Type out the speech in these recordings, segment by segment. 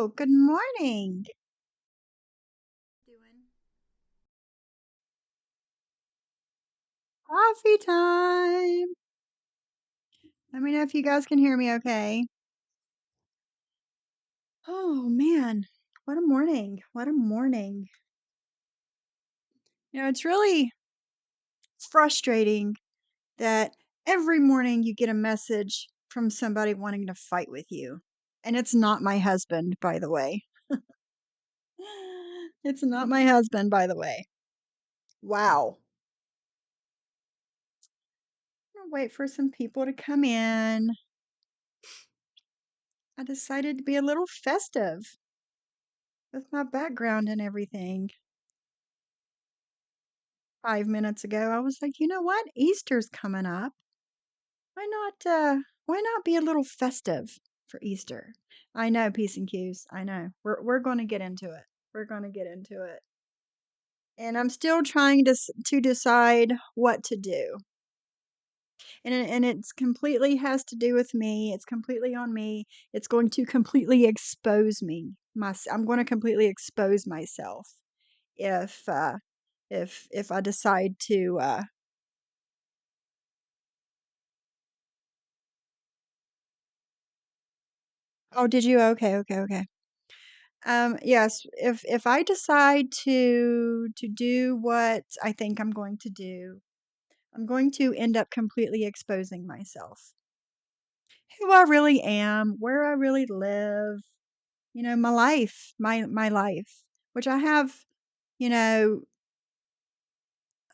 Oh, good morning. Doing. Coffee time. Let me know if you guys can hear me okay. Oh, man. What a morning. What a morning. It's really frustrating that every morning you get a message from somebody wanting to fight with you. And it's not my husband, by the way. It's not my husband, by the way. Wow. I'm gonna wait for some people to come in. I decided to be a little festive with my background and everything. 5 minutes ago, I was like, you know what? Easter's coming up. Why not be a little festive for Easter? I know, Peace and Cues. I know. We're gonna get into it. We're gonna get into it. And I'm still trying to decide what to do. And it's completely has to do with me. It's completely on me. It's going to completely expose me. I'm going to completely expose myself if if I decide to Oh, did you? Okay, okay, okay. Yes, if I decide to do what I think I'm going to do, I'm going to end up completely exposing myself. Who I really am, where I really live, my life, my life, which you know,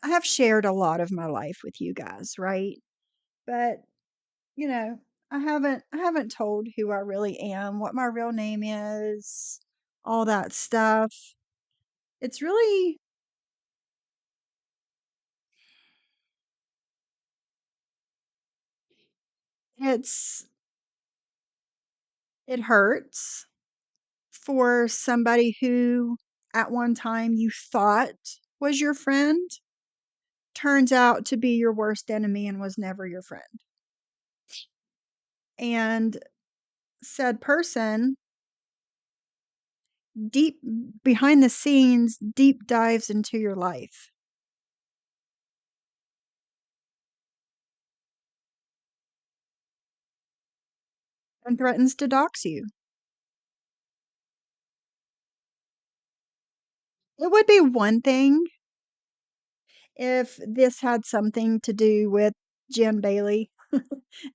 I have shared a lot of my life with you guys, right? But, you know, I haven't told who I really am, what my real name is, all that stuff. It's really it's it hurts for somebody who at one time you thought was your friend turns out to be your worst enemy and was never your friend. And said person deep behind the scenes deep dives into your life and threatens to dox you. It would be one thing if this had something to do with Jen Bailey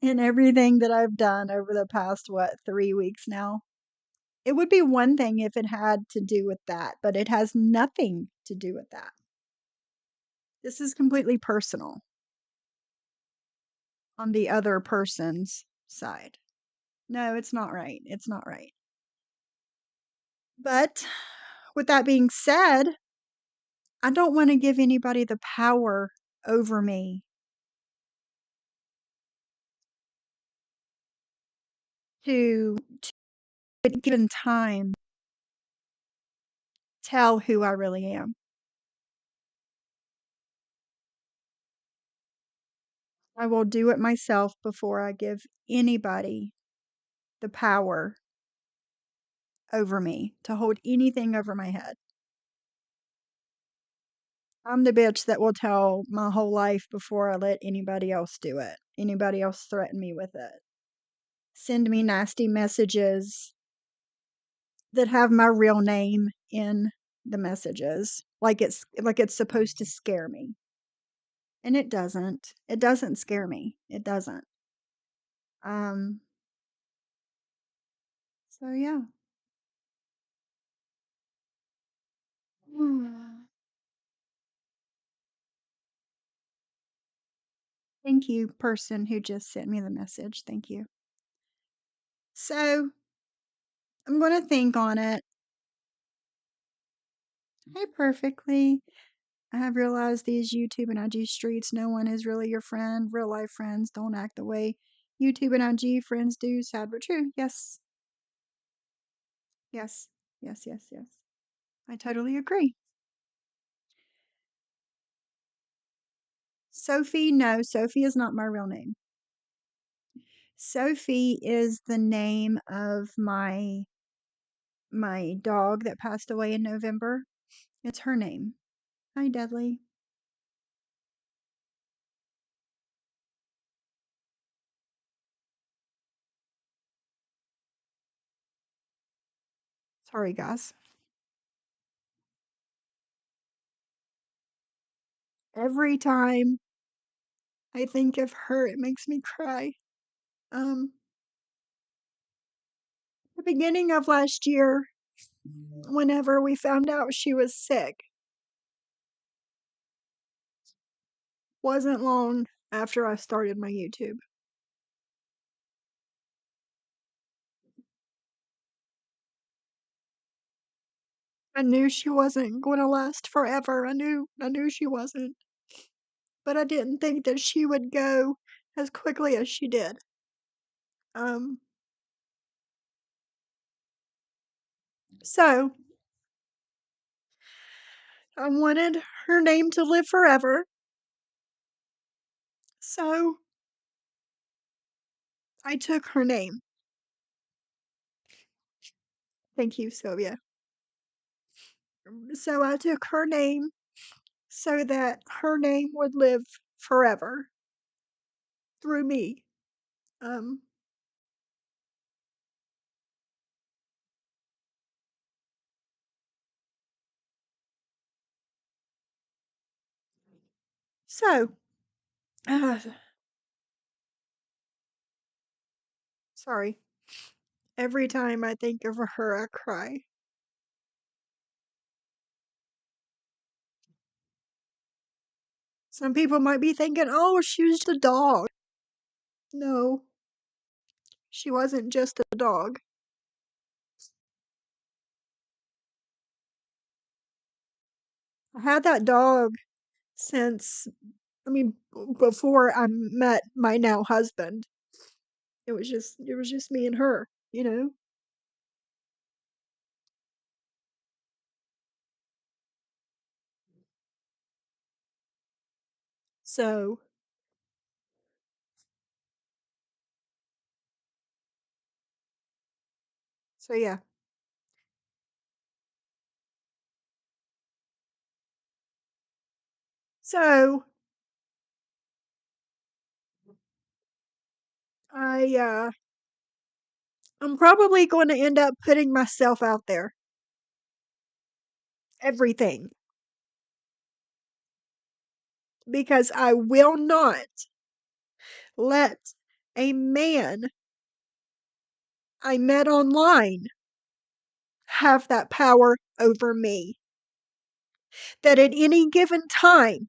and everything that I've done over the past, what, 3 weeks now. It would be one thing if it had to do with that, but it has nothing to do with that. This is completely personal on the other person's side. No, it's not right. It's not right. But with that being said, I don't want to give anybody the power over me to at a given time tell who I really am. I will do it myself before I give anybody the power over me to hold anything over my head. I'm the bitch that will tell my whole life before I let anybody else do it. Anybody else threaten me with it. Send me nasty messages that have my real name in the messages. Like it's supposed to scare me. And it doesn't. It doesn't scare me. It doesn't. Um so yeah. Thank you, person who just sent me the message. Thank you. So I'm going to think on it. Hey, perfectly. I have realized these YouTube and IG streets, no one is really your friend. Real life friends don't act the way YouTube and IG friends do. Sad but true. Yes. Yes. Yes. Yes. Yes. I totally agree. Sophie, no, Sophie is not my real name. Sophie is the name of my my dog that passed away in November. It's her name. Hi, Dudley. Sorry, guys. Every time I think of her, it makes me cry. Um, the beginning of last year, whenever we found out she was sick, wasn't long after I started my YouTube. I knew she wasn't going to last forever. I knew she wasn't. But I didn't think that she would go as quickly as she did. Um, so I wanted her name to live forever. So I took her name. Thank you, Sylvia. So I took her name so that her name would live forever through me. Um, so, uh, sorry. Every time I think of her, I cry. Some people might be thinking, oh, she was just a dog. No, she wasn't just a dog. I had that dog since, before I met my now husband. It was just me and her, you know? So, so yeah. So, I, I'm probably going to end up putting myself out there. Everything. Because I will not let a man I met online have that power over me. That at any given time,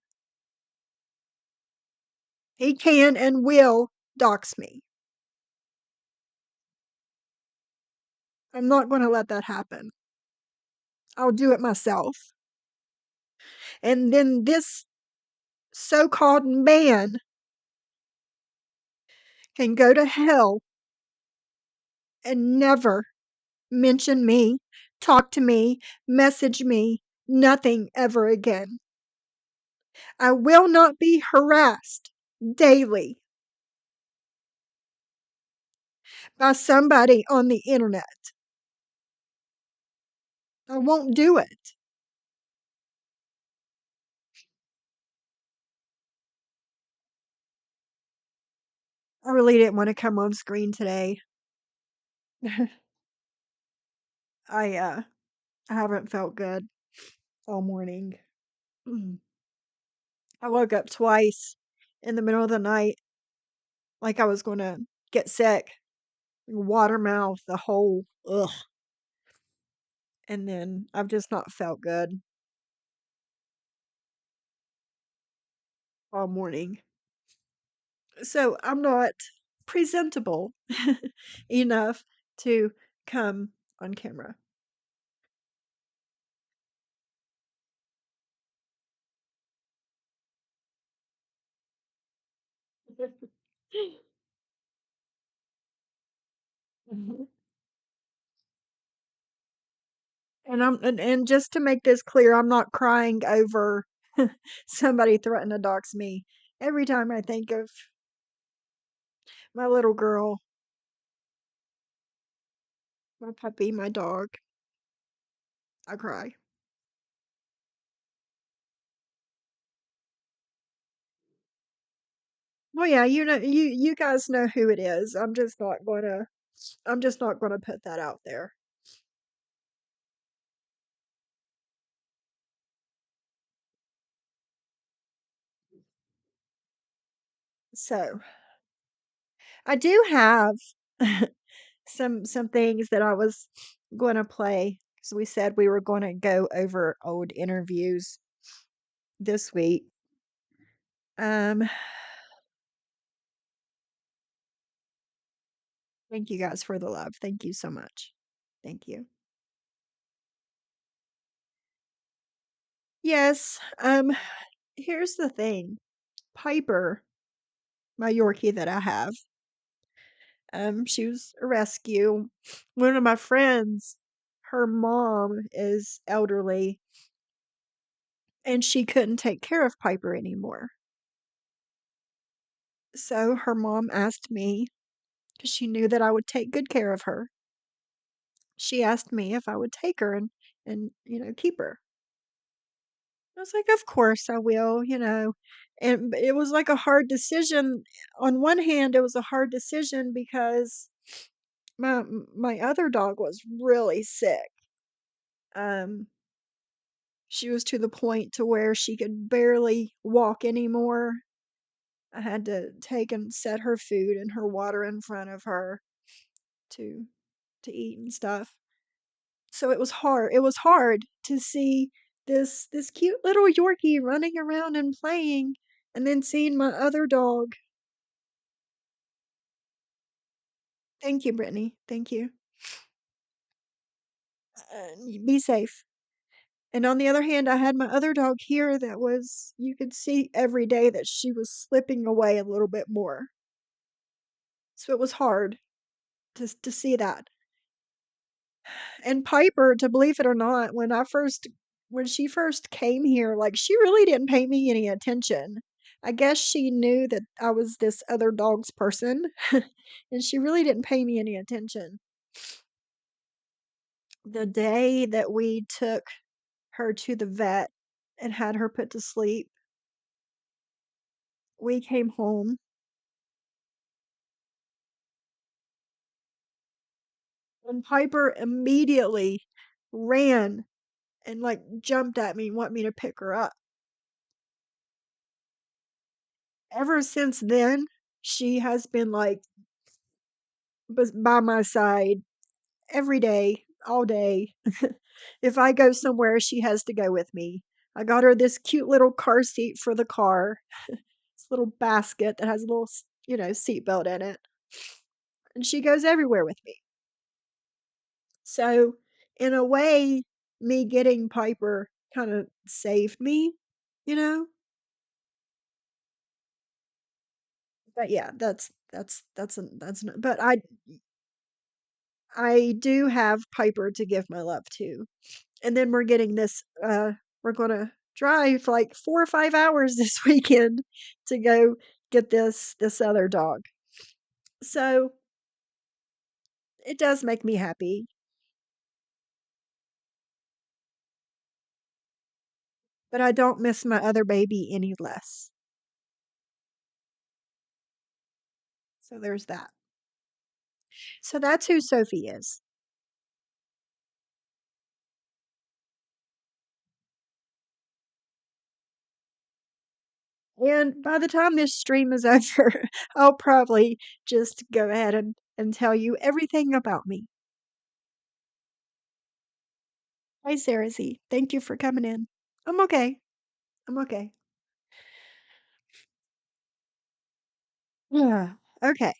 he can and will dox me. I'm not going to let that happen. I'll do it myself. And then this so called man can go to hell and never mention me, talk to me, message me, nothing ever again. I will not be harassed daily by somebody on the internet. I won't do it. I really didn't want to come on screen today. I I haven't felt good all morning. Mm. I woke up twice in the middle of the night like I was going to get sick. Water mouth, the whole ugh. And then I've just not felt good all morning. So I'm not presentable enough to come on camera. Mhm. And just to make this clear, I'm not crying over somebody threatening to dox me. Every time I think of my little girl, my puppy, my dog, I cry. Well, yeah, you guys know who it is. I'm just not gonna put that out there. So, I do have some things that I was gonna play, 'cause we said we were gonna go over old interviews this week. Um, thank you guys for the love. Thank you so much. Thank you. Yes, here's the thing. Piper, my Yorkie that I have, she was a rescue. One of my friends, her mom is elderly and she couldn't take care of Piper anymore. So her mom asked me, because she knew that I would take good care of her. She asked me if I would take her and keep her. I was like, "Of course I will," and it was like a hard decision. On one hand, it was a hard decision because my other dog was really sick. Um, she was to the point to where she could barely walk anymore. I had to take and set her food and her water in front of her to eat and stuff. So it was hard. It was hard to see this cute little Yorkie running around and playing, and then seeing my other dog. Thank you, Brittany. Thank you. Be safe. And on the other hand, I had my other dog here that was you could see every day that she was slipping away a little bit more. So it was hard to see that. And Piper, to believe it or not, when she first came here, like, she really didn't pay me any attention. I guess she knew that I was this other dog's person, and she really didn't pay me any attention. The day that we took her to the vet and had her put to sleep, we came home, and Piper immediately ran and, like, jumped at me and want me to pick her up. Ever since then, she has been, like, by my side every day, all day. If I go somewhere, she has to go with me. I got her this cute little car seat for the car, this little basket that has a little, seat belt in it, and she goes everywhere with me. So, in a way, me getting Piper kind of saved me, you know? But yeah, but I do have Piper to give my love to. And then we're gonna drive like 4 or 5 hours this weekend to go get this other dog. So, it does make me happy, but I don't miss my other baby any less. So there's that. So that's who Sophie is. And by the time this stream is over, I'll probably just go ahead and tell you everything about me. Hi, Sarah Z. Thank you for coming in. I'm okay. I'm okay. Yeah. Okay.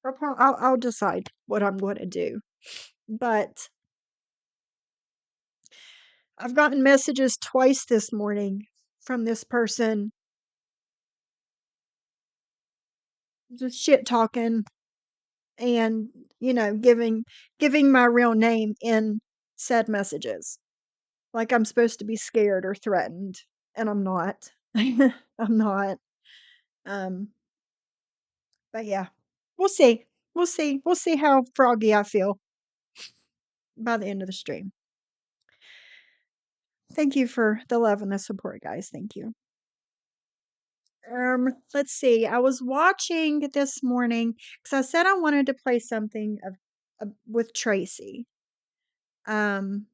I'll decide what I'm going to do. But I've gotten messages twice this morning from this person just shit talking and, giving my real name in said messages. Like I'm supposed to be scared or threatened, and I'm not. I'm not. Um, but yeah. We'll see. We'll see. We'll see how froggy I feel. by the end of the stream. Thank you for the love and the support, guys. Thank you. Let's see. I was watching this morning because I said I wanted to play something with Tracy. Um,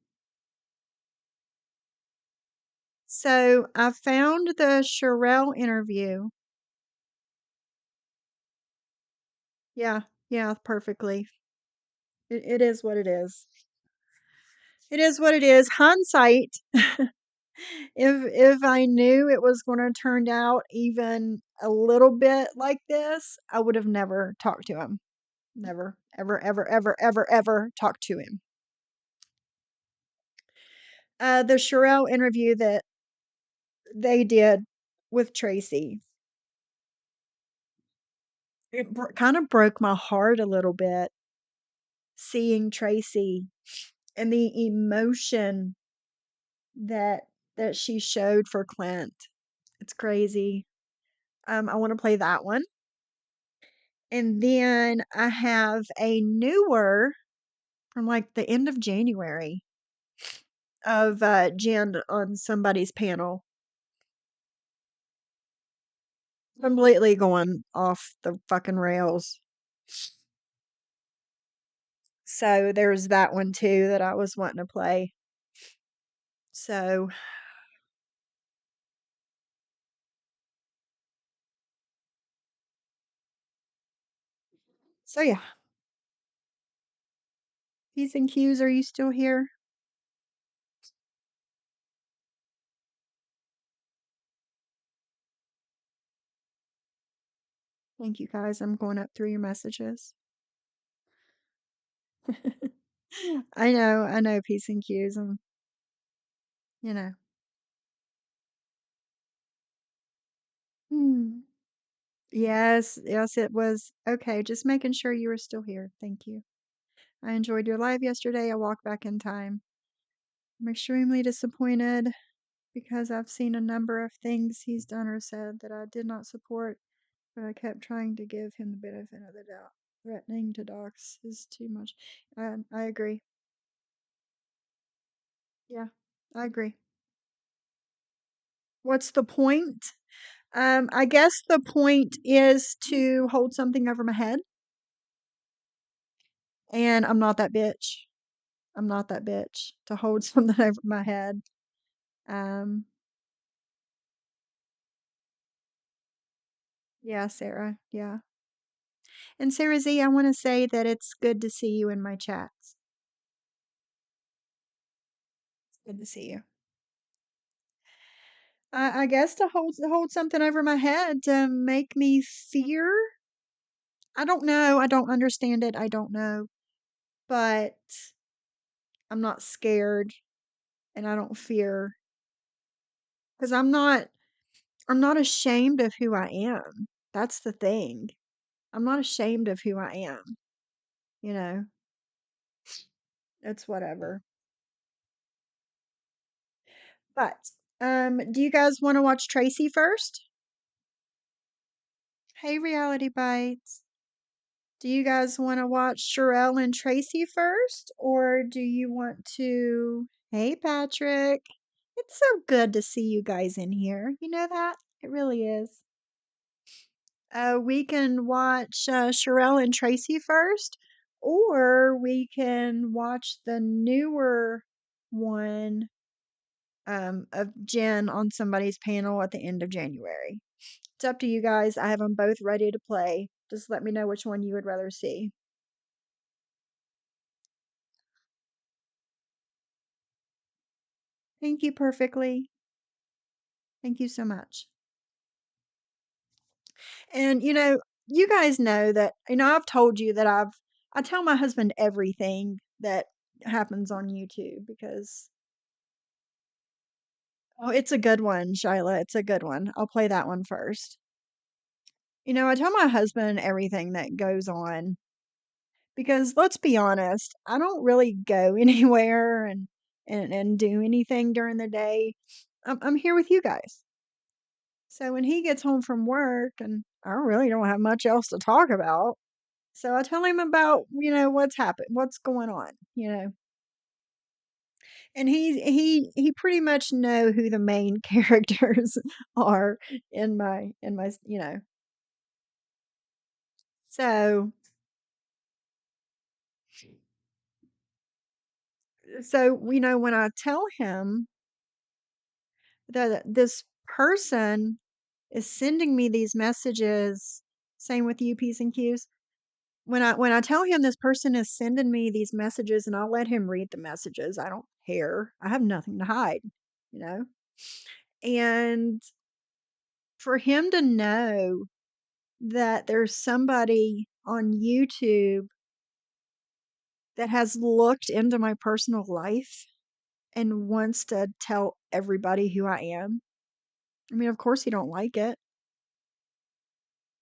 so I found the Shirelle interview. Yeah, yeah, perfectly. It is what it is. It is what it is. Hindsight. If I knew it was going to turn out even a little bit like this, I would have never talked to him. Never, ever, ever, ever, ever, ever talked to him. The Shirelle interview that they did with Tracy, it kind of broke my heart a little bit seeing Tracy and the emotion that that she showed for Clint. It's crazy. I want to play that one. And then I have a newer from like the end of January of Jen on somebody's panel. Completely going off the fucking rails. So there's that one too that I was wanting to play. So so yeah. P's and Q's, are you still here? Thank you guys. I'm going up through your messages. I know P's and Q's. You know. Hmm. Yes, yes, it was. Okay, just making sure you were still here. Thank you. I enjoyed your live yesterday. I walked back in time. I'm extremely disappointed because I've seen a number of things he's done or said that I did not support, but I kept trying to give him the benefit of the doubt. Threatening to dox is too much. I agree. Yeah, I agree. What's the point? I guess the point is to hold something over my head, and I'm not that bitch. I'm not that bitch to hold something over my head. Um, yeah, Sarah. Yeah. And Sarah Z, I want to say that it's good to see you in my chats. It's good to see you. I guess to hold something over my head to make me fear. I don't know. I don't understand it. I don't know. But I'm not scared and I don't fear because I'm not ashamed of who I am. That's the thing. I'm not ashamed of who I am. You know, it's whatever. But do you guys want to watch Tracy first? Hey, Reality Bites. Do you guys want to watch Shirelle and Tracy first? Or do you want to? Hey, Patrick. It's so good to see you guys in here. You know that? It really is. We can watch Shirelle and Tracy first, or we can watch the newer one of Jen on somebody's panel at the end of January. It's up to you guys. I have them both ready to play. Just let me know which one you would rather see. Thank you perfectly. Thank you so much. And you guys know that I've told you that I tell my husband everything that happens on YouTube because oh, it's a good one, Shyla. It's a good one. I'll play that one first. I tell my husband everything that goes on because let's be honest, I don't really go anywhere and do anything during the day. I'm here with you guys. So when he gets home from work and I really don't have much else to talk about, so I tell him about, what's happened, what's going on. And he pretty much know who the main characters are in my. So when I tell him that this person is sending me these messages, same with you, P's and Q's. When I tell him this person is sending me these messages and I'll let him read the messages, I don't care. I have nothing to hide, you know? And for him to know that there's somebody on YouTube that has looked into my personal life and wants to tell everybody who I am. I mean, of course he don't like it.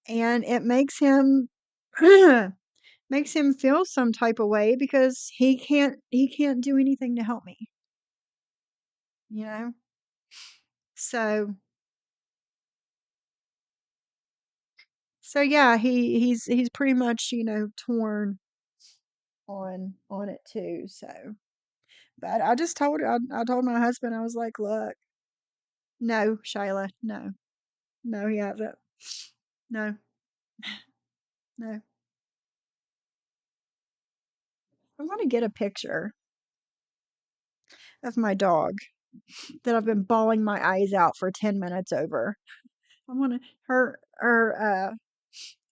And it makes him feel some type of way because he can't do anything to help me, you know? So so yeah, he's pretty much, torn on it too. So but I told my husband, I was like, look, no, Shayla, no. No, he hasn't. No, no. I'm gonna get a picture of my dog that I've been bawling my eyes out for 10 minutes over. I wanna her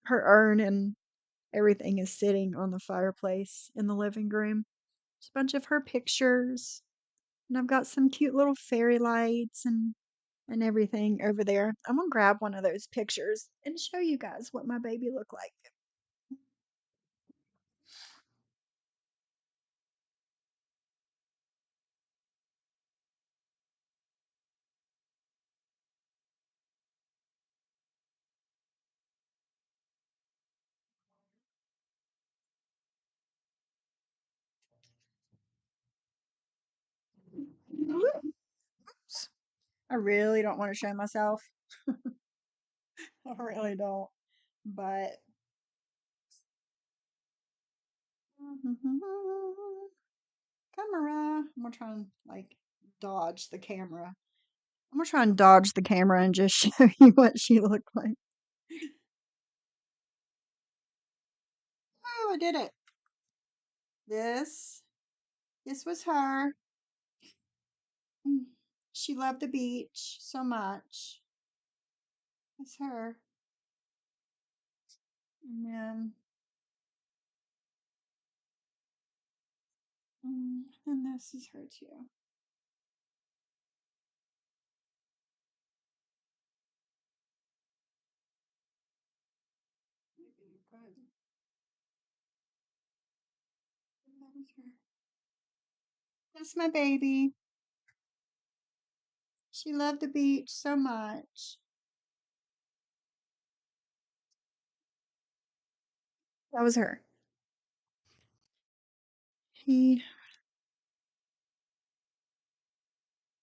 urn and everything is sitting on the fireplace in the living room. There's a bunch of her pictures, and I've got some cute little fairy lights and everything over there. I'm gonna grab one of those pictures and show you guys what my baby looked like. Oops. I really don't want to show myself. I really don't. But camera. I'm gonna try and dodge the camera. I'm gonna try and dodge the camera and just show you what she looked like. Oh, I did it. This this was her. Mm. She loved the beach so much. It's her. And then and this is her too. Good. That was her. That's my baby. She loved the beach so much. That was her. He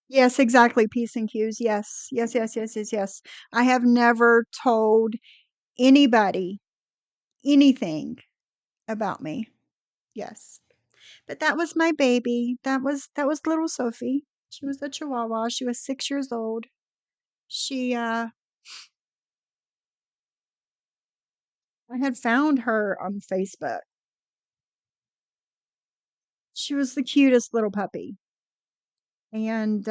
Yes, exactly. Peace and cues. Yes. Yes, yes, yes, yes, yes. I have never told anybody anything about me. Yes. But that was my baby. That was little Sophie. She was a chihuahua. She was 6 years old. She I had found her on Facebook. She was the cutest little puppy. And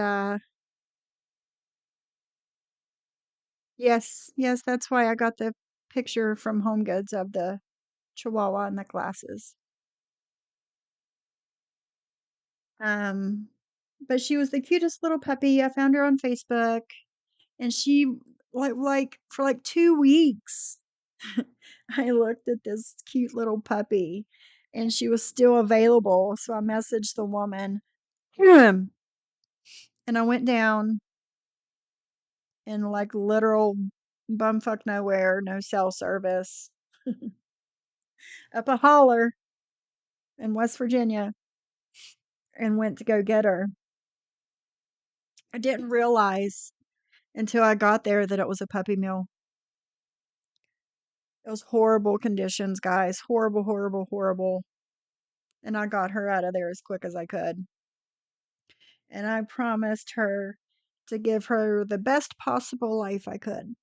yes, yes, that's why I got the picture from Home Goods of the chihuahua and the glasses. Um, but she was the cutest little puppy. I found her on Facebook, and she for like 2 weeks, I looked at this cute little puppy, and she was still available, so I messaged the woman, and I went down in, like, literal bumfuck nowhere, no cell service, up a holler in West Virginia, and went to go get her. I didn't realize until I got there that it was a puppy mill. It was horrible conditions, guys. Horrible, horrible, horrible. And I got her out of there as quick as I could. and I promised her to give her the best possible life I could.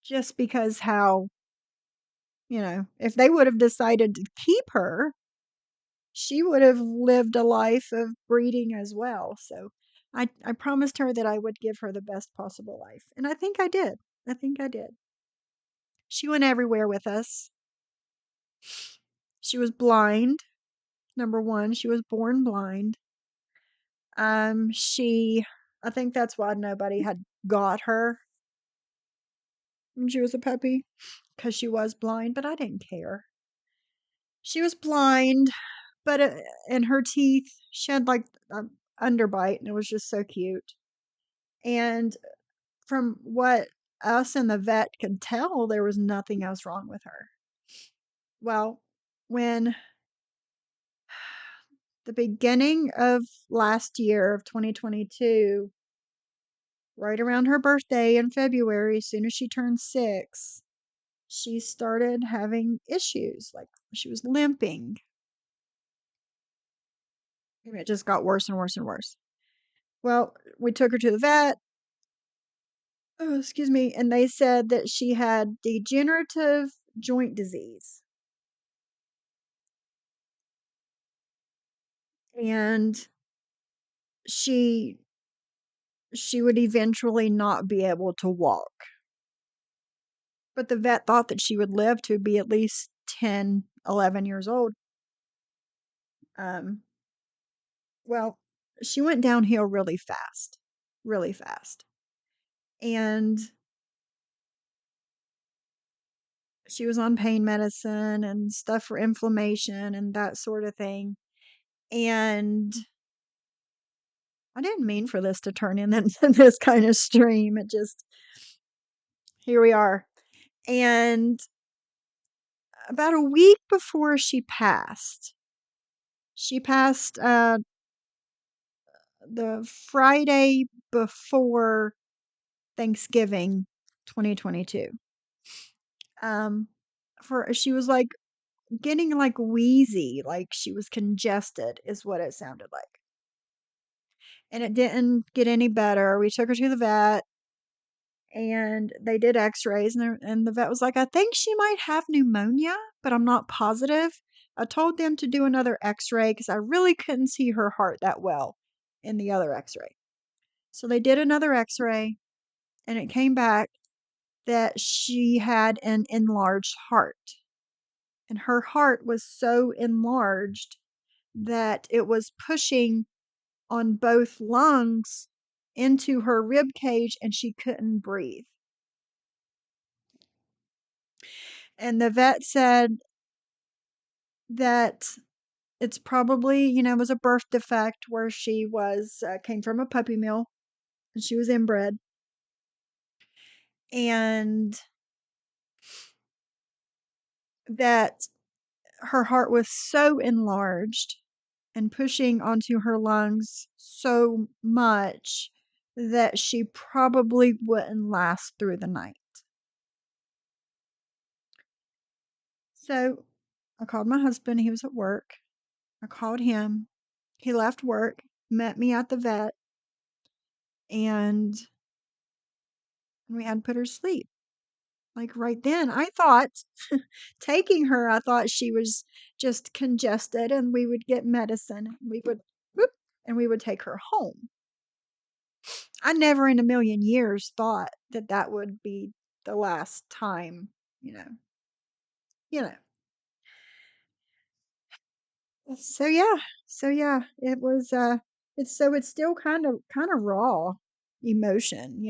Just because how, if they would have decided to keep her, she would have lived a life of breeding as well. So I promised her that I would give her the best possible life. And I think I did. I think I did. She went everywhere with us. She was blind. Number one, she was born blind. She, I think that's why nobody had got her when she was a puppy, because she was blind, but I didn't care. She was blind, but in her teeth, she had like an underbite, and it was just so cute. And from what us and the vet could tell, there was nothing else wrong with her. Well, when the beginning of last year of 2022, right around her birthday in February, as soon as she turned 6, she started having issues. Like she was limping. And it just got worse and worse and worse. Well, we took her to the vet. Oh, excuse me. And they said that she had degenerative joint disease. And she she would eventually not be able to walk. But the vet thought that she would live to be at least 10, 11 years old. Um, well, she went downhill really fast, really fast. And she was on pain medicine and stuff for inflammation and that sort of thing. And I didn't mean for this to turn into this kind of stream. It just, here we are. And about a week before she passed the Friday before Thanksgiving 2022. Um, she was like getting like wheezy, like she was congested, is what it sounded like. And it didn't get any better. We took her to the vet and they did x-rays and the vet was like, I think she might have pneumonia, but I'm not positive. I told them to do another x-ray because I really couldn't see her heart that well in the other x-ray. So they did another x-ray and it came back that she had an enlarged heart. And her heart was so enlarged that it was pushing on both lungs into her rib cage and she couldn't breathe. And the vet said that it's probably, was a birth defect where she was came from a puppy mill and she was inbred. And that her heart was so enlarged and pushing onto her lungs so much that she probably wouldn't last through the night. So I called my husband. He was at work. I called him. He left work, met me at the vet, and we had to put her to sleep. Like right then, I thought taking her, I thought she was just congested and we would get medicine. We would, whoop, and we would take her home. I never in a million years thought that that would be the last time, you know. You know. So yeah. So yeah, it was it's still kind of raw emotion,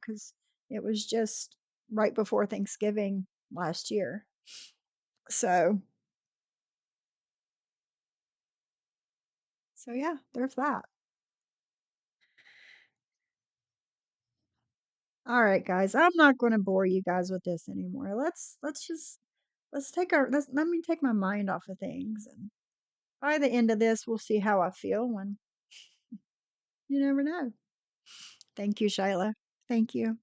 cuz it was just right before Thanksgiving last year. So so yeah, there's that. All right, guys. I'm not going to bore you guys with this anymore. Let me take my mind off of things and by the end of this, we'll see how I feel when you never know. Thank you, Shyla. Thank you.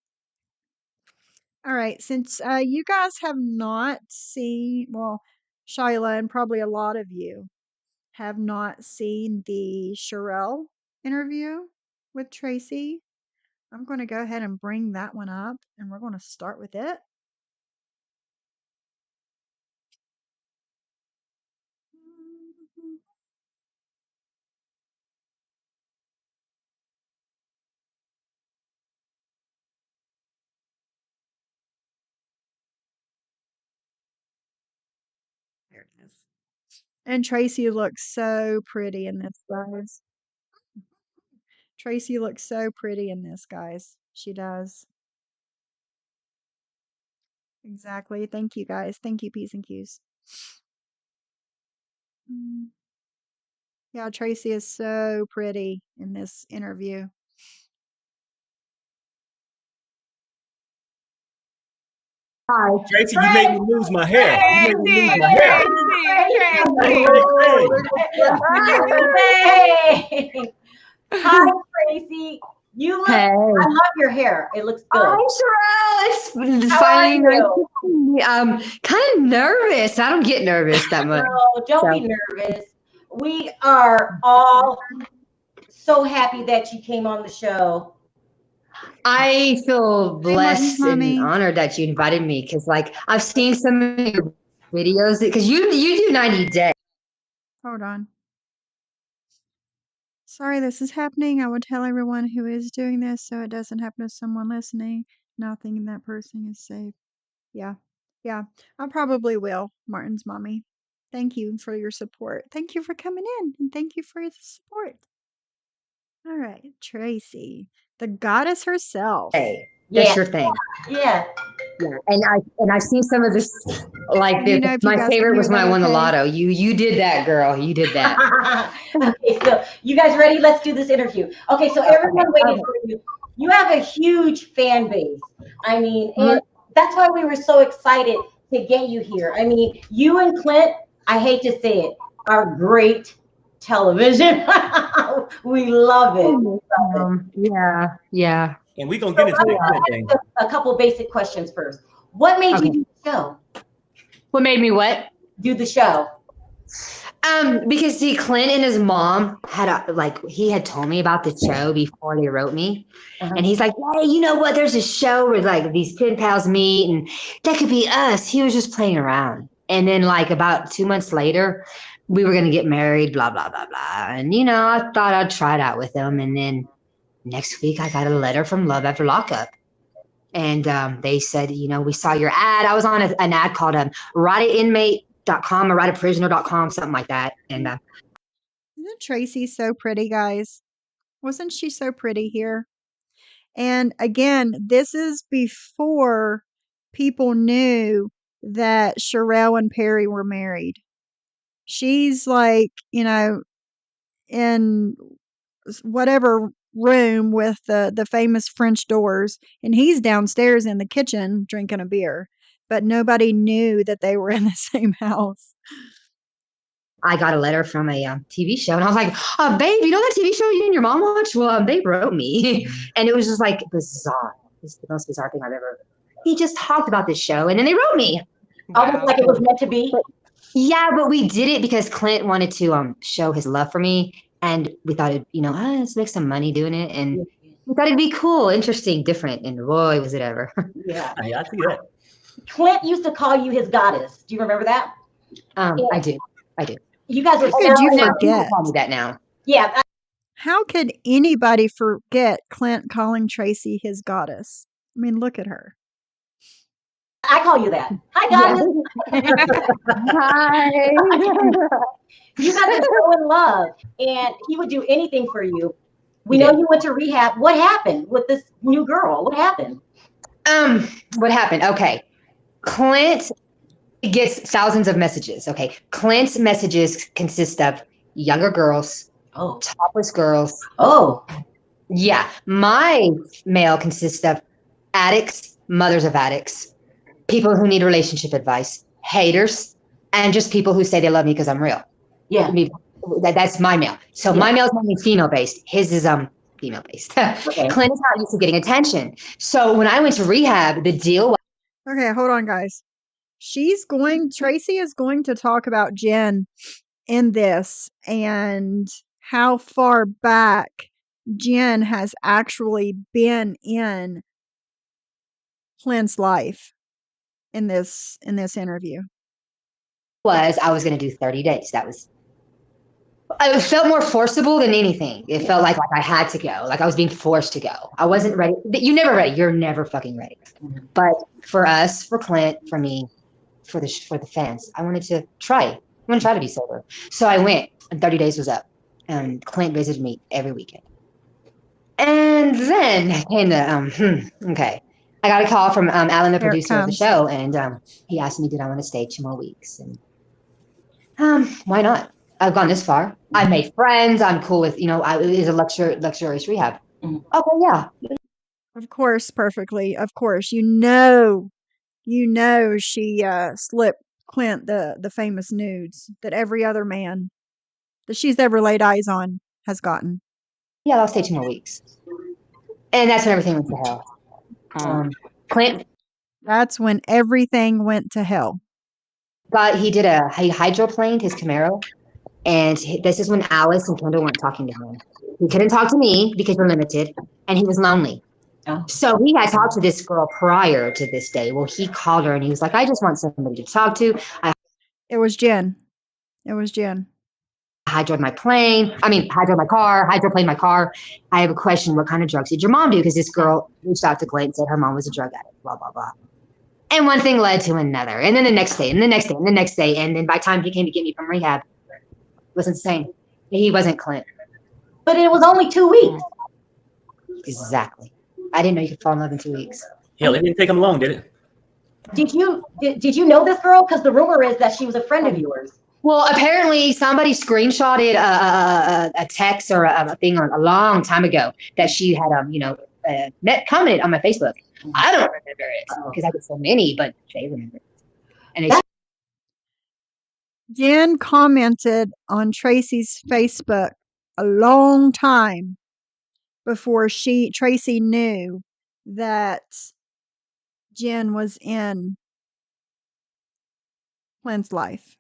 All right, since you guys have not seen, well, Shyla and probably a lot of you have not seen the Shirelle interview with Tracy, I'm going to go ahead and bring that one up, and we're going to start with it. There it is. And Tracy looks so pretty in this, guys. Tracy looks so pretty in this, guys. She does. Exactly. Thank you, guys. Thank you, P's and Q's. Yeah, Tracy is so pretty in this interview. Hi. Tracy, you made me lose my hair. You made me lose my hair. Hey. Hi, Tracy. You look. Hey. I love your hair. It looks good. Hi, Shirelle. It's How finally are nice you? to see you. I'm kind of nervous. I don't get nervous that much. No, don't be nervous. We are all so happy that you came on the show. I feel blessed and Mommy. honored that you invited me because, like, I've seen some of your videos because you do 90 days. Hold on. Sorry this is happening. I will tell everyone who is doing this so it doesn't happen to someone listening, not thinking that person is safe. Yeah. Yeah. I probably will, Martin's mommy. Thank you for your support. Thank you for coming in, and thank you for the support. All right, Tracy, the goddess herself. Hey, that's your thing. Yeah. Yeah, and I've seen some of this. Like, Let me know if you my guys can favorite hear was when that I won the okay. lotto. You did that, girl. You did that. Okay, so you guys ready? Let's do this interview. Okay, so everyone waited for you. You have a huge fan base. I mean, and that's why we were so excited to get you here. I mean, you and Clint, I hate to say it, are great television. We love it. Yeah. And we're going to get into that thing. A couple basic questions first. What made you do the show? What made me what? Do the show. Because see, Clint and his mom he had told me about the show before they wrote me. And he's like, hey, you know what? There's a show where like these pen pals meet and that could be us. He was just playing around. And then like about 2 months later, we were going to get married, blah, blah, blah, blah. And, I thought I'd try it out with him. And then next week I got a letter from Love After Lockup. And they said, we saw your ad. I was on an ad called writeinmate.com or writeaprisoner.com, something like that. And Isn't Tracy so pretty, guys? Wasn't she so pretty here? And again, this is before people knew that Shirelle and Perry were married. She's like, in whatever room with the famous French doors, and he's downstairs in the kitchen drinking a beer. But nobody knew that they were in the same house. I got a letter from a TV show, and I was like, oh, babe, you know that TV show you and your mom watched? Well, they wrote me. And it was just like bizarre. It's the most bizarre thing I've ever. He just talked about this show, and then they wrote me. Almost like it was meant to be. Yeah, but we did it because Clint wanted to show his love for me, and we thought, let's make some money doing it, and we thought it'd be cool, interesting, different, and boy, was it ever. Yeah, I see that. Clint used to call you his goddess. Do you remember that? I do. You guys are. How could you forget? Call me that now. Yeah. How could anybody forget Clint calling Tracy his goddess? I mean, look at her. I call you that. Hi, goddess. Hi. You guys are so in love, and he would do anything for you. We know you went to rehab. What happened with this new girl? What happened? What happened? Okay. Clint gets thousands of messages. Okay. Clint's messages consist of younger girls, topless girls. Oh. Yeah. My mail consists of addicts, mothers of addicts, people who need relationship advice, haters, and just people who say they love me because I'm real. Yeah. That's my mail. So my mail is mainly female-based. His is female-based. Okay. Clint is not used to getting attention. So when I went to rehab, the deal was... Okay, hold on, guys. Tracy is going to talk about Jen in this and how far back Jen has actually been in Clint's life in this interview. I was going to do 30 days. It felt more forcible than anything. It felt like I had to go, like I was being forced to go. I wasn't ready. You're never ready. You're never fucking ready. But for us, for Clint, for me, for the fans, I wanted to try. I want to try to be sober. So I went, and 30 days was up, and Clint visited me every weekend. And then came the okay. I got a call from Alan, the producer of the show, and he asked me, did I want to stay 2 more weeks? And why not? I've gone this far. I made friends. I'm cool with, it is a luxurious rehab. Mm-hmm. Okay, yeah. Of course, perfectly. Of course. She slipped Clint the famous nudes that every other man that she's ever laid eyes on has gotten. Yeah, I'll stay 2 more weeks. And that's when everything went to hell. Clint. That's when everything went to hell. He hydroplaned his Camaro. And this is when Alice and Kendall weren't talking to him. He couldn't talk to me because we're limited, and he was lonely. Oh. So he had talked to this girl prior to this day. Well, he called her, and he was like, I just want somebody to talk to. It was Jen. I hydroplaned my car. I have a question. What kind of drugs did your mom do? Because this girl reached out to Clay and said her mom was a drug addict, blah, blah, blah. And one thing led to another. And then the next day, and the next day, and the next day. And then by the time he came to get me from rehab, it was insane. He wasn't Clint. But it was only 2 weeks. Exactly. I didn't know you could fall in love in 2 weeks. Hell, it didn't take him long, did it? Did you know this girl? Because the rumor is that she was a friend of yours. Well, apparently somebody screenshotted a text or a thing a long time ago that she had commented on my Facebook. I don't remember it because I get so many, but they remember it. And Jen commented on Tracy's Facebook a long time before Tracy knew that Jen was in Clint's life.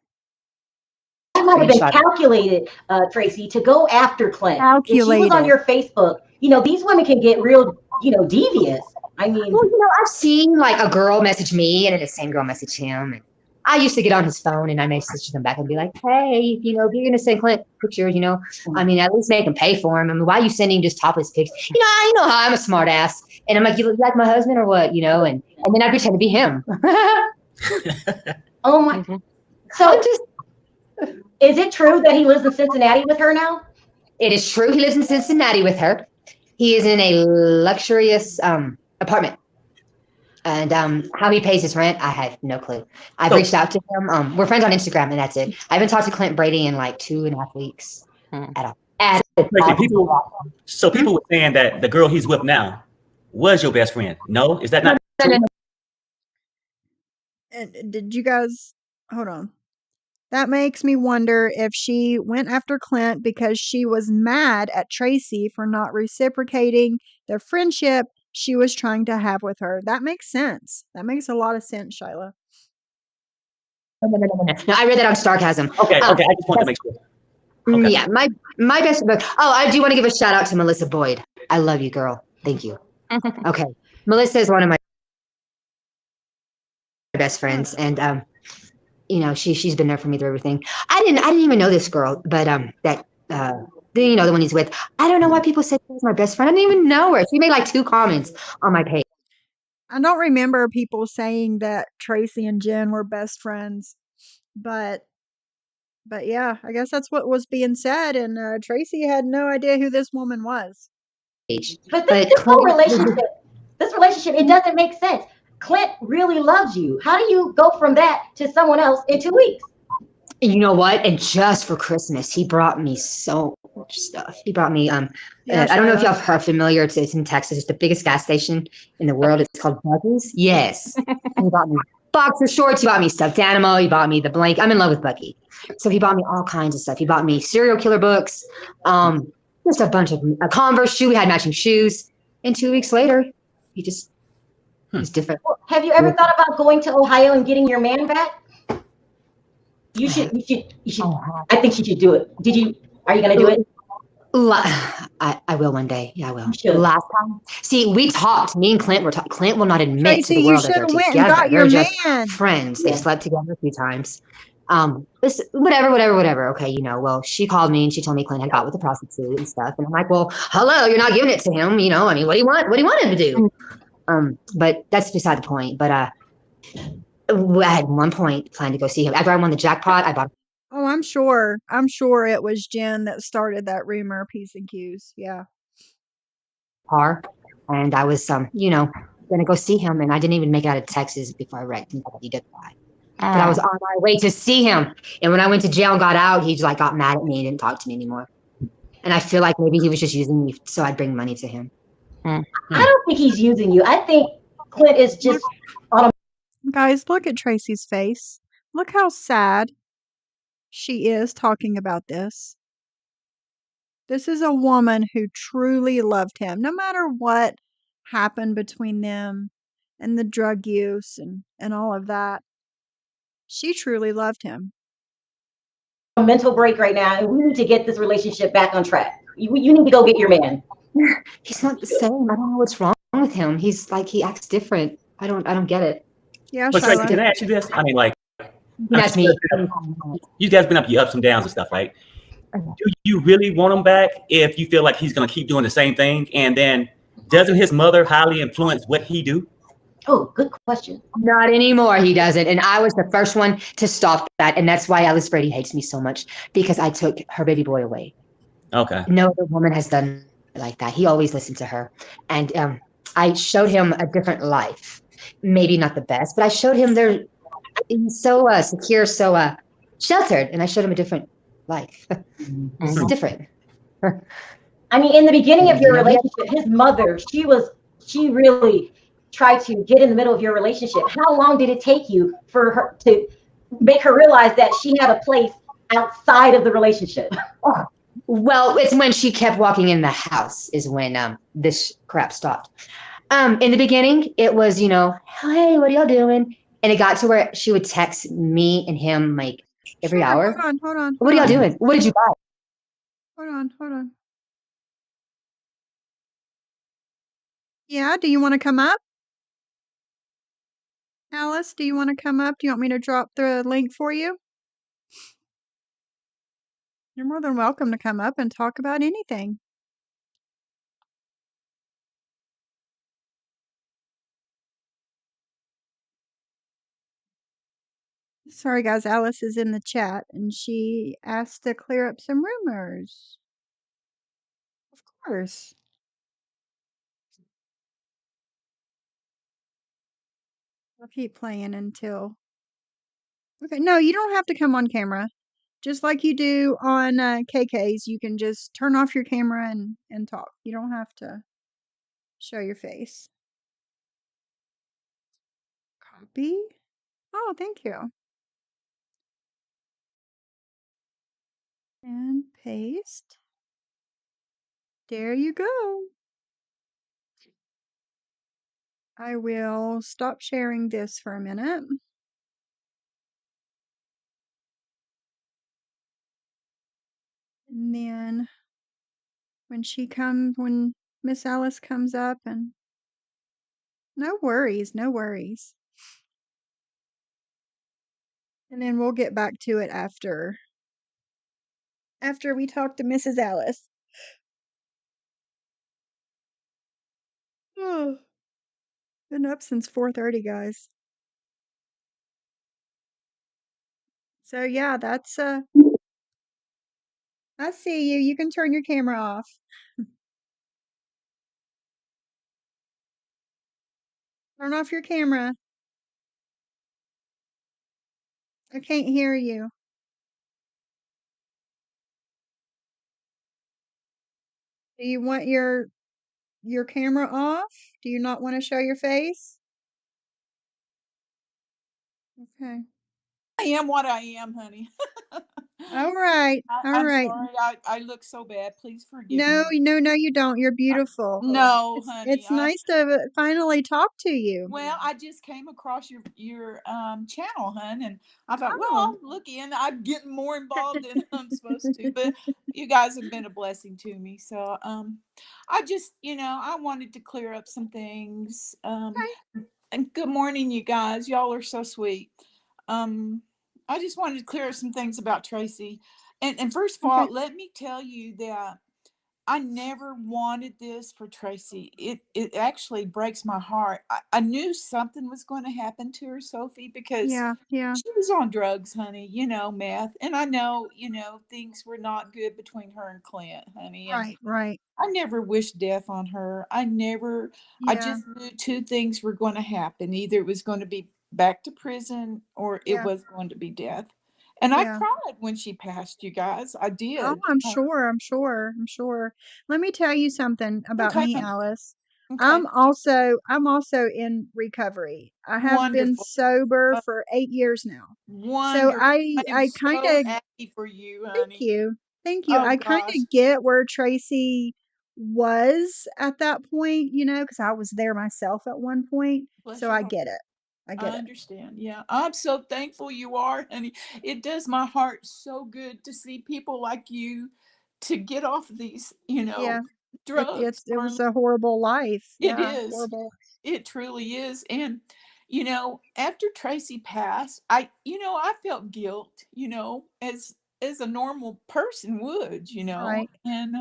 That might have been calculated, Tracy, to go after Clint. If she was on your Facebook, these women can get real, devious. I mean, well, I've seen like a girl message me and then the same girl message him. And I used to get on his phone and I message them back and be like, hey, if you're going to send Clint pictures, I mean, at least make him pay for him. I mean, why are you sending just topless pics? You know how I'm a smart ass. And I'm like, you look like my husband or what, and then I pretend to be him. Oh my. So is it true that he lives in Cincinnati with her now? It is true. He lives in Cincinnati with her. He is in a luxurious apartment. And how he pays his rent, I have no clue. I've reached out to him. We're friends on Instagram, and that's it. I haven't talked to Clint Brady in like 2.5 weeks at all. So people were saying that the girl he's with now was your best friend. No, is that not true? Did you guys hold on? That makes me wonder if she went after Clint because she was mad at Tracy for not reciprocating the friendship she was trying to have with her. That makes sense. That makes a lot of sense, Shyla. No, I read that on sarcasm. Okay. I just want to make sure. Okay. Yeah, my best. I do want to give a shout out to Melissa Boyd. I love you, girl. Thank you. Okay, Melissa is one of my best friends, and she's been there for me through everything. I didn't even know this girl, but the one he's with. I don't know why people say she was my best friend. I didn't even know her. She made like 2 comments on my page. I don't remember people saying that Tracy and Jen were best friends, but yeah, I guess that's what was being said, and Tracy had no idea who this woman was. But this whole relationship, it doesn't make sense. Clint really loves you. How do you go from that to someone else in 2 weeks? You know what? And just for Christmas, he brought me so much stuff. He brought me, I don't know if y'all are familiar. It's in Texas. It's the biggest gas station in the world. It's called Bucky's. Yes. He bought me boxer shorts. He bought me stuffed animal. He bought me the blanket. I'm in love with Bucky. So he bought me all kinds of stuff. He bought me serial killer books, just a bunch of a Converse shoe. We had matching shoes. And 2 weeks later, he just was different. Well, have you ever thought about going to Ohio and getting your man back? You should. You should. I think she should do it. Are you gonna do it? I will one day. Yeah, I will. You should. Last time, see, we talked. Me and Clint were talking. Clint will not admit Tracy, to the you world that should they're have went and together. got They're your just man. friends. They've slept together a few times. Whatever. Okay, well, she called me and she told me Clint had got with a prostitute and stuff. And I'm like, well, hello, you're not giving it to him. I mean, what do you want? What do you want him to do? But that's beside the point. But I had one point planned to go see him. After I won the jackpot, I bought Oh, I'm sure. I'm sure it was Jen that started that rumor, P's and Q's. Yeah. a car, and I was gonna go see him, and I didn't even make it out of Texas before I wrecked and he did die. But I was on my way to see him, and when I went to jail and got out, he just got mad at me and didn't talk to me anymore. And I feel like maybe he was just using me so I'd bring money to him. I don't think he's using you. I think Clint is just on a. Guys, look at Tracy's face. Look how sad she is talking about this. This is a woman who truly loved him, no matter what happened between them and the drug use and all of that. She truly loved him. Mental break right now, and we need to get this relationship back on track. You need to go get your man. He's not the same. I don't know what's wrong with him. He's like, he acts different. I don't get it. Yeah, But Tracy, Shirelle. can I ask you this? I mean, like, That's me. you guys been up your ups and downs and stuff, right? Do you really want him back if you feel like he's going to keep doing the same thing? And then doesn't his mother highly influence what he do? Oh, good question. Not anymore, he doesn't. And I was the first one to stop that. And that's why Alice Brady hates me so much, because I took her baby boy away. Okay. No other woman has done like that. He always listened to her. And I showed him a different life. Maybe not the best, but I showed him he's so secure, so sheltered. And I showed him a different life. It's different. I mean, in the beginning of your relationship, his mother, she really tried to get in the middle of your relationship. How long did it take you for her to make her realize that she had a place outside of the relationship? Well, it's when she kept walking in the house is when this crap stopped. In the beginning, it was, hey, what are y'all doing? And it got to where she would text me and him like every hour. Hold on. What are y'all doing? What did you buy? Hold on. Yeah, do you want to come up? Alice, do you want to come up? Do you want me to drop the link for you? You're more than welcome to come up and talk about anything. Sorry, guys. Alice is in the chat, and she asked to clear up some rumors. Of course. I'll keep playing until... Okay, no, you don't have to come on camera. Just like you do on KK's, you can just turn off your camera and talk. You don't have to show your face. Copy. Oh, thank you. And paste. There you go. I will stop sharing this for a minute. And then when Miss Alice comes up, and no worries. And then we'll get back to it after we talk to Mrs. Alice. Oh, been up since 4:30, guys. So yeah, that's I see you. You can turn your camera off. Turn off your camera. I can't hear you. Do you want your camera off? Do you not want to show your face? Okay. I am what I am, honey. All right. All I'm right. sorry. I look so bad. Please forgive No, me. no, you don't. You're beautiful. No, It's honey. it's nice to finally talk to you. Well, I just came across your channel, hun, and I thought, well, Oh, I'll look in. I'm getting more involved than I'm supposed to, but you guys have been a blessing to me. So, I just, I wanted to clear up some things. okay. And good morning, you guys. Y'all are so sweet. Um, I just wanted to clear up some things about Tracy. And first of Okay. all, let me tell you that I never wanted this for Tracy. It actually breaks my heart. I knew something was going to happen to her, Sophie, because Yeah, yeah. she was on drugs, honey, meth. And I know, things were not good between her and Clint, honey. And Right, right. I never wished death on her. I Yeah, just knew two things were going to happen. Either it was going to be back to prison or it yeah, was going to be death. And I yeah. cried when she passed, you guys. I Oh, did. I'm sure, I'm sure, I'm sure. Let me tell you something about Okay. me, Alice. Okay. I'm also in recovery. I have been Wonderful. sober for 8 years now. So Wonderful. I am I kind so of happy for you, thank honey. you. Thank you. Oh I kind gosh. of get where Tracy was at that point, because I was there myself at one point. Bless So your I heart. get it. I get I it. understand. Yeah. I'm so thankful you are, honey. It does my heart so good to see people like you to get off these, Yeah. drugs, It was darling. a horrible life. It Yeah, is. horrible. It truly is. And, after Tracy passed, I felt guilt, as a normal person would, Right. and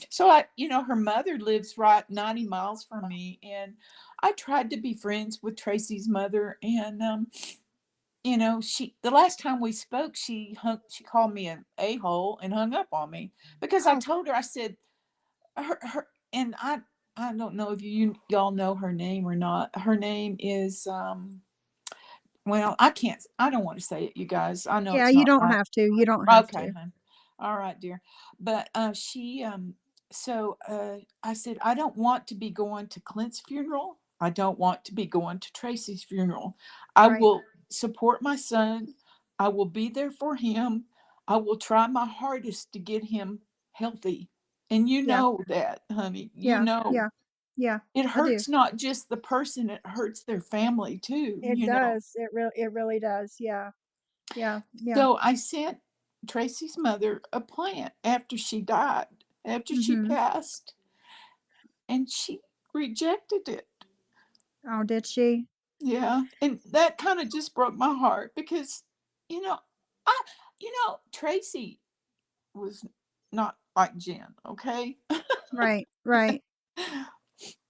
so her mother lives right 90 miles from me, and I tried to be friends with Tracy's mother, and the last time we spoke, she called me an a-hole and hung up on me because I Oh, told her, I said, her and I don't know if y'all know her name or not. Her name is well, I don't want to say it, you guys. I know yeah, it's you not don't right. have to. You don't have Okay, to. hon. All right, dear. But she so I said, I don't want to be going to Clint's funeral. I don't want to be going to Tracy's funeral. I Right. will support my son. I will be there for him. I will try my hardest to get him healthy. And you Yeah. know that, honey. You Yeah. know. Yeah. Yeah. It I do. hurts not just the person, it hurts their family too, It does. It really does. Yeah. Yeah. Yeah. So I sent Tracy's mother a plant after she died, after she Mhm. passed, and she rejected it. Oh, did she? Yeah, and that kind of just broke my heart because, I, Tracy was not like Jen, okay? Right. Right.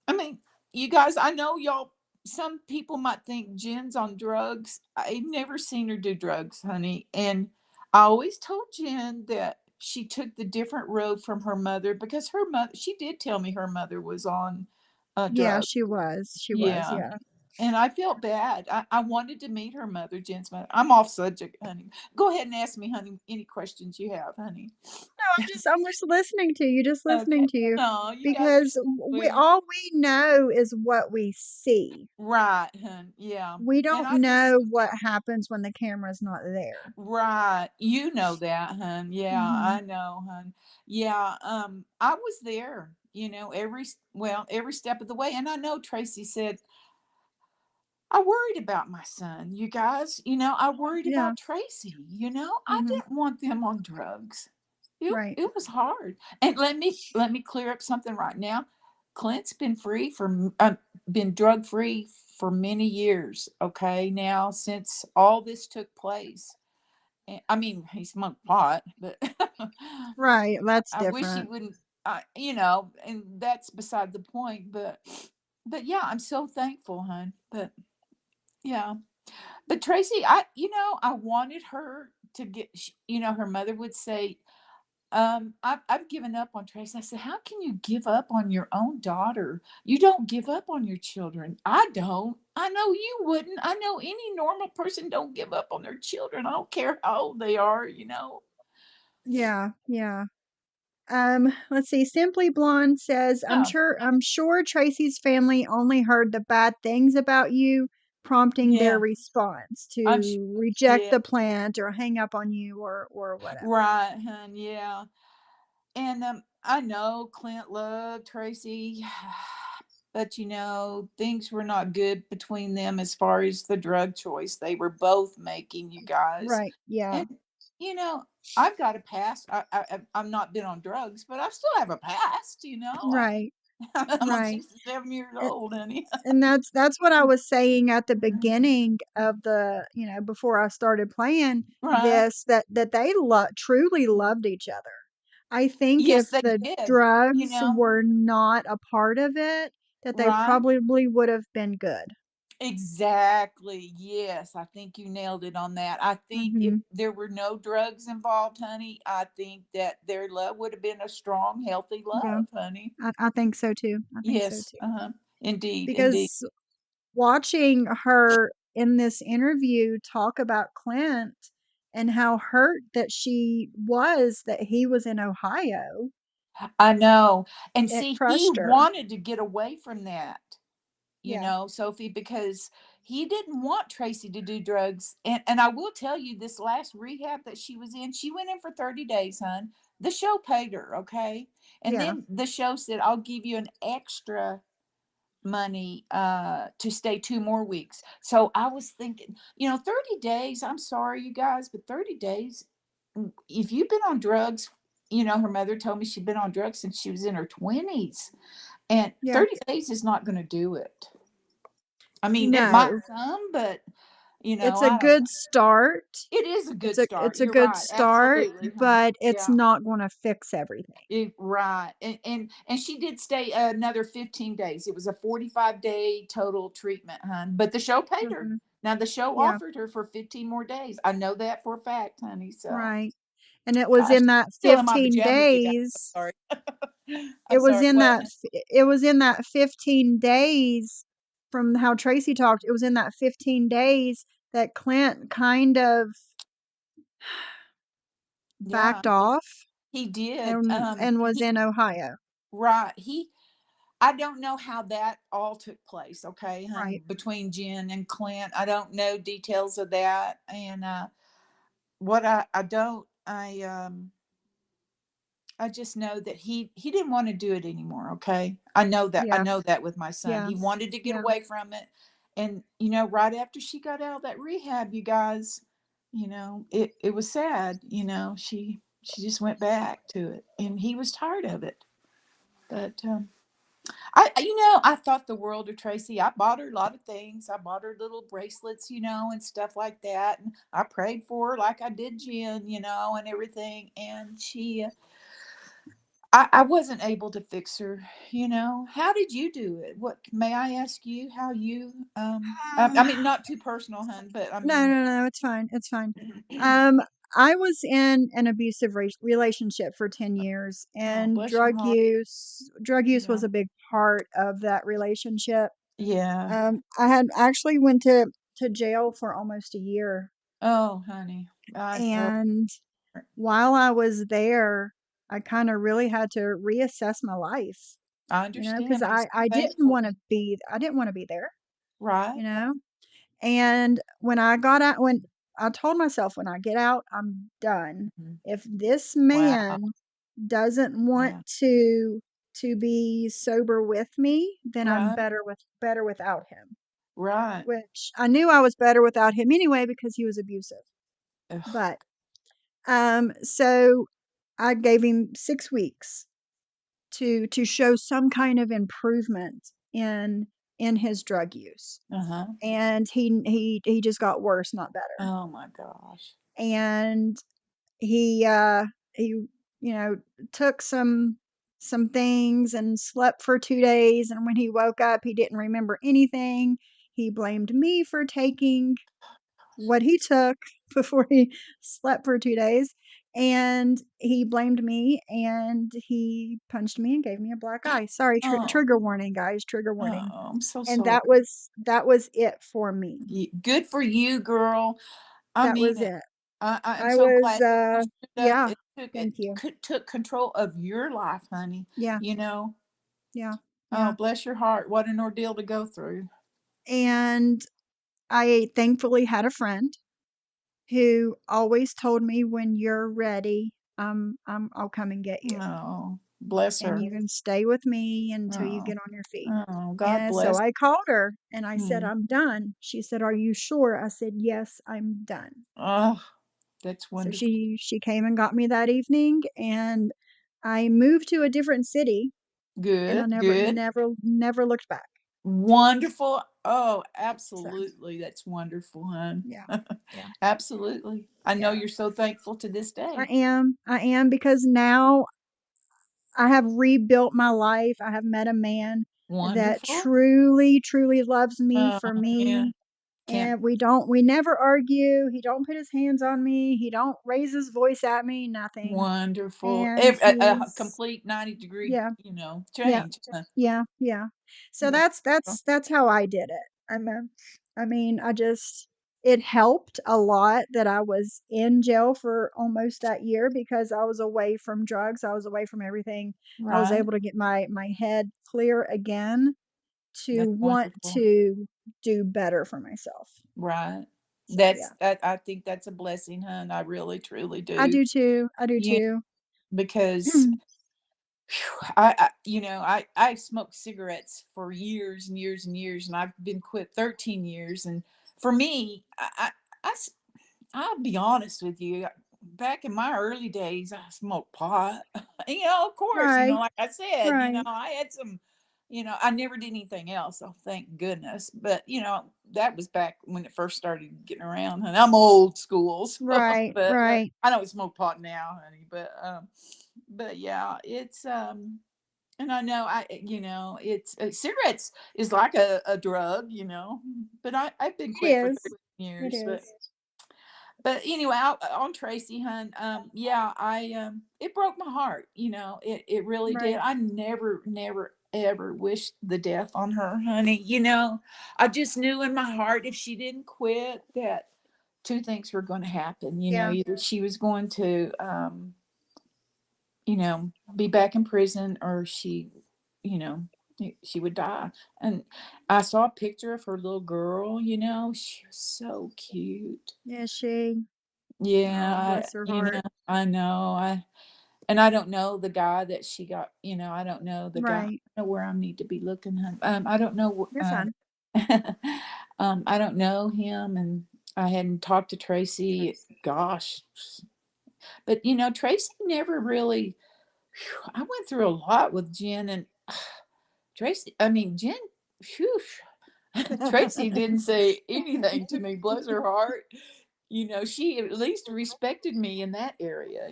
I mean, you guys, I know y'all, some people might think Jen's on drugs. I've never seen her do drugs, honey. And I always told Jen that she took the different road from her mother because her mother, she did tell me her mother was on Yeah, drugs. she was. She was. Yeah. Yeah. And I felt bad. I wanted to meet her mother, Jen's mother. I'm off subject, honey. Go ahead and ask me, honey, any questions you have, honey. No, I'm just listening to you, just Okay. listening to you No, you guys are because so we sweet. all we know is what we see. Right, hun. Yeah. We And don't I just know what happens when the camera's not there. right. You know that, hun. Yeah, Mhm. I know, hun. Yeah, I was there, every step of the way. And I know Tracy said, I worried about my son, you guys. I worried Yeah. about Tracy, I Mhm. didn't want them on drugs. It Right. it was hard. And let me clear up something right now. Clint's been drug free for many years, okay? Now since all this took place. I mean, he smoked pot, but Right. That's I wish he different. wouldn't. And that's beside the point. But yeah, I'm so thankful, hon. But yeah, but Tracy, I wanted her to get. Her mother would say, I've given up on Tracy. I said, how can you give up on your own daughter? You don't give up on your children. I don't. I know you wouldn't. I know any normal person don't give up on their children. I don't care how old they are. Yeah. Yeah. Let's see. Simply Blonde says, Yeah. I'm sure Tracy's family only heard the bad things about you, prompting their Yeah. response I'm sure. to reject Yeah. the plant or hang up on you or whatever. Right, hun. Yeah. And I know Clint loved Tracy, but things were not good between them as far as the drug choice they were both making, you guys. Right. Yeah. And you know, I've got a past. I'm not been on drugs, but I still have a past. Right. I'm Right. 67 years And, old, honey. and that's what I was saying at the beginning of the, before I started playing Right? this, that they truly loved each other. I think Yes, if they the did. You drugs know, were not a part of it, that they right? probably would have been good. Exactly. Yes, I think you nailed it on that. I think if Mhm. there were no drugs involved, honey, I think that their love would have been a strong, healthy Yeah. love, honey. I think so too. I think so Yes. too. Uh-huh. Indeed. Indeed. Because watching her in this interview talk about Clint and how hurt that she was that he was in Ohio, I know. And it see, he crushed her. wanted to get away from that, Yeah. Sophie, because he didn't want Tracy to do drugs. And I will tell you, this last rehab that she was in, she went in for 30 days, hon. The show paid her, okay? And Yeah. then the show said, I'll give you an extra money to stay 2 more weeks. So I was thinking, 30 days, I'm sorry, you guys, but 30 days, if you've been on drugs, her mother told me she'd been on drugs since she was in her 20s. And Yeah. 30 days is not going to do it. I mean, it might No. some, but It's a I don't know. good start. It is a good It's start. a You're good right. start, Absolutely, honey. but it's Yeah. not going to fix everything. Right. And she did stay another 15 days. It was a 45-day total treatment, hon. But the show paid her. Mhm. Now the show Yeah. offered her for 15 more days. I know that for a fact, honey. So, Right. And it was gosh, in that still in my 15 pajamas, you guys. I'm days. sorry. I'm It was sorry. in What? that 15 days from how Tracy talked, it was in that 15 days that Clint kind of Yeah, backed off he did. and was in Ohio. Right. I don't know how that all took place, okay, honey, Right. between Jen and Clint. I don't know details of that. And what I don't I just know that he didn't want to do it anymore, okay? I Yeah. know that with my son. Yeah. He wanted to get Yeah. away from it. And right after she got out of that rehab, you guys, it was sad, she just went back to it and he was tired of it. But I thought the world of Tracy. I bought her a lot of things. I bought her little bracelets, and stuff like that. And I prayed for her like I did Jen, and everything. And I wasn't able to fix her. How did you do it? What may I ask you how you I mean not too personal, hun, but I No, mean no, no, it's fine. It's fine. Um, I was in an abusive relationship for 10 years oh, and bless your heart. drug use Yeah. was a big part of that relationship. Yeah. I had actually went to jail for almost a year. Oh, honey. Oh, And while I was there, I kind of really had to reassess my life, I because understand. I'm so I didn't thankful. want to be I didn't want to be there, Right? you know. And when I got out, when I told myself, when I get out, I'm done. Mhm. If this Wow. man doesn't want Wow. to be sober with me, then I'm Right. better without him. Right. Which I knew I was better without him anyway because he was abusive. Ugh. But so I gave him 6 weeks to show some kind of improvement in his drug use, Uh-huh. and he just got worse, not better. Oh my gosh. And he took some things and slept for 2 days, and when he woke up, he didn't remember anything. He blamed me for taking what he took before he slept for 2 days, and he blamed me, and he punched me and gave me a black eye. Sorry, Oh, trigger warning, guys, trigger warning. I'm so And sorry. that was it for me. Good for you, girl. I That mean was it. it. I'm I so was, glad you stood up. yeah, It thank you. took control of your life, honey. Yeah, You know. yeah, Oh, yeah. bless your heart. What an ordeal to go through. And I thankfully had a friend who always told me, "When you're ready, I'll come and get you, Oh, bless and her. you can stay with me until you Oh, get on your feet." oh, God And so bless. I called her and I said, Mm. "I'm done." She said, "Are you sure?" I said, "Yes, I'm done." Oh, that's So wonderful. she came and got me that evening, and I moved to a different city, and I Good, never good. never never looked back. Wonderful. Oh, So, absolutely. That's wonderful, hon. yeah. Yeah. Absolutely. I know Yeah. you're so thankful to this I day. am. I am, because now I have rebuilt my life. I have met a man that Wonderful. truly, truly loves me Oh, for yeah. me, Can't. and we never argue. He don't put his hands on me. He don't raise his voice at me, nothing. Wonderful. And A he's complete 90-degree, yeah, yeah, change. Huh? yeah, yeah. So That's that's how I did it. I mean, I just it helped a lot that I was in jail for almost that year, because I was away from drugs. I was away from everything. I was right. able to get my head clear again to That's want wonderful. to do better for myself. Right. So yeah, I think that's a blessing, hon. I really truly I do. do too. I do Yeah, too. because I smoked cigarettes for years and years and years, and I've been quit 13 years. And for me, I'll be honest with you. Back in my early days, I smoked pot. Of course, Right, like I said, right, I had some, I never did anything else. Oh, thank goodness. But, that was back when it first started getting around. And I'm old school, so, right, but right. I don't smoke pot now, honey. But yeah, it's, and I know it's cigarettes is like a drug, but I've been It quit for is. 13 It years, but is. anyway, on Tracy, hun, yeah, it broke my heart. It really did. Right. I never, never, ever wished the death on her, honey. I just knew in my heart if she didn't quit that two things were going to happen. Yeah. Either she was going to, be back in prison, or you know, she would die. And I saw a picture of her little girl. She was so cute. Yeah, she oh, Yeah, bless her heart. I know. I don't know the guy that she got. I don't know the guy. I don't Right. know where I need to be looking. I don't know. You're fine. I don't know him, and I hadn't talked to Tracy. Gosh, but Tracy never really. I went through a lot with Jen and Tracy. I mean, Jen. Phew, Tracy didn't say anything to me. Bless her heart. She at least respected me in that area.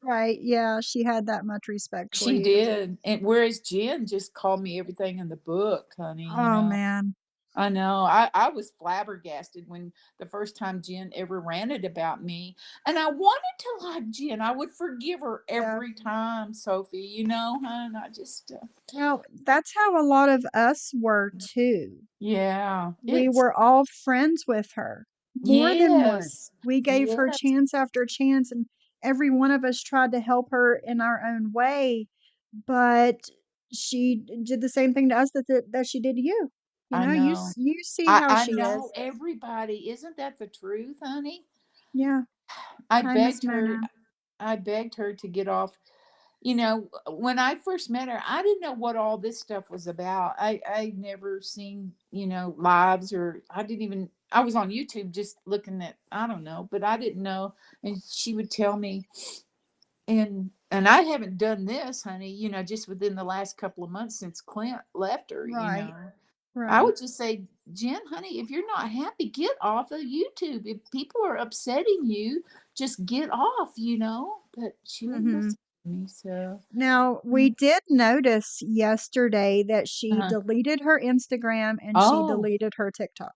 Right, yeah, she had that much respect for She you. did. And whereas Jen just called me everything in the book, honey, Oh, man. I know. I was flabbergasted when the first time Jen ever ranted about me. And I wanted to like Jen. I would forgive her Yeah. every time, Sophie, hon. I just, Well, that's how a lot of us were too. yeah. We were all friends with her, more than Yes. once. We gave her Yes. chance after chance, and every one of us tried to help her in our own way, but she did the same thing to us that she did to you. I know. You see how I she know is. everybody. Isn't that the truth, honey? Yeah, I kindness begged her manner. I begged her to get off. When I first met her, I didn't know what all this stuff was about. I never seen, lives, or I was on YouTube just looking at, I don't know, but I didn't know. And she would tell me, and I haven't done this, honey, just within the last couple of months since Clint left her. Right, I right. would just say, Jen, honey, if you're not happy, get off of YouTube. If people are upsetting you, just get off. But she wouldn't Mhm. listen to me. So, Now, we did notice yesterday that she uh, deleted her Instagram and she oh, deleted her TikTok.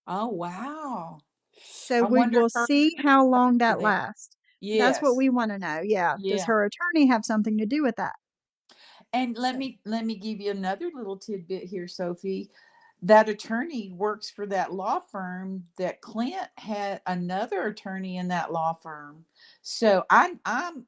oh, wow. So I we wonder will if her see attorney how got long to that that. lasts. That's what Yes. we wanna know, yeah. Does Yeah. her attorney have something to do with that? And let So me let me give you another little tidbit here, Sophie. That attorney works for that law firm that Clint had another attorney in that law firm. So I'm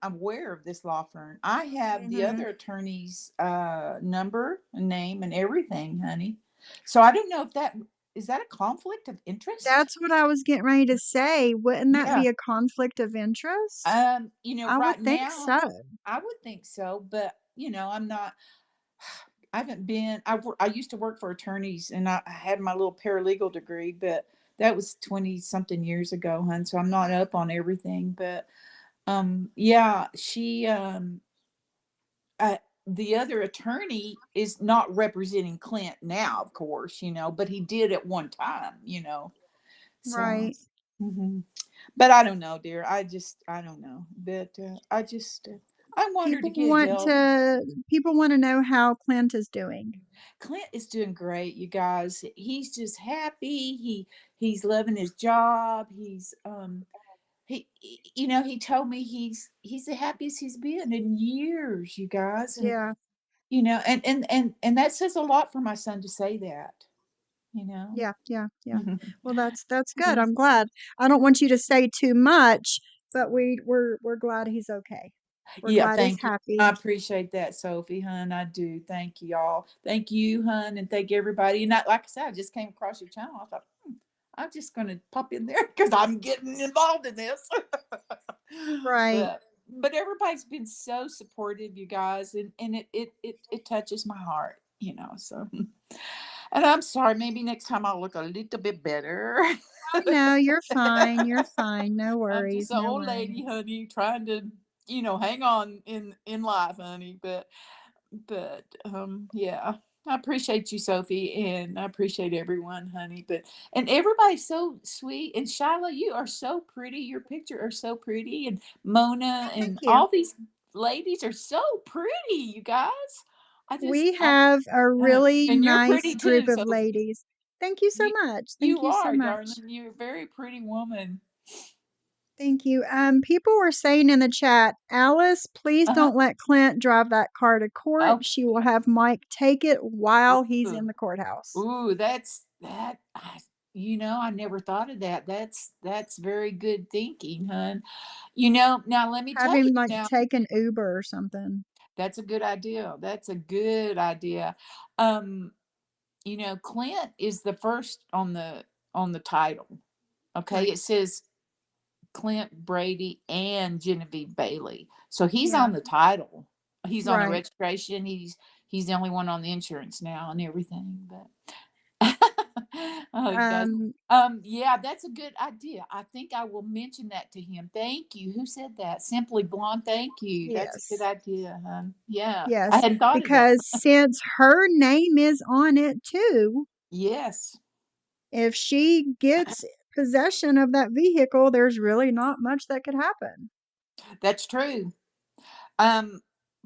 aware of this law firm. I have the mhm. other attorney's number and name and everything, honey. So I don't know if that is that a conflict of interest? That's what I was getting ready to say. Wouldn't that Yeah. be a conflict of interest? I would Right think now, so. I would think so, but I'm not. I haven't been. I used to work for attorneys, and I had my little paralegal degree, but that was 20 something years ago, hun. So I'm not up on everything, but yeah, uh, the other attorney is not representing Clint now, of course, but he did at one time. So, Right. mhm. But I don't know, dear. I don't know. But I want her to People get want help. to people want to know how Clint is doing. Clint is doing great, you guys. He's just happy. He's loving his job. He told me he's the happiest he's been in years, you guys. And Yeah. and that says a lot for my son to say that, you know. Yeah, yeah, yeah. Well, that's good. Yeah. I'm glad. I don't want you to say too much, but we're glad he's okay. We're Yeah, glad he's thank you. I happy. appreciate that, Sophie, hun. I do. Thank you all. Thank you, hun, and thank everybody. And like I said, I just came across your channel. I thought, I'm just gonna pop in there because I'm getting involved in this. Right. But everybody's been so supportive, you guys, and it touches my heart. So and I'm sorry, maybe next time I'll look a little bit better. Oh no, you're fine. You're fine. No I'm just worries. an No old worries. lady, honey, trying to, hang on in life, honey. But yeah. I appreciate you, Sophie, and I appreciate everyone, honey. And everybody's so sweet. And Shiloh, you are so pretty. Your picture are so pretty. And Mona Thank and you. all these ladies are so pretty, you guys. We have a really And you're nice pretty group too, of Sophie. ladies. Thank you so You much. Thank you you so are, much. darling. You're a very pretty woman. Thank you. People were saying in the chat, Alice, please Uh-huh. don't let Clint drive that car to court. Okay. She will have Mike take it while he's Ooh. in the courthouse. Ooh, that's that. I never thought of that. That's very good thinking, hun. Now let me Have tell you. him like Now take an Uber or something. that's a good idea. That's a good idea. Um, Clint is the first on the title. Okay, Right. it says Clint Brady and Genevieve Bailey. So he's Yeah. on the title. He's on the Right. registration. He's the only one on the insurance now and everything. But oh, you guys. Um, Yeah, that's a good idea. I think I will mention that to him. Thank you. Who said that? Simply Blonde. Thank you. That's a good yes. idea, Yeah, I Yes. hadn't thought of that. Because since her name is on it too, Yes, if she gets possession of that vehicle, there's really not much that could happen. that's true. Um,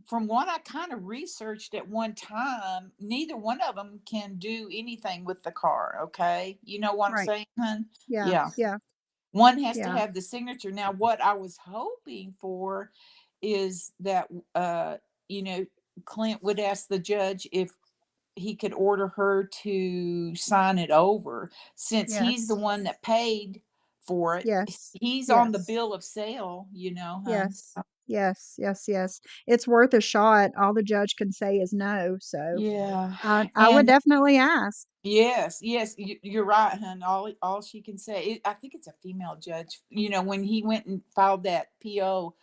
from what I kind of researched at one time, neither one of them can do anything with the car. Okay, you know what I'm Right. saying, hun? Yeah. Yeah, Yeah. one has to Yeah. have the signature. Now, what I was hoping for is that you know Clint would ask the judge if he could order her to sign it over, since he's the Yes. one that paid for it. Yes. He's on the Yes. bill of sale, hun. Yes. Yes. Yes. Yes. It's worth a shot. All the judge can say is no. So Yeah, I would and definitely ask. yes, yes, you're right, hun. All she can say, I think it's a female judge. When he went and filed that PO,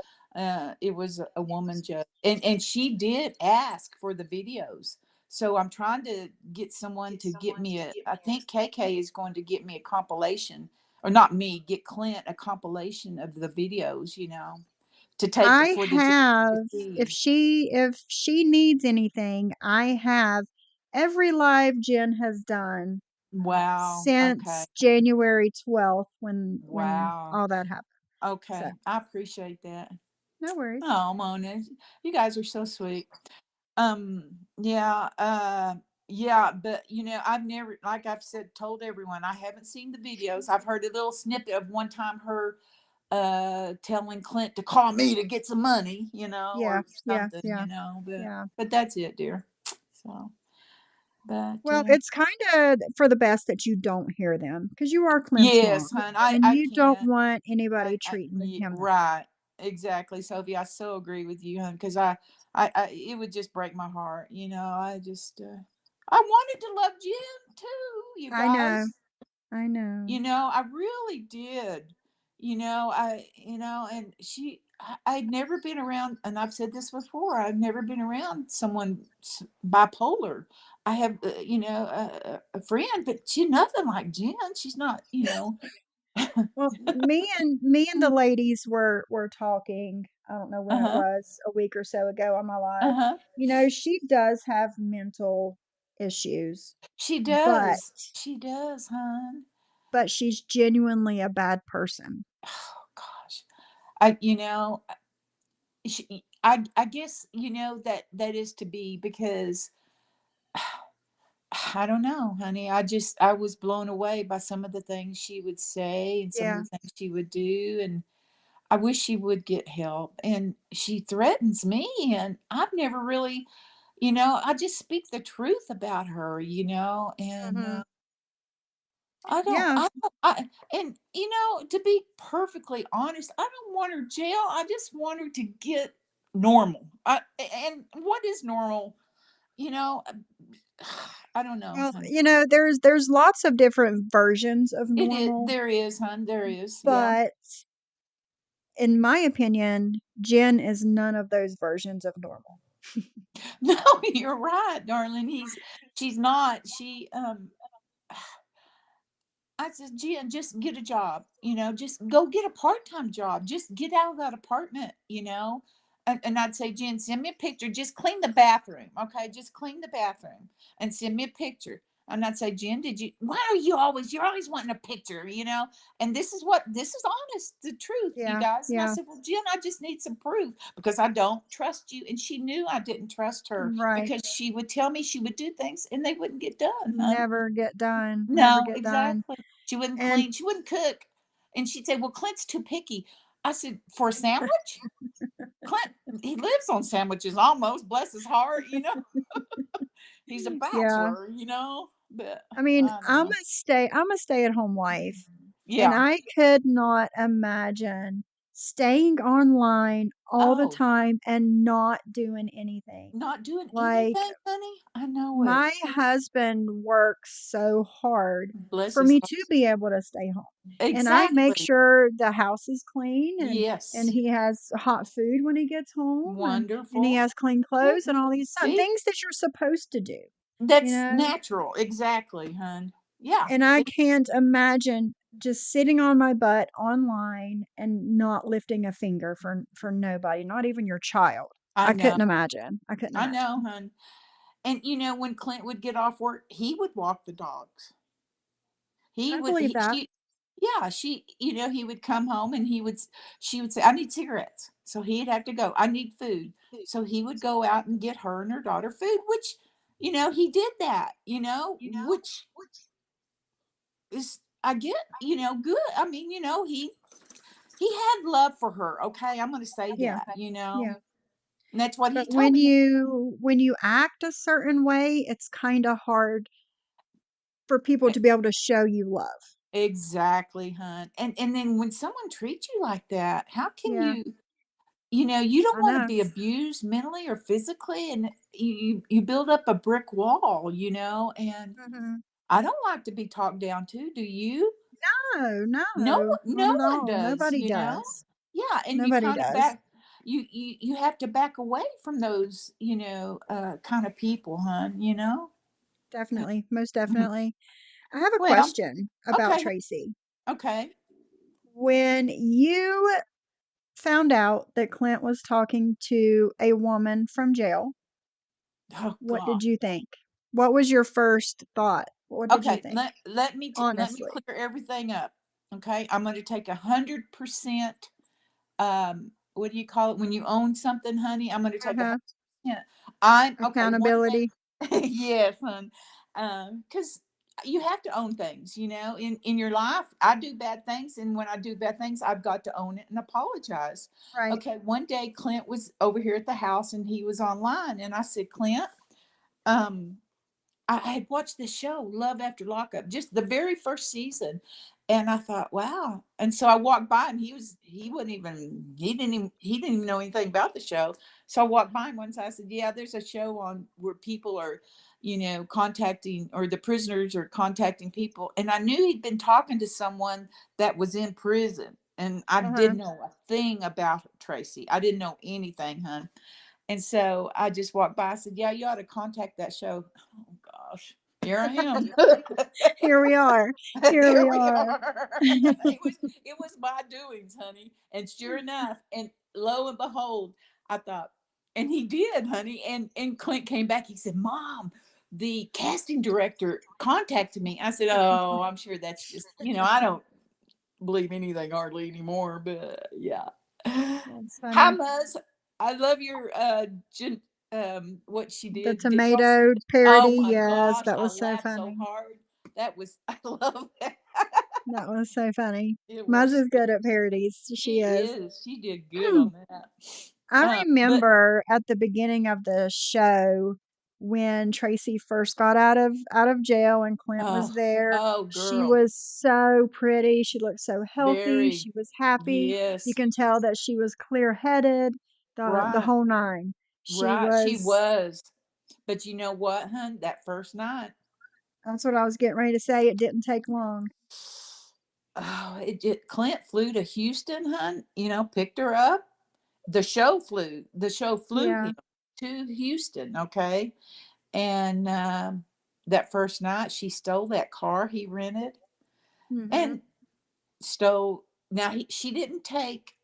it was a woman judge, and she did ask for the videos. So I'm trying to get someone to get me a. I think KK is going to get me a compilation, or not me, get Clint a compilation of the videos. To take I for the judge to have see. if she needs anything, I have every live Jen has done Wow. Okay. since January 12th when Wow. all that happened. So, Okay. I appreciate that. no worries. Oh, Mona, you guys are so sweet. Yeah, yeah, but I've never, like I've said, told everyone, I haven't seen the videos. I've heard a little snippet of one time her telling Clint to call me to get some money, Yeah. or Yeah. something, Yeah. but Yeah. that's it, dear. So, but Well, it's kinda for the best that you don't hear them because you are Clint's mom, yes, hon, and I you don't can't. want anybody treating him that way. Right, exactly, Sophie. I so agree with you, hon. Because it would just break my heart. I just, I wanted to love Jen too, you I know. guys. I know. I really did. And I'd never been around, and I've said this before, I've never been around someone bipolar. I have, a friend, but she's nothing like Jen. She's not. Well, me and the ladies were talking, I don't know when it Uh-huh. was, a week or so ago on my live. Uh-huh. She does have mental issues, She but does. She does, hon. she's genuinely a bad person. Oh gosh. I you know, I guess that is to be because I don't know, honey. I was blown away by some of the things she would say and some of Yeah. the things she would do, and I wish she would get help. And she threatens me, and I've never really, I just speak the truth about her, and Mhm. I don't, Yeah. I, don't- I, and to be perfectly honest, I don't want her jail. I just want her to get normal. And what is normal? You know, I don't know, Well, honey. there's lots of different versions of It is. normal, There is, hon. There is. Yeah. but in my opinion, Jen is none of those versions of normal. No, you're right, darling. She's not. I said, Jen, just get a job, just go get a part-time job. Just get out of that apartment. And I'd say, Jen, send me a picture. Just clean the bathroom. Okay. Just clean the bathroom and send me a picture. And I'd say, Jen, why are you're always wanting a picture? And this is honest, the truth, you Yeah. guys. And I Yeah. said, well, Jen, I just need some proof because I don't trust you. And she knew I didn't trust her Right. because she would tell me she would do things and they wouldn't get done, hun. Never get done. Never No, get done. exactly. She wouldn't And clean. She wouldn't cook. And she'd say, well, Clint's too picky. I said, for a sandwich? Clint, he lives on sandwiches almost, bless his heart. He's a yeah. bachelor. But I mean, I don't know. I'm a stay-at-home wife, and Yeah. I could not imagine staying online all the Oh, time and not doing anything. not doing Like, anything, honey? I know it. my husband works so hard Bless for his me heart. to be able to stay home. And I make Exactly. sure the house is clean, and Yes. he has hot food when he gets home, and he Wonderful. has clean Yeah. clothes and all these See? things that you're supposed to do, you That's know? natural. Exactly, hun. Yeah. And I can't imagine just sitting on my butt online and not lifting a finger for nobody, not even your child. I I know. couldn't imagine. I couldn't I know, imagine. hun. And when Clint would get off work, he would walk the dogs. He I would believe he, that. she Yeah, he would come home and she would say, I need cigarettes. So he'd have to go. I need food. So he would go out and get her and her daughter food, which he did that, which is I get, good. I mean, he had love for her. Okay. I'm gonna say Yeah. that. Yeah. And that's what he But told me. when you act a certain way, it's kind of hard for people E- to be able to show you love. Exactly, hun. And then when someone treats you like that, how can Yeah, you don't I want to know. be abused mentally or physically, and you build up a brick wall, and Mhm. I don't like to be talked down to. Do you? No, No, no, not no at one all. does, Nobody you know? does. Yeah, and you Nobody kind of does. back you have to back away from those kind of people, hun. Uh, Definitely, most mhm. definitely. I have a Well, question about okay, Tracy. okay. When you found out that Clint was talking to a woman from jail, Oh what God. did you think? What was your first thought? What did you Okay, think? let me Honestly. clear everything up. Okay, I'm going to take 100%. What do you call it when you own something, honey? I'm going to take a Uh-huh. 100%. I'm okay. One thing, Accountability. yes, hon. Because you have to own things, in your life. I do bad things, and when I do bad things, I've got to own it and apologize. Right. Okay, one day Clint was over here at the house, and he was online, and I said, Clint, um, I had watched this show, Love After Lockup, just the very first season. And I thought, wow. And so I walked by him. He didn't even know anything about the show. So I walked by him once. I said, yeah, there's a show on where people are, contacting, or the prisoners are contacting people. And I knew he'd been talking to someone that was in prison. And I Uh-huh. didn't know a thing about Tracy. I didn't know anything, hun. And so I just walked by. I said, yeah, you ought to contact that show. Oh, gosh. Here I am. Here we are. Here Here we we are. are. It was my doings, honey. And sure enough, and lo and behold, I thought, and he did, honey. And Clint came back. He said, Mom, the casting director contacted me. I said, oh, I'm sure that's just, I don't believe anything hardly anymore, but yeah. That's Hi, funny. Muzz. I love your what she The did y'all see? tomato Oh parody, my yes, gosh, that I was so laughed so funny. hard. I love that. That was so funny. It Muz was is good at parodies. She she is. is. She did good on that. I But remember at the beginning of the show when Tracy first got out of jail and Clint was oh, there. oh She girl. was so pretty. She looked so healthy. Very She was happy. You yes. can tell that she was clear-headed, the Right. whole nine. She Right. She was. was. But you know what, hun? That first night. That's what I was getting ready to say. It didn't take long. Oh, Clint flew to Houston, hun, picked her up. The show flew Yeah. him to Houston, okay? And that first night she stole that car he rented Mhm. and stole. Now she didn't take,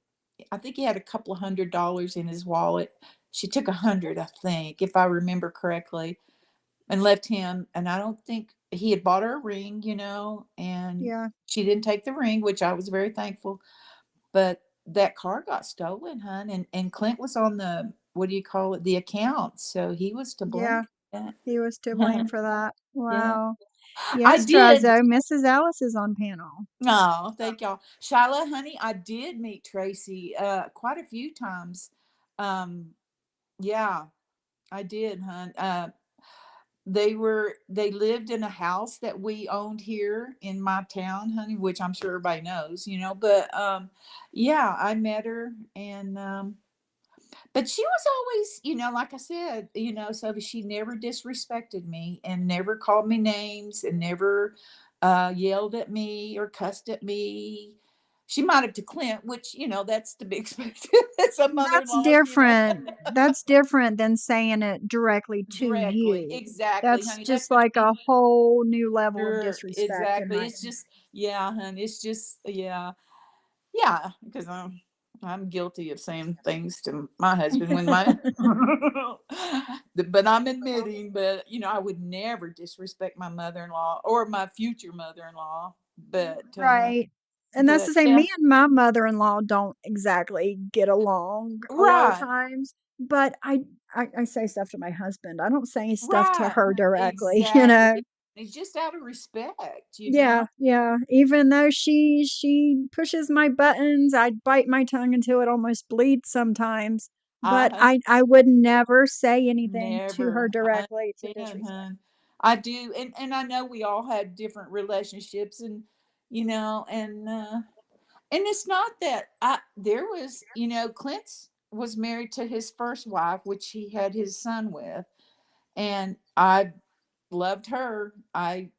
I think he had a couple of $100 in his wallet. She took 100, I think, if I remember correctly, and left him. And I don't think he had bought her a ring, and Yeah. she didn't take the ring, which I was very thankful. But that car got stolen, hun, and Clint was on the, what do you call it, the account, so he was to blame Yeah. for He was to blame that. for that. Yeah. Wow. I Yes, did. Trazo. Mrs. Alice is on panel. Oh, thank y'all. Shyla, honey, I did meet Tracy quite a few times. Um, yeah, I did, hun. They lived in a house that we owned here in my town, honey, which I'm sure everybody knows, but yeah, I met her. And but she was always, like I said, so she never disrespected me and never called me names and never yelled at me or cussed at me. She might have to Clint, which, that's to be expected. It's a That's mother-in-law, different. That's different than saying it directly to directly. you. Exactly, That's honey. That's just like a between, whole new level of sure, disrespect in exactly. my. It's just, yeah, honey. It's just, yeah. Yeah, because I'm guilty of saying things to my husband when my but I'm admitting, but I would never disrespect my mother-in-law or my future mother-in-law. Right. And that's But the same. yeah, Me and my mother-in-law don't exactly get along a lot of right, times, but I say stuff to my husband. I don't say stuff to right, her directly, you exactly. know. It's just out of respect. Yeah, yeah. Even though she pushes my buttons, I bite my tongue until it almost bleeds sometimes. But I I would never say anything to her never. I directly to understand, disrespect. hon. I do, and I know we all had different relationships, and and it's not that there was, Clint's was married to his first wife, which he had his son with, and I loved her.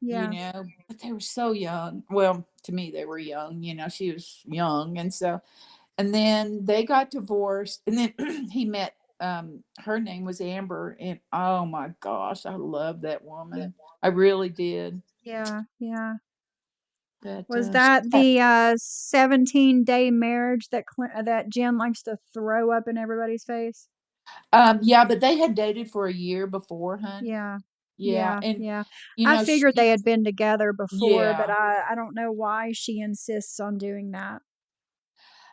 Yeah. But they were so young. Well, to me, they were young. She was young, and then they got divorced, and then he met. Her name was Amber, and oh my gosh, I love that woman. I really did. Yeah, yeah. But Was that yeah, the 17-day marriage that that Jen likes to throw up in everybody's face? yeah, but they had dated for a year before, hun. Yeah. Yeah, Yeah, and yeah. I figured they she, had been together before, but yeah. I don't know why she insists on doing that.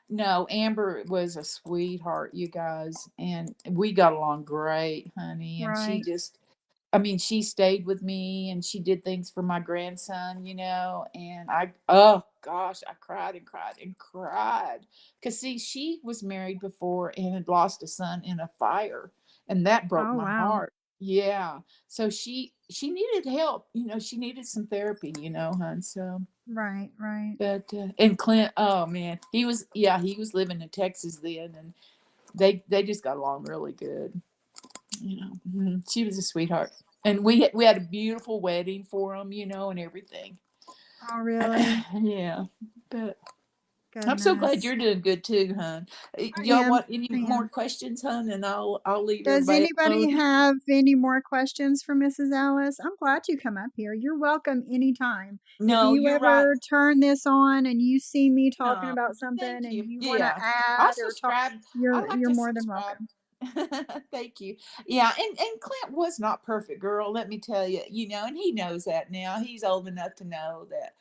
No, Amber was a sweetheart, you guys, and we got along great, honey. And she Right. just, I mean, she stayed with me and she did things for my grandson, and oh gosh, I cried and cried and cried. Because, see, she was married before and had lost a son in a fire, and that broke Oh, my wow. heart. Yeah. So she needed help. She needed some therapy. Hun. So, Right, right. but and Clint, oh man, he was living in Texas then, and they just got along really good. She was a sweetheart, and we had a beautiful wedding for him, and everything. Oh, really? Yeah, but I'm so glad Goodness. you're doing good too, hon. I Y'all am. want any I more am. questions, hon? And I'll leave Does everybody anybody alone. have any more questions for Mrs. Alice? I'm glad you come up here. You're welcome anytime. If No, you you're right. ever turn this on and you see me talking No, about something thank and you. you want to Yeah, I add or talk, subscribe. I like you're to more than subscribe. welcome. Thank you. Yeah, and Clint was not perfect, girl. Let me tell you. And he knows that now. He's old enough to know that.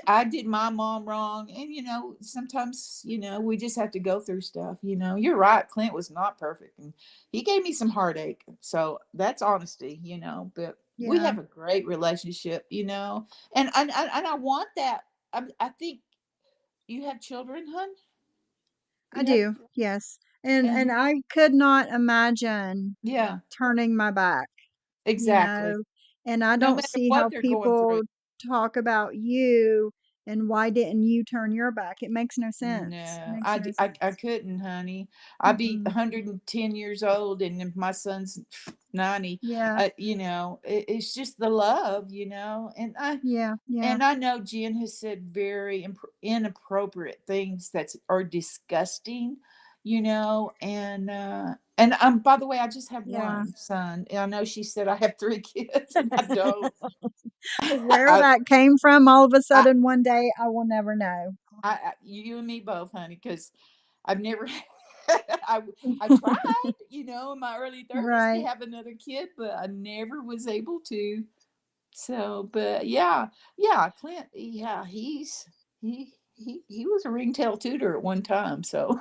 I did my mom wrong, and sometimes we just have to go through stuff. You're right. Clint was not perfect, and he gave me some heartache. So that's honesty. But we Yeah, have a great relationship. And I want that. I think you have children, hun. I You have, do. Yes. And and I could not imagine yeah, turning my back, you exactly. know. And I No don't matter see what how they're going through. people talk about you and why didn't you turn your back? It makes no sense. It No, makes I, no d- I sense. couldn't, honey. I'd be Mm-mm. 110 years old, and if my son's 90. Yeah. It's just the love, Yeah. Yeah. and I know Jen has said very inappropriate things that are disgusting, and by the way, I just have Yeah. one son. And I know she said I have three kids, and I don't. Where I, that came from all of a I, sudden one day, I will never know. you and me both, honey, because I've never. I I tried, in my early 30s to Right. have another kid, but I never was able to. So, but yeah, Clint, yeah, he was a ringtail tutor at one time. So,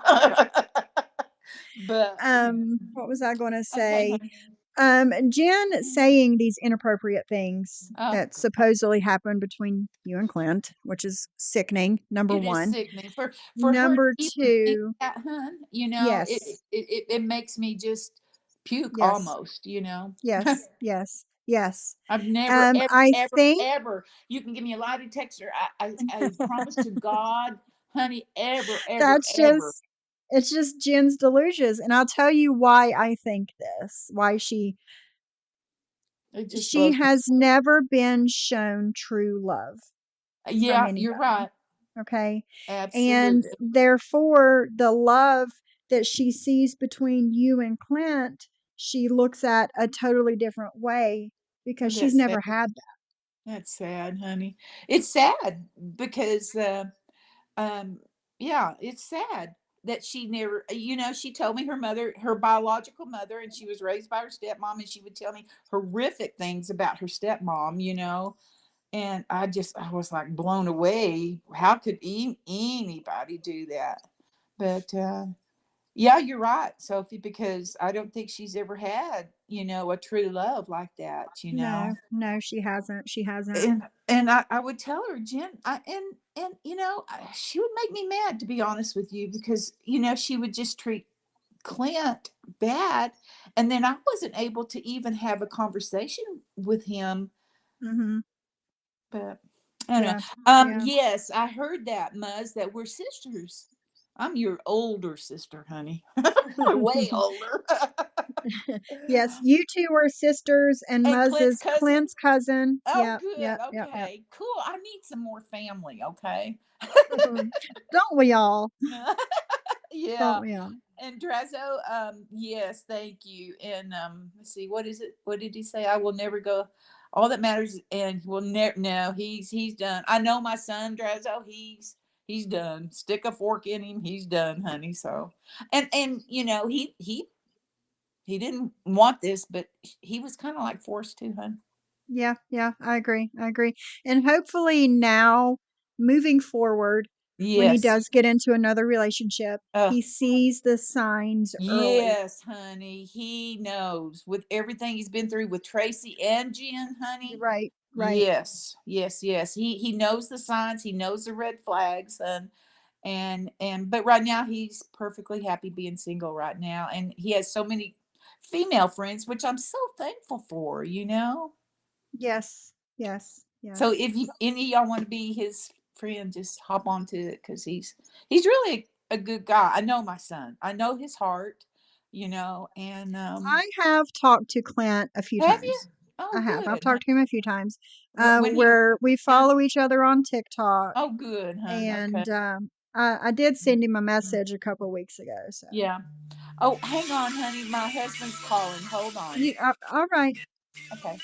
but What was I going to okay, say? honey. Jen saying these inappropriate things Oh that God, supposedly happened between you and Clint, which is sickening. Number it is one. sickening for her to Number even think two, that, hun. It yes, it it, it makes me just puke yes, almost. yes, yes, yes. I've never, ever, I ever, think ever. You can give me a lie detector. I promise to God, honey, ever, ever, that's ever. just it's just Jen's delusions, and I'll tell you why I think this. Why It just she blows my. has never been shown true love from Yeah, you're anybody. right. Okay. And Absolutely. therefore, the love that she sees between you and Clint, she looks at a totally different way because she's That's sad. never had that. That's sad, honey. It's sad because, um, yeah, it's sad that she never. She told me her biological mother, and she was raised by her stepmom, and she would tell me horrific things about her stepmom. And I was like blown away. How could anybody do that? But yeah, you're right, Sophie, because I don't think she's ever had, a true love like that. No, no, she hasn't. She hasn't. And I would tell her, Jen, she would make me mad, to be honest with you, because she would just treat Clint bad, and then I wasn't able to even have a conversation with him. Hmm. But I don't know. Yeah. Yeah. Yes, I heard that, Muzz, that we're sisters. I'm your older sister, honey. Way older. Yes, you two are sisters, and And Muzz Clint's is cousin. Clint's cousin. Oh, Yep, good. yep, yep, yep. Okay, cool. I need some more family. Okay. Don't we all? Don't Yeah. we all? And Drazo, yes, thank you. And let's see, what is it? What did he say? I will never go. All that matters, and will never. No, he's done. I know my son Drazo. He's done. Stick a fork in him. He's done, honey. So, and he didn't want this, but he was kind of like forced to, hun. Yeah, yeah, I agree. I agree. And hopefully now, moving forward, when he Yes. does get into another relationship, Uh, he sees the signs early. yes, honey. He knows with everything he's been through with Tracy and Jen, You're honey. right, right. Yes, yes, yes. He knows the signs. He knows the red flags, and but right now he's perfectly happy being single right now, and he has so many female friends, which I'm so thankful for, you know. Yes, yes, So yes. if any of y'all want to be his friend, just hop onto it because he's really a good guy. I know my son. I know his heart, you know, and I have talked to Clint a few have you? times. I Oh, have. I've good. talked to him a few times. When he, Where we yeah. follow each other on TikTok, Oh, good, hon. Okay. and I did send him a message a couple weeks ago. So Yeah. Oh, hang on, honey. My husband's calling. Hold on. all right, Okay.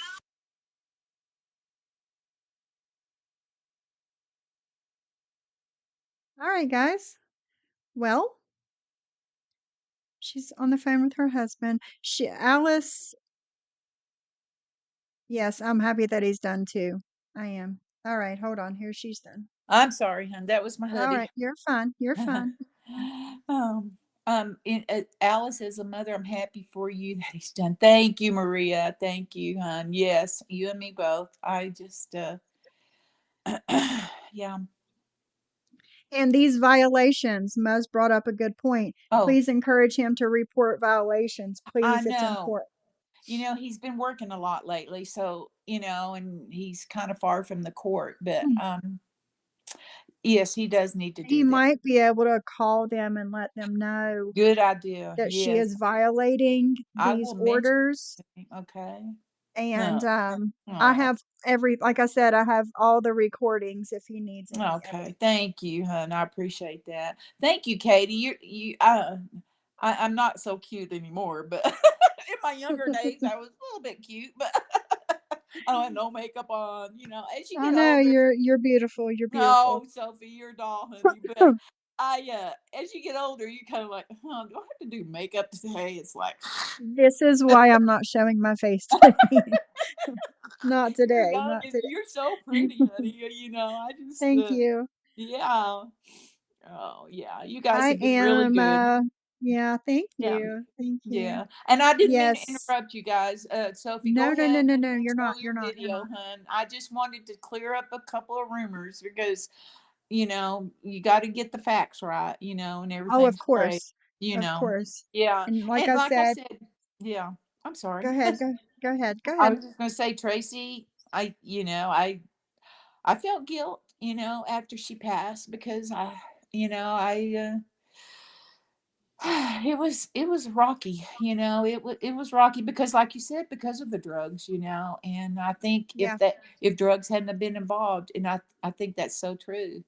all right, guys. Well, she's on the phone with her husband. Alice. Yes, I'm happy that he's done too. I am. All right, hold on. Here she's done. I'm sorry, hon. That was my All hubby. right, you're fine. You're fine. um, Alice, as a mother, I'm happy for you that he's done. Thank you, Maria. Thank you, hon. Yes, you and me both. I just, yeah. And these violations, Muz brought up a good point. Oh, Please encourage him to report violations. I Please, it's know. important. You know, he's been working a lot lately, so you know, and he's kind of far from the court, but yes, he does need to He do that. might be able to call them and let them know Good idea. that she Yes, is violating I these will mention. orders. Okay. And Huh. I Oh. have like I said, I have all the recordings if he needs any Okay, evidence. thank you, hon. I appreciate that. Thank you, Katie. I'm not so cute anymore, but in my younger days, I was a little bit cute, but I don't have no makeup on. You know, as you I get know older, you're beautiful. You're beautiful. no, Sophie, you're a doll, honey. But as you get older, you kind of like, huh, do I have to do makeup today? It's like, This is why I'm not showing my face today. Not you're today. young Not and today. you're so pretty, honey. You know, I just, Thank you. yeah. Oh, yeah. You guys I have been really am, good. yeah, thank Yeah. you. Thank you. Yeah. And I didn't mean to Yes. interrupt you guys. Sophie, go No, no, no, ahead no, and no. You're control not. You're your not. You're video, not. hun. I just wanted to clear up a couple of rumors because, you know, you got to get the facts right, you know, and Oh, of everything's great, course. you Of know. course. Yeah. And like And I like I said, said, yeah, I'm go sorry. ahead. Go ahead. Go I ahead. was just going to say, Tracy, I felt guilt, you know, after she passed because you know, it was rocky, you know. It was rocky because, like you said, because of the drugs, you know. And I think Yeah. if drugs hadn't have been involved, and I think that's so true.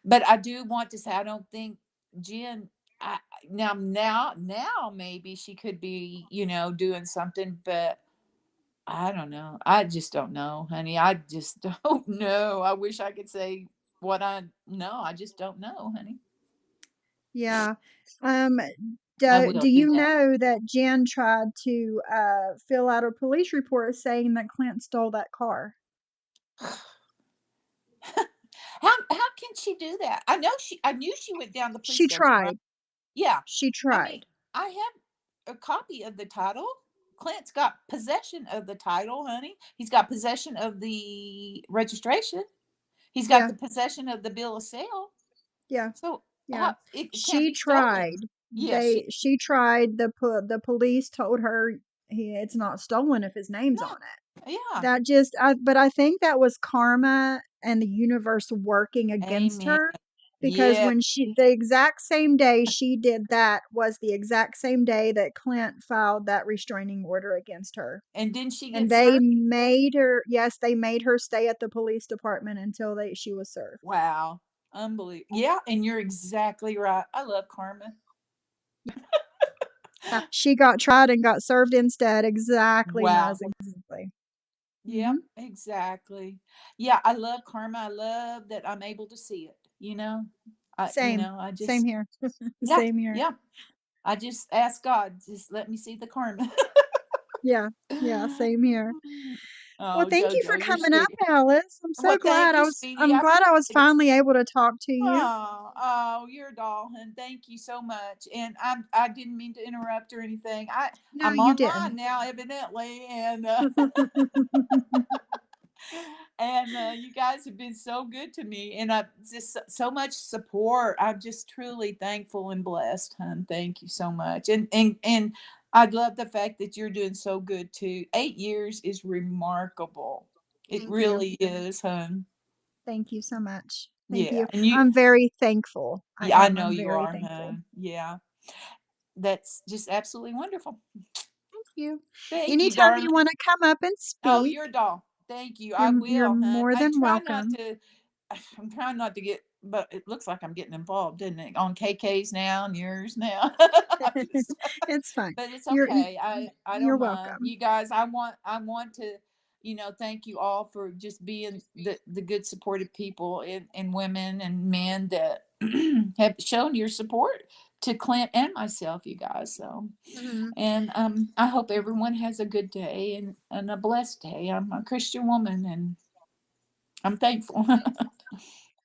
But I do want to say I don't think Jen. I, now maybe she could be, you know, doing something, but I don't know. I just don't know, honey. I just don't know. I wish I could say what I know. I just don't know, honey. Yeah. Um, I do will do you that. know that Jen tried to fill out a police report saying that Clint stole that car? How can she do that? I knew she went down to the police She station, right? tried. Yeah. She I mean, tried. I have a copy of the title. Clint's got possession of the title, honey. He's got possession of the registration. He's got Yeah. the possession of the bill of sale. Yeah. So Yeah. how it can't She be stolen. tried. Yeah, she She tried. The police told her it's not stolen if his name's on no. it. Yeah. But I think that was karma and the universe working against Amen. her, because Yeah. when the exact same day she did that was the exact same day that Clint filed that restraining order against her. And didn't she And get served? they made her stay at the police department until she was served. Wow. Unbelievable. Yeah, and you're exactly right. I love karma. She got tried and got served instead. Exactly, Muzz. Wow. Exactly. Yep, Mhm. exactly. Yeah, I love karma. I love that I'm able to see it, you know. Same. I Same just here. yeah, Same here. yeah. I just ask God, just let me see the karma. Yeah. Yeah, same here. Well, Oh, thank you for Jojo, you're coming up, sweet. Alice. I'm so Well, glad. thank you, sweetie. I'm I glad I was appreciate it. finally able to talk to you. Oh, you're a doll, and thank you so much. And I didn't mean to interrupt or anything. No, I'm you online didn't. now, evidently, and and you guys have been so good to me, and I just so much support. I'm just truly thankful and blessed, hon. Thank you so much. And I love the fact that you're doing so good too. 8 years is remarkable. It Thank you. really is, hun. Thank you so much. Thank Yeah, you. and you. I'm very thankful. I Yeah, I am. know I'm you very are, thankful. hun. Yeah, that's just absolutely wonderful. Thank you. Thank you, Anytime darling. you want to come up and Oh, speak, you're a doll. Thank you. I you're will, hun. more I than try not welcome. to. I'm trying not to get, but it looks like I'm getting involved, doesn't it? On KK's now and yours now. It's fine. But it's You're okay. I you're don't mind. welcome. You guys, I want to, thank you all for just being the good supportive people and women and men that have shown your support to Clint and myself, you guys. So Mhm. and I hope everyone has a good day and a blessed day. I'm a Christian woman and I'm thankful. I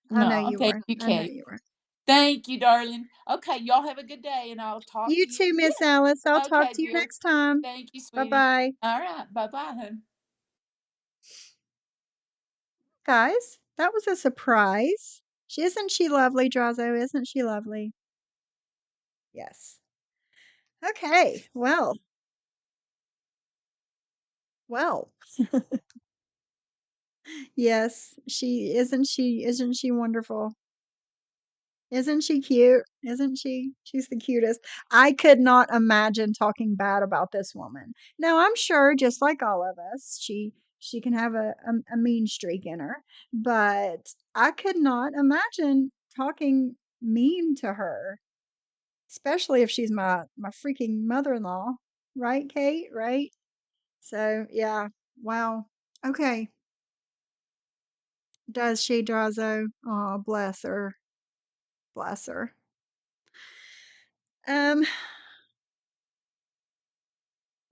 know No, you thank are. you, I know Kate. you are. Thank you, darling. Okay, y'all have a good day and I'll talk You to you too, Miss Alice. I'll again. talk Okay, to you dear. next time. Thank you, sweetie. Bye-bye. All right. Bye bye, hun. Guys, that was a surprise. Isn't she lovely, Drazo? Isn't she lovely? Yes. Okay. Well. Yes, isn't she wonderful? Isn't she cute? Isn't she? She's the cutest. I could not imagine talking bad about this woman. Now, I'm sure just like all of us, she can have a mean streak in her, but I could not imagine talking mean to her, especially if she's my freaking mother-in-law. Right, Kate? Right? So, yeah. Wow. Okay. Does she, Drazo? Oh, bless her. Bless her. Um,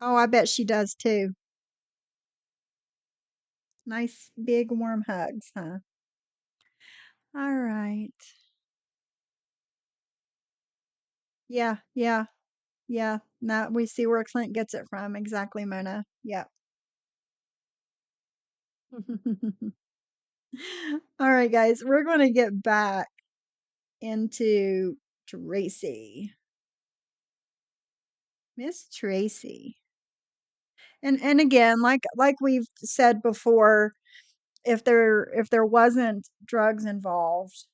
oh, I bet she does too. Nice big warm hugs, huh? All right. Yeah, yeah, yeah. Now we see where Clint gets it from. Exactly, Mona. Yep. All right, guys, we're going to get back into Tracy. Miss Tracy. And again, like we've said before, if there wasn't drugs involved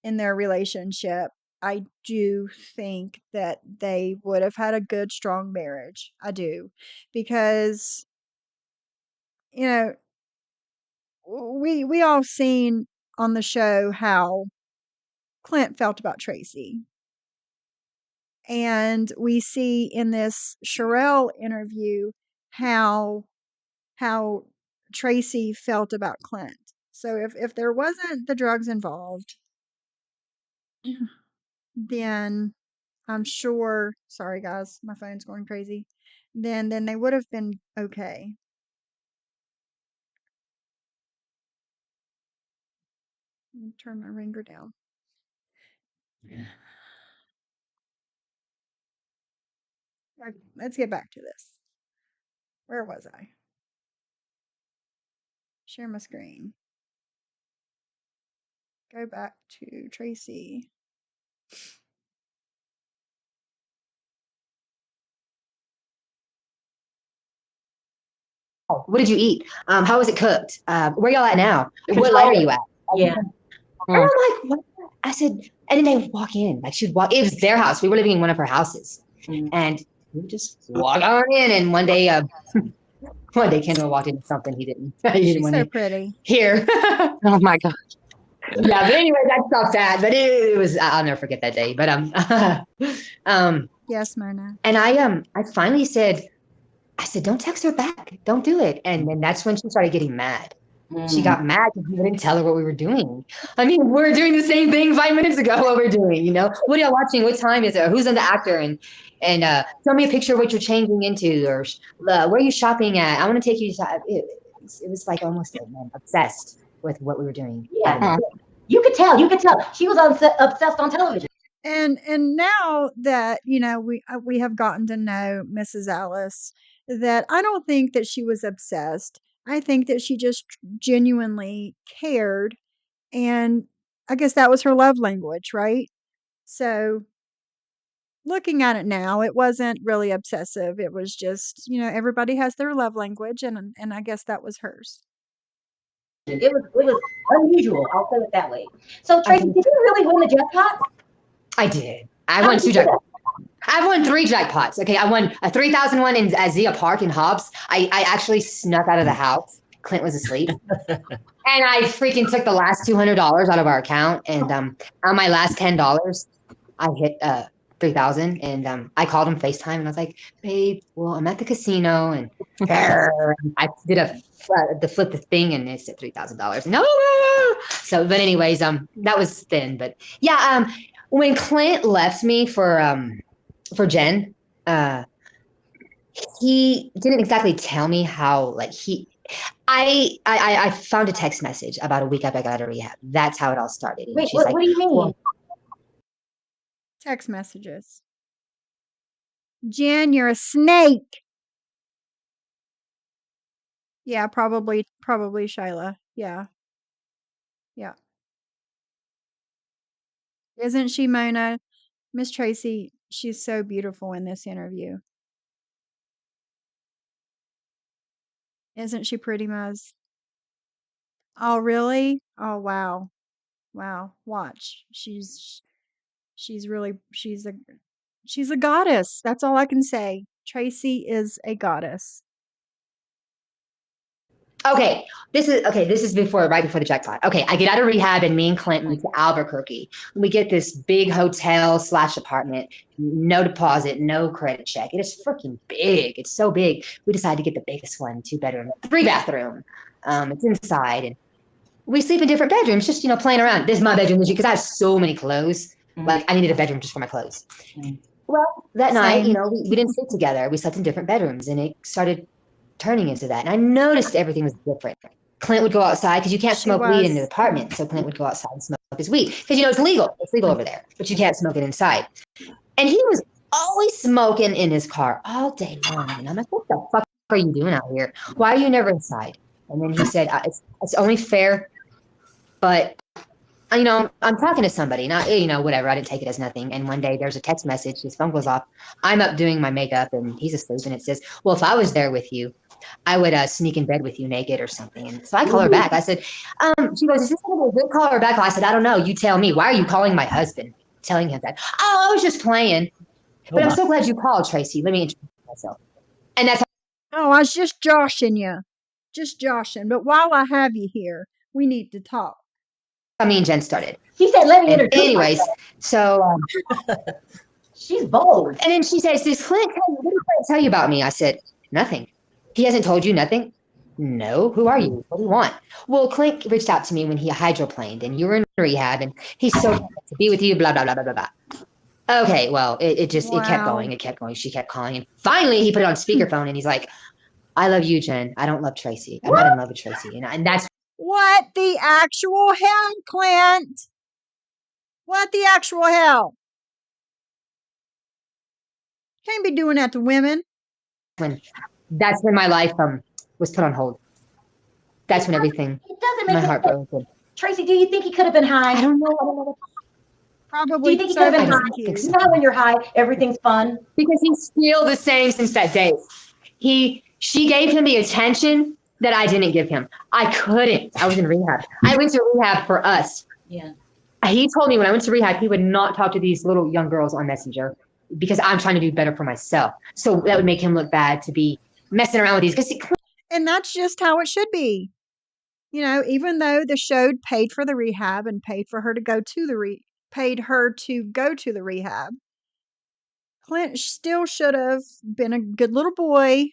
in their relationship, I do think that they would have had a good, strong marriage. I do. Because, you know, we all seen on the show how Clint felt about Tracy. And we see in this Shirelle interview how how Tracy felt about Clint. So if there wasn't the drugs involved, then I'm sure, sorry guys, my phone's going crazy. Then they would have been okay. Let me turn my ringer down. Right, let's get back to this. Where was I? Share my screen. Go back to Tracy. What did you eat? How was it cooked? Where y'all at now? What Control light are it. you at? Yeah. And I'm like, what? I said, and then they would walk in. Like she'd walk. It was their house. We were living in one of her houses, and we would just walk on in. And one day Kendall walked into something he didn't. He didn't She's want so to pretty. hear. Oh my God. Yeah, but anyway, that's not sad. But it was. I'll never forget that day. But Yes, Mona. and I finally said, I said, don't text her back. Don't do it. And then that's when she started getting mad. She got mad because we didn't tell her what we were doing. I mean, we're doing the same thing 5 minutes ago. What we're doing, What are y'all watching? What time is it? Or who's on the actor? And tell me a picture of what you're changing into, or where are you shopping at? I want to take you. It was like almost obsessed with what we were doing. Yeah. You could tell. You could tell. She was obsessed on television. And now that we have gotten to know Mrs. Alice, that I don't think that she was obsessed. I think that she just genuinely cared, and I guess that was her love language, right? So looking at it now, it wasn't really obsessive. It was just, everybody has their love language, and I guess that was hers. It was unusual. I'll say it that way. So I Tracy, think did you really win the jackpot? I did. I How won did you 2 do jackpots. I've won 3 jackpots. Okay, I won a 3,000 one in Zia Park in Hobbs. I actually snuck out of the house. Clint was asleep. And I freaking took the last $200 out of our account. And on my last $10, I hit 3,000. And I called him FaceTime and I was like, babe, well, I'm at the casino. And I did the flip the thing and it said $3,000. No. So, but anyways, that was thin. But yeah, when Clint left me for Jen, he didn't exactly tell me how, like, I found a text message about a week after I got out of rehab. That's how it all started. And Wait, she's like, what do you mean? well, Text messages. Jen, you're a snake. Yeah, probably Shyla. Yeah. Yeah. Isn't she, Mona? Miss Tracy, she's so beautiful in this interview. Isn't she pretty, Muz? Oh, really? Oh, wow. Wow. Watch. She's really she's a goddess. That's all I can say. Tracy is a goddess. okay, this is right before the jackpot. Okay, I get out of rehab and me and Clint move to Albuquerque. We get this big hotel / apartment, no deposit, no credit check. It is freaking big. It's so big. We decided to get the biggest one, 2-bedroom, 3-bathroom. It's inside and we sleep in different bedrooms, just playing around. This is my bedroom because I have so many clothes. Like I needed a bedroom just for my clothes. Well, that night, Same. we didn't sleep together. We slept in different bedrooms, and it started turning into that. And I noticed everything was different. Clint would go outside because you can't She smoke weed in the was. apartment. So Clint would go outside and smoke his weed because it's legal. It's legal over there, but you can't smoke it inside. And he was always smoking in his car all day long. And I'm like, what the fuck are you doing out here? Why are you never inside? And then he said, it's only fair, but I'm talking to somebody, not, whatever. I didn't take it as nothing. And one day there's a text message. His phone goes off. I'm up doing my makeup and he's asleep. And it says, well, if I was there with you, I would sneak in bed with you naked or something. And so I call her back. I said, she goes, is this going to be a good call or back call? I said, I don't know. You tell me. Why are you calling my husband? Telling him that. Oh, I was just playing. But I'm so glad you called, Tracy. Let me introduce myself. And that's Oh, I was just joshing you. Just joshing. But while I have you here, we need to talk. how me and Jen started. She said, let me And introduce anyways, myself. so She's bold. and then she says, "Does Clint what did Clint tell you about me?" I said, "Nothing. He hasn't told you nothing." No. Who are you? What do you want? Well, Clint reached out to me when he hydroplaned, and you were in rehab, and he's so happy to be with you. Blah blah blah blah blah blah. Okay, well, it kept Wow. going. It kept going. She kept calling, and finally he put it on speakerphone, and he's like, "I love you, Jen. I don't love Tracy. I'm not in love with Tracy." And that's What the actual hell, Clint? What the actual hell? Can't be doing that to women. when my life was put on hold. That's when everything, It doesn't my make heart sense. broke. Tracy, do you think he could have been high? I don't know. Do Probably you think he so could have been high? confused. You know how when you're high, everything's fun? Because he's still the same since that day. She gave him the attention that I didn't give him. I couldn't. I was in rehab. I went to rehab for us. Yeah. He told me when I went to rehab, he would not talk to these little young girls on Messenger because I'm trying to do better for myself. So that would make him look bad to be messing around with these. Because And that's just how it should be. Even though the show paid for the rehab and paid her to go to the rehab, Clint still should have been a good little boy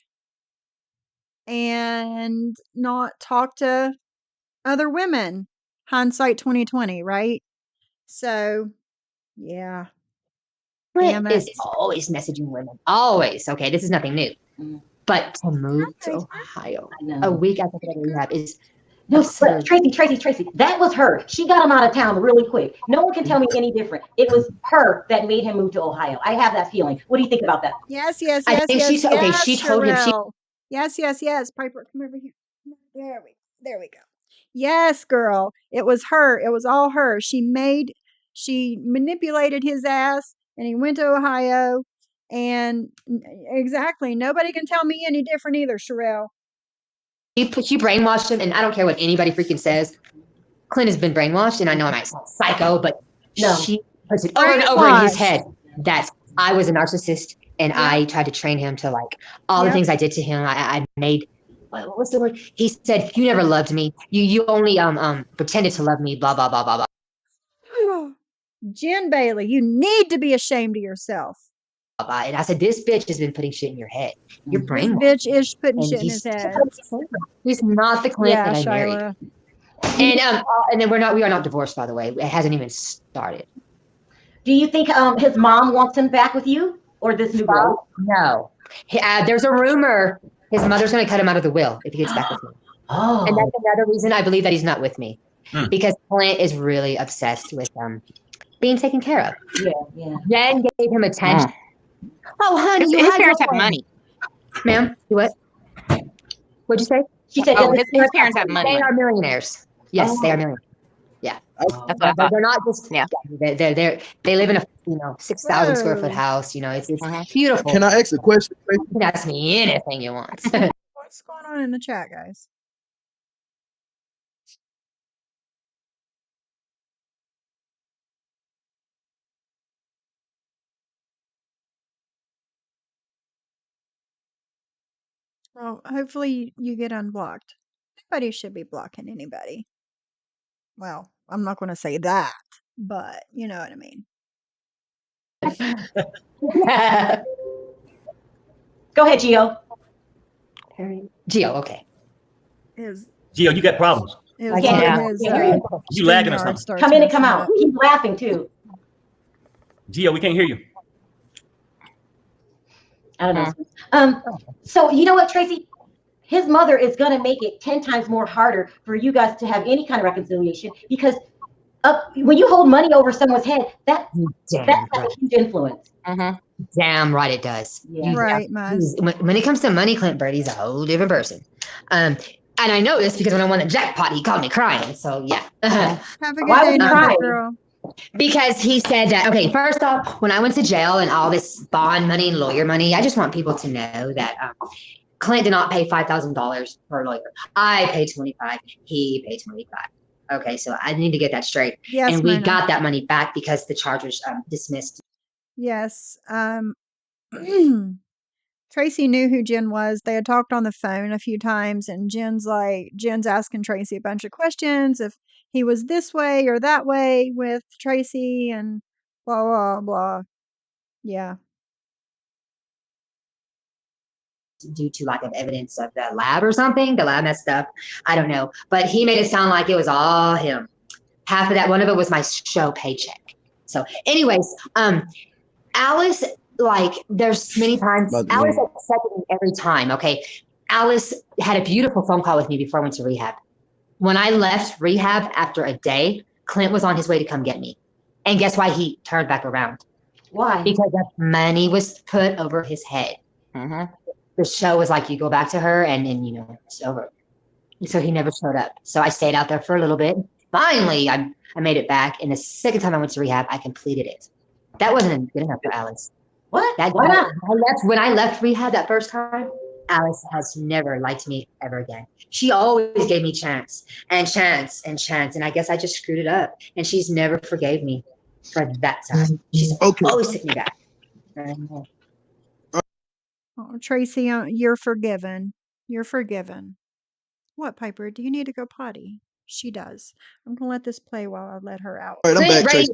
and not talk to other women. Hindsight 2020, right? So, yeah. Damn Clint it. is always messaging women. Always. Okay, this is nothing new. But to move to Right. Ohio I know. a week after the rehab is No, absurd. but Tracy, that was her. She got him out of town really quick. No one can tell me any different. It was her that made him move to Ohio. I have that feeling. What do you think about that? Yes, yes, I yes, think yes, she told him she Shirelle. Yes, yes, yes. Piper, come over here. There we go. Yes, girl. It was her. It was all her. She manipulated his ass and he went to Ohio. And exactly, nobody can tell me any different either, Shirelle. She brainwashed him, and I don't care what anybody freaking says. Clint has been brainwashed, and I know I might sound psycho, but she puts it over and over in his head that I was a narcissist, and I tried to train him to like all the things I did to him. I made, what's the word? He said, "You never loved me. You only pretended to love me." Blah blah blah blah blah. Jen Bailey, you need to be ashamed of yourself. And I said, "This bitch has been putting shit in your head. You're brainwashed." This bitch is putting shit in his head. He's not the Clint that I married. And then we are not divorced, by the way. It hasn't even started. Do you think his mom wants him back with you, or this new girl? No. There's a rumor his mother's going to cut him out of the will if he gets back with me. Oh. And that's another reason I believe that he's not with me, because Clint is really obsessed with being taken care of. Yeah. Jen gave him attention. Oh, honey, his parents have money. Ma'am, what? What'd you say? She said his parents have money. They are millionaires. Yes, they are millionaires. Yeah, that's what I thought. They're not just. Yeah, they live in a 6,000 square foot house. It's beautiful. Can I ask a question? You can ask me anything you want. What's going on in the chat, guys? Well, hopefully you get unblocked. Nobody should be blocking anybody. Well, I'm not going to say that, but you know what I mean. Go ahead, Gio. Gio, okay. Gio, you got problems. You lagging or something. Come in and come out. Keep laughing too. Gio, we can't hear you. I don't know. So you know what, Tracy? His mother is going to make it 10 times more harder for you guys to have any kind of reconciliation, because when you hold money over someone's head, that's a huge influence. Damn right it does. Yeah. Right, Maz. When it comes to money, Clint Brady's a whole different person. And I know this because when I won the jackpot, he called me crying. So yeah. Have a good Why day, would you cry? girl. Because he said that, okay, first off, when I went to jail and all this bond money and lawyer money, I just want people to know that Clint did not pay $5,000 per lawyer. I paid $25,000. He paid $25,000. Okay, so I need to get that straight. Yes, and we Myrna. got that money back because the charge was dismissed. Yes. Tracy knew who Jen was. They had talked on the phone a few times, and Jen's asking Tracy a bunch of questions if he was this way or that way with Tracy and blah, blah, blah. Yeah. Due to lack of evidence of the lab or something. The lab messed up. I don't know. But he made it sound like it was all him. Half of that, one of it was my show paycheck. So anyways, Alice, like there's many times, Alice accepted me every time, okay? Alice had a beautiful phone call with me before I went to rehab. When I left rehab after a day, Clint was on his way to come get me. And guess why he turned back around? Why? Because the money was put over his head. The show was like, you go back to her and it's over. And so he never showed up. So I stayed out there for a little bit. Finally, I made it back. And the second time I went to rehab, I completed it. That wasn't good enough for Alice. What? Why not? When I left rehab that first time, Alice has never liked me ever again. She always gave me chance and chance and chance. And I guess I just screwed it up. And she's never forgave me for that time. She's always took me back. Oh, Tracy, you're forgiven. You're forgiven. What, Piper? Do you need to go potty? She does. I'm going to let this play while I let her out. All right, I'm back, Tracy.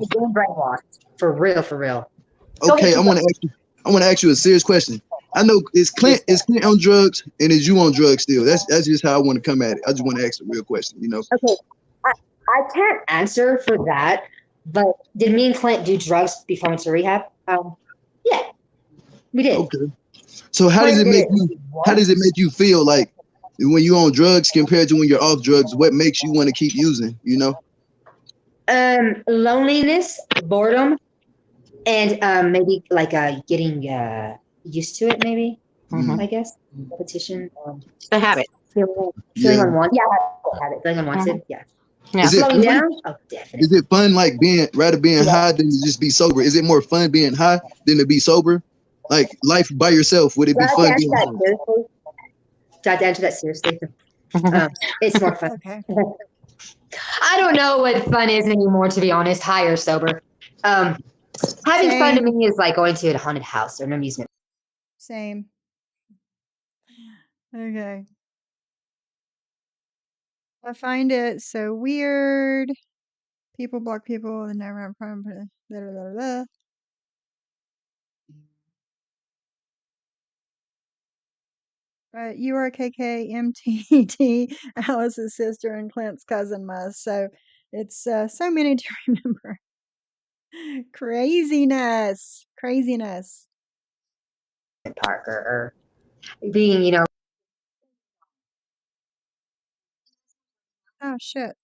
For real. Okay, I want to ask you a serious question. I know is Clint on drugs and is you on drugs still? That's just how I want to come at it. I just want to ask a real question, Okay, I can't answer for that, but did me and Clint do drugs before we went to rehab? Yeah, we did. Okay. So how does it make you feel like when you're on drugs compared to when you're off drugs? What makes you want to keep using? Loneliness, boredom, and maybe like getting used to it. Maybe I guess repetition. A habit. Feeling unwanted. Yeah, habit. Feeling unwanted. Yeah. Yeah. Is it Slowing fun? down? Oh, definitely. Is it fun like being high than to just be sober? Is it more fun being high than to be sober? Like life by yourself, would it Do I be have to fun answer being that sober? seriously? Do I have to answer that seriously? It's more fun. Okay. I don't know what fun is anymore, to be honest, high or sober. Having fun to Same. me is like going to a haunted house or an amusement. Same. Okay. I find it so weird. People block people and never have problem. Blah, blah, blah, blah. But you are KKMTT, Alice's sister and Clint's cousin must. So it's so many to remember. Craziness. Craziness. Park or being, you know, Oh, shit.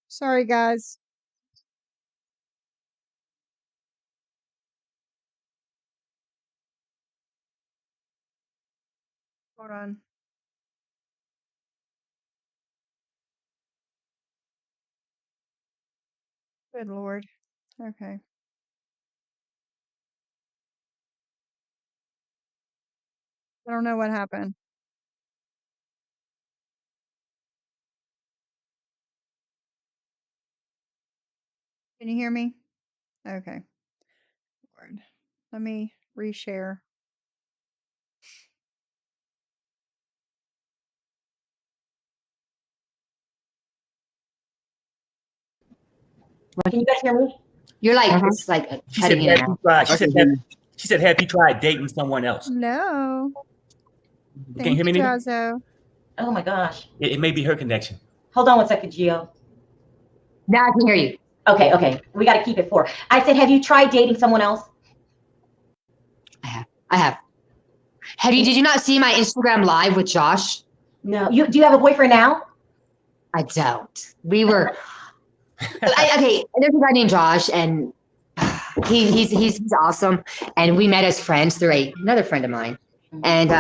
Sorry, guys. Hold on. Good Lord. Okay. I don't know what happened. Can you hear me? Okay. Lord. Let me reshare. Can you guys hear me? you're like, it's like She said, cutting in and have you out. tried? I can hear you. She said, have you tried dating someone else? No. You can't Thank hear me you, neither? Jazo. Oh my gosh. It may be her connection. Hold on one second, Gio. Now I can hear you. Okay. We got to keep it 4. I said, have you tried dating someone else? I have. Did you not see my Instagram live with Josh? No. Do you have a boyfriend now? I don't. We were okay. There's a guy named Josh, and he's awesome. And we met as friends through another friend of mine. And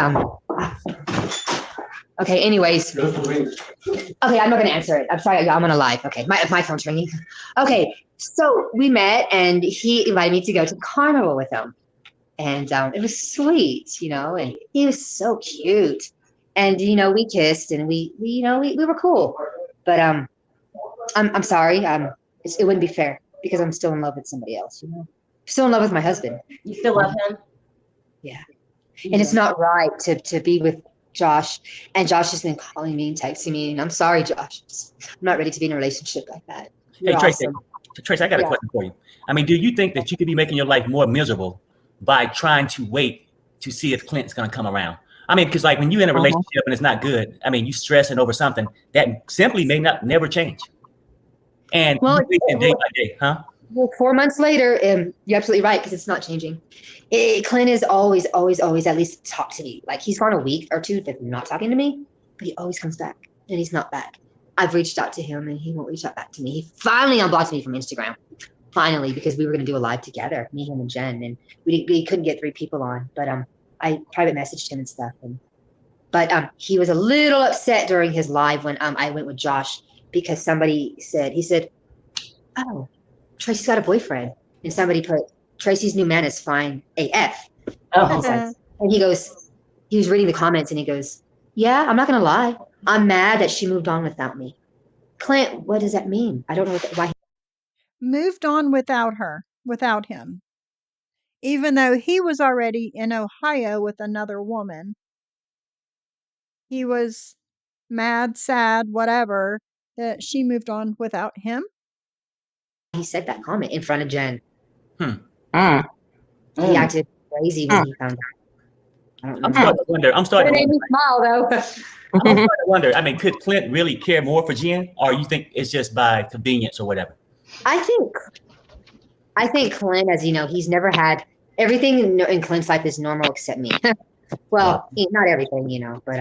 okay. Anyways, okay. I'm not gonna answer it. I'm sorry. I'm on a live. Okay, my phone's ringing. Okay, so we met, and he invited me to go to carnival with him, and it was sweet, you know. And he was so cute, and you know, we kissed, and we were cool. But I'm sorry. It wouldn't be fair because I'm still in love with somebody else. You know, still in love with my husband. You still love him? Yeah. And it's not right to be with Josh. And Josh has been calling me and texting me. And I'm sorry, Josh. I'm not ready to be in a relationship like that. You're Hey, Tracy, awesome. Tracy, I got a question for you. I mean, do you think that you could be making your life more miserable by trying to wait to see if Clint's going to come around? I mean, because like when you're in a relationship and it's not good, I mean, you stressing over something that simply may not never change. And Well, you waiting day by day, huh? Well, 4 months later, you're absolutely right because it's not changing. Clint is always at least talk to me. Like he's gone a week or two of not talking to me, but he always comes back, and he's not back. I've reached out to him, and he won't reach out back to me. He finally unblocked me from Instagram. Finally, because we were going to do a live together, me, him, and Jen, and we couldn't get 3 people on. But I private messaged him and stuff, but he was a little upset during his live when I went with Josh because somebody said oh, Tracy's got a boyfriend. And somebody put, Tracy's new man is fine AF. Oh. And he was reading the comments and he goes, yeah, I'm not going to lie. I'm mad that she moved on without me. Clint, what does that mean? I don't know why. Moved on without him. Even though he was already in Ohio with another woman. He was mad, sad, whatever, that she moved on without him. He said that comment in front of Jen. Hmm. He acted crazy when he found out. I don't know. I'm starting to wonder. It made me smile though. I'm starting to wonder. I mean, could Clint really care more for Jen, or you think it's just by convenience or whatever? I think Clint, as you know, he's never had everything in Clint's life is normal except me. Well, not everything, you know, but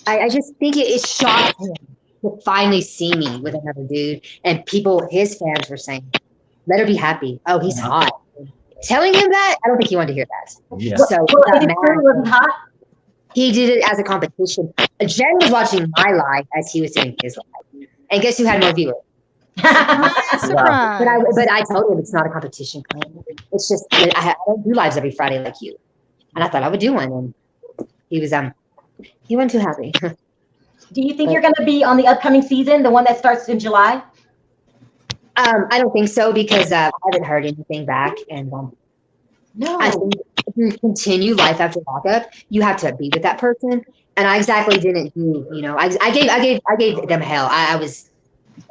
I just think it shocked him to finally see me with another dude, and his fans were saying, "Let her be happy." Oh, he's hot. Telling him that, I don't think he wanted to hear that. Yeah. So Well, is it true? Was he hot? he did it as a competition. Jen was watching my live as he was doing his live, and guess who had more viewers? Surprise. But I told him it's not a competition. It's just I don't do lives every Friday like you, and I thought I would do one, and he wasn't too happy. Do you think you're going to be on the upcoming season, the one that starts in July? I don't think so because I haven't heard anything back, and No. I think if you continue life after lockup, you have to be with that person, and I exactly didn't do. You know, I gave them hell. I was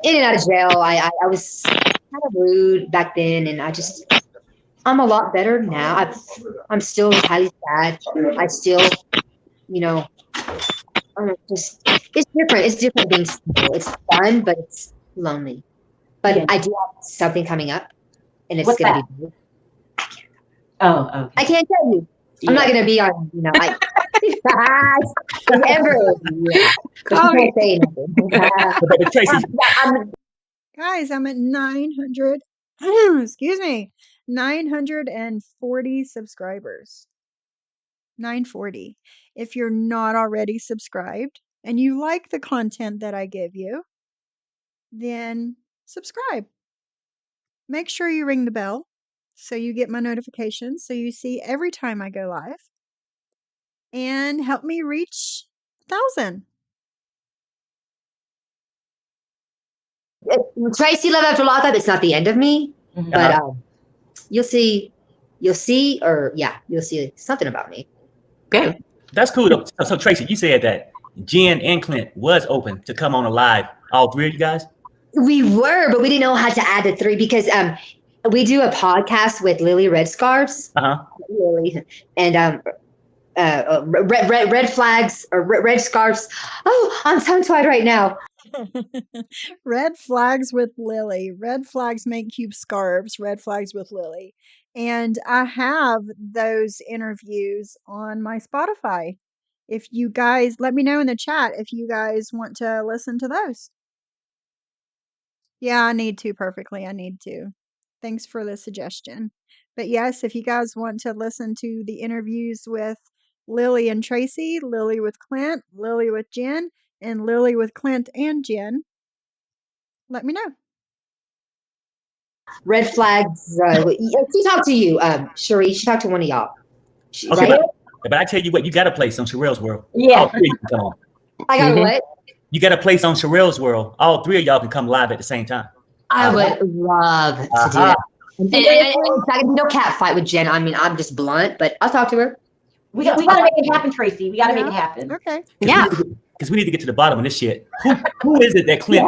in and out of jail. I was kind of rude back then, and I'm a lot better now. I'm still highly sad. I still, you know, it's different. It's different being single. It's fun, but it's lonely. But I do have something coming up, and it's going to be big. I can't tell you. I'm not going to be on, you know, ever. Yeah. Can't say anything. Tracy, Guys, I'm at 900. Excuse me, 940 subscribers. 940. If you're not already subscribed and you like the content that I give you, then subscribe. Make sure you ring the bell so you get my notifications, so you see every time I go live. And help me reach 1,000. Tracy Love After Lockup, it's not the end of me, but you'll see something about me. Good. that's cool. Though. So Tracy, you said that Jen and Clint was open to come on a live. All three of you guys? We were, but we didn't know how to add the three because we do a podcast with Lily Red Scarves. Lily, and red flags or red scarves. Oh, I'm tongue-tied right now. Red flags with Lily. Red flags make cute scarves. Red flags with Lily. And I have those interviews on my Spotify. If you guys let me know in the chat if you guys want to listen to those. Yeah, I need to perfectly. I need to. Thanks for the suggestion. But yes, if you guys want to listen to the interviews with Lily and Tracy, Lily with Clint, Lily with Jen, and Lily with Clint and Jen, let me know. Red flags. She talked to you, Sheree. She talked to one of y'all. Okay, right? but I tell you what, you got a place on Shirelle's World. Yeah. All three of you can come on. I got what? You got a place on Shirelle's World. All three of y'all can come live at the same time. I would love to do that. And it's not gonna be no cat fight with Jen. I mean, I'm just blunt, but I'll talk to her. We got to make it happen, Tracy. We got to make it happen. Okay. Yeah. Because we need to get to the bottom of this shit. Who is it that Clint?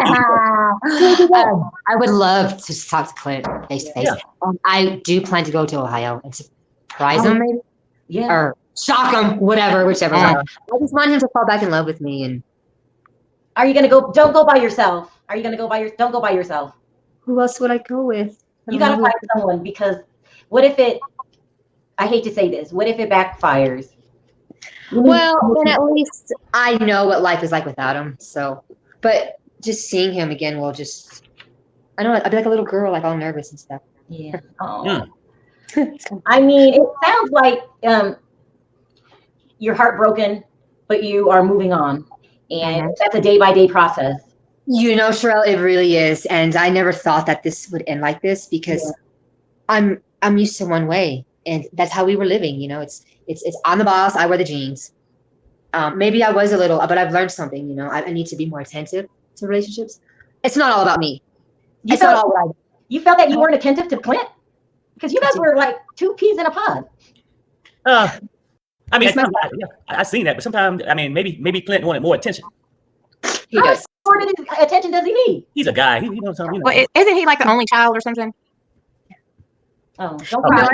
I would love to talk to Clint face to face. Yeah. I do plan to go to Ohio and surprise him, maybe, Yeah. or shock him, whichever. I just want him to fall back in love with me. And Are you gonna go? Don't go by yourself. Are you gonna go by your? Don't go by yourself. who else would I go with? You gotta find someone because what if it? I hate to say this. What if it backfires? Well, then at least I know what life is like without him. So, but just seeing him again will just, I don't know, I'd be like a little girl, like all nervous and stuff. Yeah. Oh. I mean, it sounds like you're heartbroken, but you are moving on, and that's a day-by-day process. You know, Shirelle, it really is, and I never thought that this would end like this because I'm used to one way, and that's how we were living. You know, it's I'm the boss, I wear the jeans. Maybe I was a little, but I've learned something. You know, I need to be more attentive to relationships. It's not all about me. You felt that you weren't attentive to Clint because you guys were like two peas in a pod. I mean, I've seen that, but sometimes, I mean, maybe Clint wanted more attention. He does. How much more attention does he need? He's a guy. He knows something. You know. Well, isn't he like the only child or something? Oh, don't cry.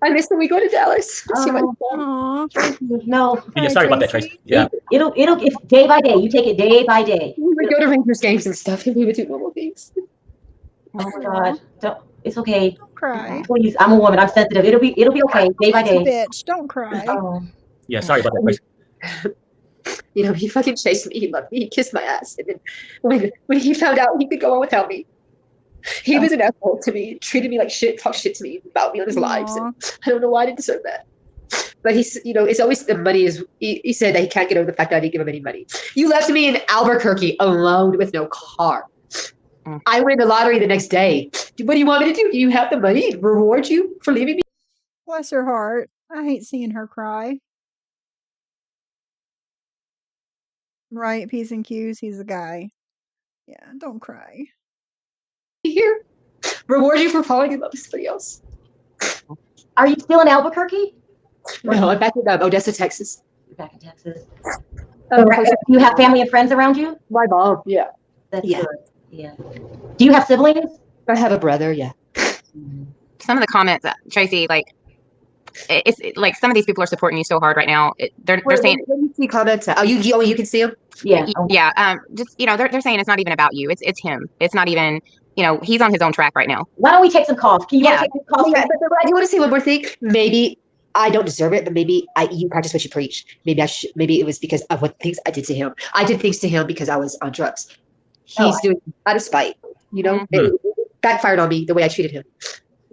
I miss when we go to Dallas. Aw. No. Yeah, sorry about that, Tracy. Yeah. It'll it's day by day. You take it day by day. We would go to Rangers games and stuff, and we would do normal things. things. Oh my gosh. Don't, it's okay. Don't cry. Please, I'm a woman. I'm sensitive. It'll be okay. Day by She's a day. bitch. Don't cry. Oh, Yeah, sorry about that, Tracy. You know, he fucking chased me. He loved me. He kissed my ass. And then when he found out he could go on without me, he was an asshole to me. Treated me like shit. Talked shit to me about me on his lives. And I don't know why I didn't deserve that. But he's, you know, it's always the money is. He said that he can't get over the fact that I didn't give him any money. You left me in Albuquerque alone with no car. I win the lottery the next day. What do you want me to do? Do you have the money to reward you for leaving me? Bless her heart. I hate seeing her cry. Right, P's and Q's. He's a guy. Yeah, don't cry. Here, reward you for falling in love with somebody else. are you still in Albuquerque? No, I'm back in Odessa, Texas. You're back in Texas. So, do you have family and friends around you? My mom, yeah. That's Yeah. good. Yeah. Do you have siblings? I have a brother, yeah. Some of the comments, Tracy, like it's like some of these people are supporting you so hard right now. They're saying, When you see comments, you can see them. Yeah. yeah, just they're saying it's not even about you. It's him. It's not even he's on his own track right now. Why don't we take some calls? Can you Yeah. take some calls? Yeah, but I do want to say one more thing. Maybe I don't deserve it, but maybe you practice what you preach. Maybe maybe it was because of what things I did to him. I did things to him because I was on drugs. He's doing it out of spite. You know, it backfired on me the way I treated him.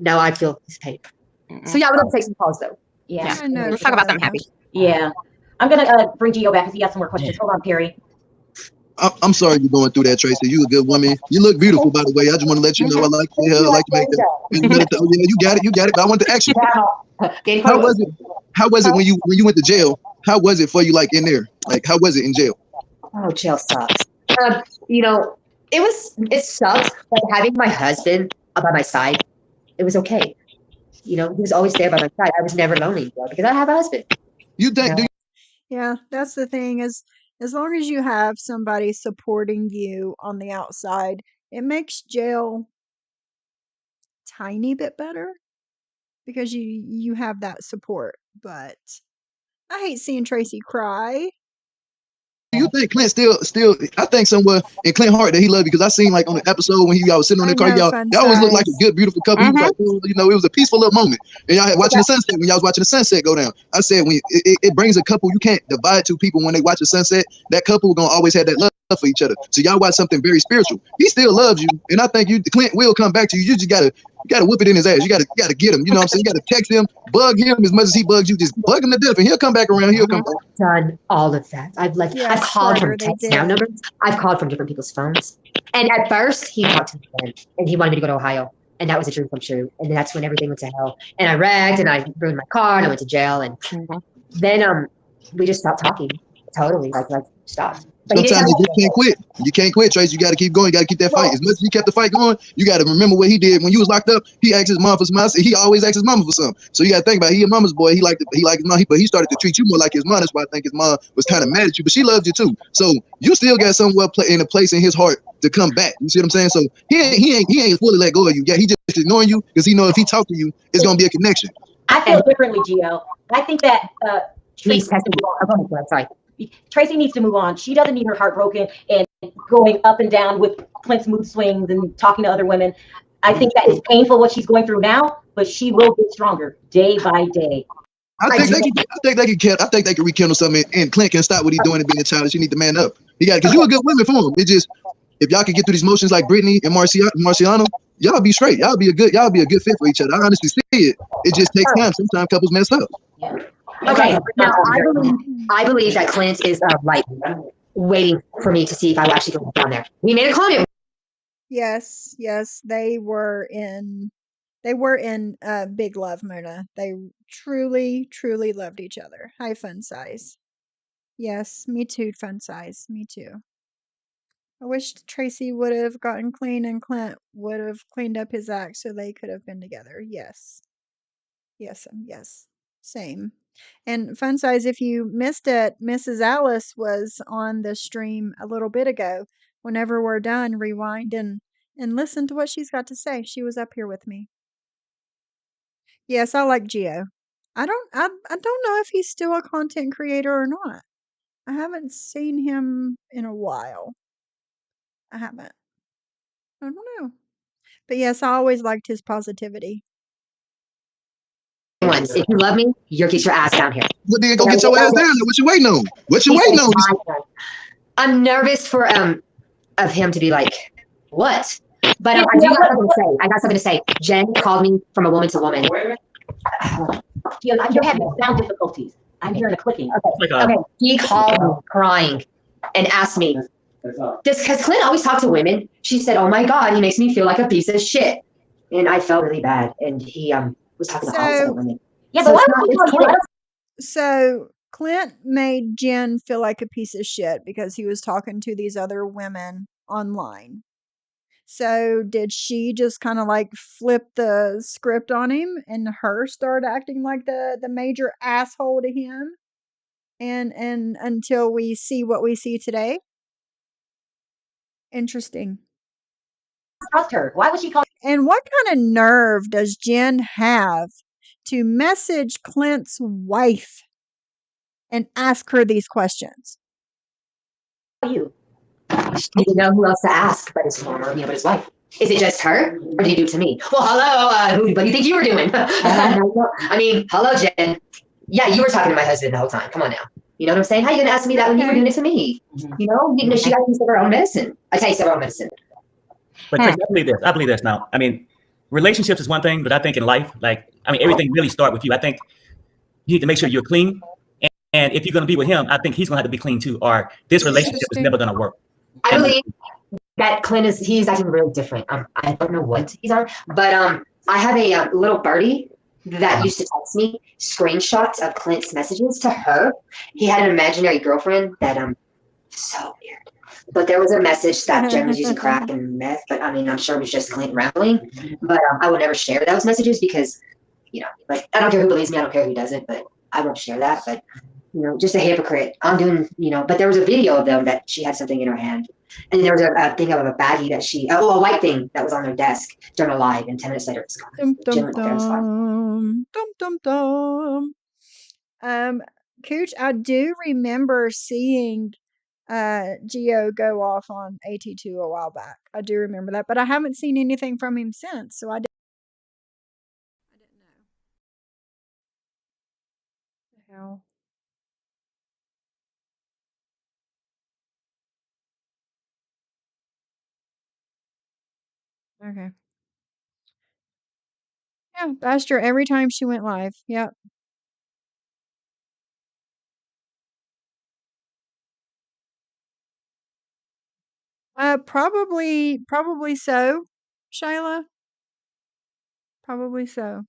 Now I feel his pain. So yeah, I would love to take some calls though. Yeah. I know. Let's talk about something happy. Yeah. I'm gonna bring Gio back because he has some more questions. Hold on, Perry. I'm sorry you're going through that, Tracy. You a good woman. You look beautiful, by the way. I just want to let you know I like your hair. I like to make that. Oh, yeah, you got it. But I want to ask you, how was it when you went to jail? How was it for you, like in there? Like how was it in jail? Oh, jail sucks. You know, it sucks, but having my husband by my side, it was okay. You know, he was always there by my side. I was never lonely because I have a husband. You think? Do Yeah, that's the thing is as long as you have somebody supporting you on the outside, it makes jail tiny bit better because you have that support. But I hate seeing Tracy cry. you think Clint still? I think somewhere in Clint heart that he loved you because I seen like on the episode when y'all was sitting on I the car, know, y'all Fun always looked like a Size. good, beautiful couple. He was like, "Ooh," you know, it was a peaceful little moment. And y'all had watching the sunset when y'all was watching the sunset go down. I said when it brings a couple, you can't divide two people when they watch the sunset. That couple gonna always have that love for each other. So y'all watch something very spiritual. He still loves you, and I think Clint will come back to you. You just gotta whip it in his ass. You gotta get him. You know what I'm saying? You gotta text him, bug him as much as he bugs you. Just bug him to death, and he'll come back around. He'll come back. Done all of that. I've Yes, called Carter, from they text now did. numbers. I've called from different people's phones. And at first he talked to me and he wanted me to go to Ohio. And that was a dream come true. And that's when everything went to hell. And I wrecked and I ruined my car and I went to jail. And then we just stopped talking. Totally. Like stopped. But Sometimes you just can't quit. You can't quit, Trace. You got to keep going. You got to keep that fight. As much as he kept the fight going, you got to remember what he did when you was locked up. He asked his mom for some. He always asked his mama for something. So you got to think about it. He a mama's boy. He liked his mom, but he started to treat you more like his mom. That's why I think his mom was kind of mad at you, but she loved you too. So you still got somewhere in a place in his heart to come back. You see what I'm saying? So he ain't fully let go of you. Yeah, he just ignoring you because he know if he talk to you, it's gonna be a connection. I feel differently, Gio. I think that He's testing me. I'm sorry. Tracy needs to move on. She doesn't need her heart broken and going up and down with Clint's mood swings and talking to other women. I think that is painful what she's going through now, but she will get stronger day by day. I think they can rekindle something, and Clint can stop what he's doing and being childish. You need to man up. Because you a good woman for him. It just if y'all can get through these motions like Brittany and Marciano, y'all be straight. Y'all be a good fit for each other. I honestly see it. It just takes time. Sometimes couples mess up. Yeah. Okay, now I believe that Clint is like waiting for me to see if I will actually go down there. We made a comment. Yes, they were in big love, Mona. They truly loved each other. Hi, Fun Size. Yes, me too, Fun Size. Me too. I wish Tracy would have gotten clean and Clint would have cleaned up his act so they could have been together. Yes. Yes. Same. And Fun Size, if you missed it, Mrs. Alice was on the stream a little bit ago. Whenever we're done, rewind and listen to what she's got to say. She was up here with me. Yes, I like Gio. I don't know if he's still a content creator or not. I haven't seen him in a while. I haven't. I don't know. But yes, I always liked his positivity. Once, if you love me, you'll get your ass down here. Well, then go get your ass down there. What you waiting on? What you waiting on? I'm nervous for of him to be like, what? But I do got something to say. I got something to say. Jen called me from a woman to woman. You're having sound difficulties. I'm hearing a clicking. Okay. He called me crying and asked me, just because Clint always talked to women. She said, "Oh my God, he makes me feel like a piece of shit," and I felt really bad. And he was talking to all women. Yeah, but why would you call Clint? So Clint made Jen feel like a piece of shit because he was talking to these other women online. So did she just kind of like flip the script on him and her start acting like the major asshole to him? And until we see what we see today? Interesting. Trust her. Why would she call? And what kind of nerve does Jen have to message Clint's wife and ask her these questions? You. She didn't know who else to ask but his former, but his wife. Is it just her, or did he do it to me? Well, hello, what do you think you were doing? I mean, hello, Jen. Yeah, you were talking to my husband the whole time. Come on now. You know what I'm saying? How are you going to ask me that when you were doing it to me? You know, she got to taste of her own medicine. I taste of her own medicine. But Tracy, I believe this now. I mean, relationships is one thing, but I think in life, everything really starts with you. I think you need to make sure you're clean. And if you're going to be with him, I think he's going to have to be clean too, or this relationship is never going to work. I believe that Clint he's acting really different. I don't know what he's on, but I have a little birdie that used to text me screenshots of Clint's messages to her. He had an imaginary girlfriend that so weird. But there was a message that Jen was using crack and meth, but I mean, I'm sure it was just Clint rambling. But I would never share those messages because, I don't care who believes me, I don't care who doesn't, but I won't share that. But just a hypocrite. I'm doing, but there was a video of them that she had something in her hand. And there was a thing of a baggie that a white thing that was on their desk during a live, and 10 minutes later it's gone. Cooch, I do remember seeing Geo go off on AT2 a while back. I do remember that, but I haven't seen anything from him since, so I didn't know. The hell. Okay. Yeah, bashed her every time she went live. Yep. Probably so, Shayla. Probably so.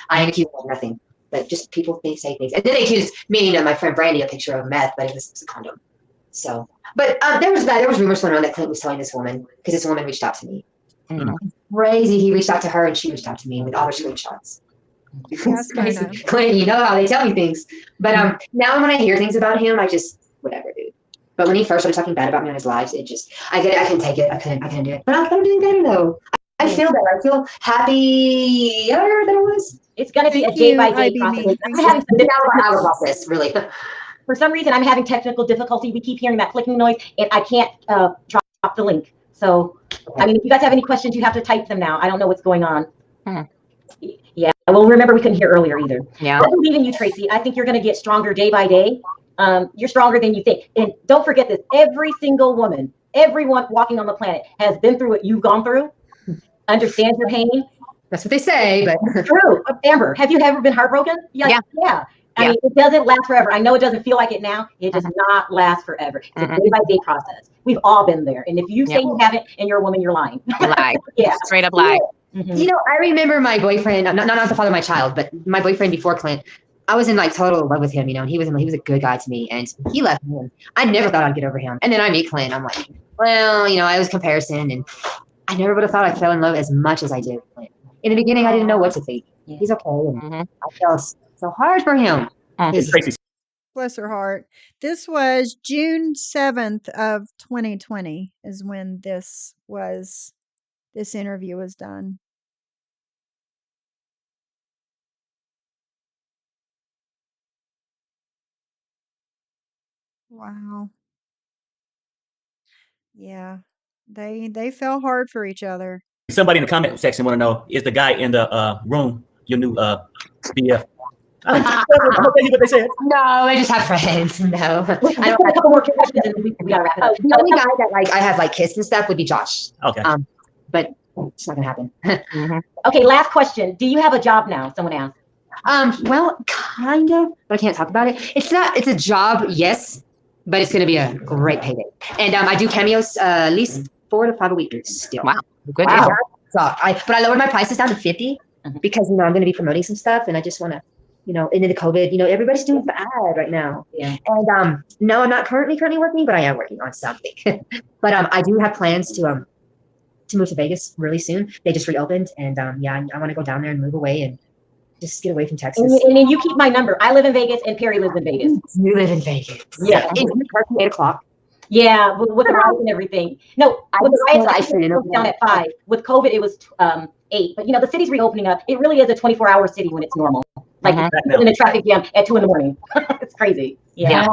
I accuse of nothing, but just people they say things, and then they accused me and my friend Brandy a picture of meth, but it was a condom. So, but there was rumors going on that Clint was telling this woman because this woman reached out to me. Crazy, he reached out to her and she reached out to me with all her screenshots. Yes, crazy. Clint, you know how they tell me things, but now when I hear things about him, I just whatever, dude. But when he first started talking bad about me on his lives, it just I couldn't take it. I couldn't do it. But I'm doing better though. I feel better. I feel happier than I was. It's going to be a day-by-day process. I'm having an hour process, really. For some reason, I'm having technical difficulty. We keep hearing that clicking noise, and I can't drop the link. So, I mean, if you guys have any questions, you have to type them now. I don't know what's going on. Yeah. Well, remember, we couldn't hear earlier either. Yeah. I believe in you, Tracy. I think you're going to get stronger day by day. You're stronger than you think. And don't forget this. Every single woman, everyone walking on the planet has been through what you've gone through, understands your pain. That's what they say, but true. Amber, have you ever been heartbroken? Yeah. I mean, it doesn't last forever. I know it doesn't feel like it now. It does not last forever. It's a day-by-day process. We've all been there. And if you say you haven't and you're a woman, you're lying. Lie. Yeah. Straight up lie. I remember my boyfriend, not the father of my child, but my boyfriend before Clint. I was in total love with him, and he was a good guy to me, and he left me. And I never thought I'd get over him. And then I meet Clint. I'm like, well, it was comparison, and I never would have thought I fell in love as much as I did with Clint. In the beginning, I didn't know what to think. He's okay. And I felt so hard for him. Bless her heart. This was June 7th of 2020 is when this interview was done. Wow. Yeah. They fell hard for each other. Somebody in the comment section want to know, is the guy in the room your new BF? I'm gonna tell you what they said. No, I just have friends. No, I Just don't a have. couple more questions and we gotta wrap it up. The only guy that like I have like kissed and stuff would be Josh. Okay. But it's not gonna happen. Okay, last question. Do you have a job now? Someone asked. Well, kind of, but I can't talk about it. It's not. It's a job, yes, but it's gonna be a great payday. And I do cameos at least 4 to 5 a week still. Wow. Good Wow. deal. So but I lowered my prices down to 50 because I'm going to be promoting some stuff, and I just want to, into the COVID, everybody's doing bad right now. Yeah. And no, I'm not currently working, but I am working on something. But I do have plans to move to Vegas really soon. They just reopened, and yeah, I want to go down there and move away and just get away from Texas. And then you keep my number. I live in Vegas and Perry lives in Vegas. You live in Vegas. Yeah. Is it parking 8 o'clock? Yeah, with the riots and everything. No, with the riots, I fit in closed down at 5. With COVID, it was 8. But the city's reopening up. It really is a 24-hour city when it's normal. Like in a traffic jam at 2 a.m. It's crazy. Yeah.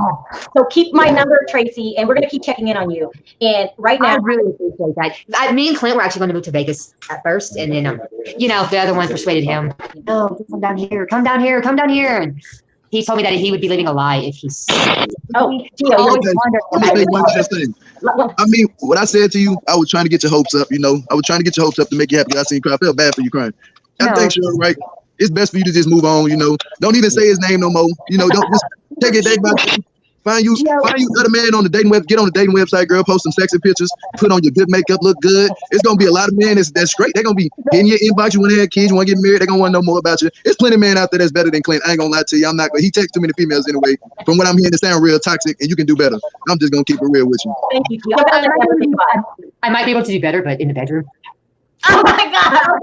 So keep my number, Tracy, and we're gonna keep checking in on you. And right now, I really appreciate that. Me and Clint were actually going to move to Vegas at first, and then the other one persuaded him. No, come down here, come down here, come down here, and he told me that he would be living a lie if he's. Oh, Gio, I'm gonna say one last thing. I mean, what I said to you, I was trying to get your hopes up. I was trying to get your hopes up to make you happy. I seen you cry. I felt bad for you crying. I think Shirelle, right? It's best for you to just move on. Don't even say his name no more. Don't just take it day by day. Find you other man on the dating web. Get on the dating website, girl. Post some sexy pictures. Put on your good makeup. Look good. It's gonna be a lot of men that's great. They're gonna be in your inbox. You want to have kids. You want to get married. They're gonna want to know more about you. There's plenty of men out there that's better than Clint. I ain't gonna lie to you. I'm not. But he takes too many females anyway. From what I'm hearing, it sound real toxic, and you can do better. I'm just gonna keep it real with you. Thank you, Gio. I might be able to do better, but in the bedroom. Oh my God.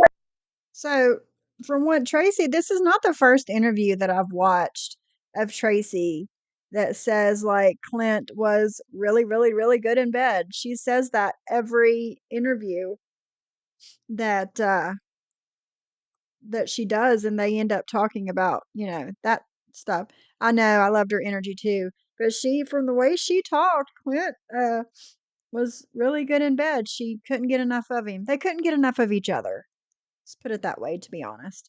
So, from what Tracy, this is not the first interview that I've watched of Tracy that says like Clint was really, really, really good in bed. She says that every interview that that she does, and they end up talking about that stuff. I know I loved her energy too, but from the way she talked, Clint was really good in bed. She couldn't get enough of him. They couldn't get enough of each other. Let's put it that way, to be honest.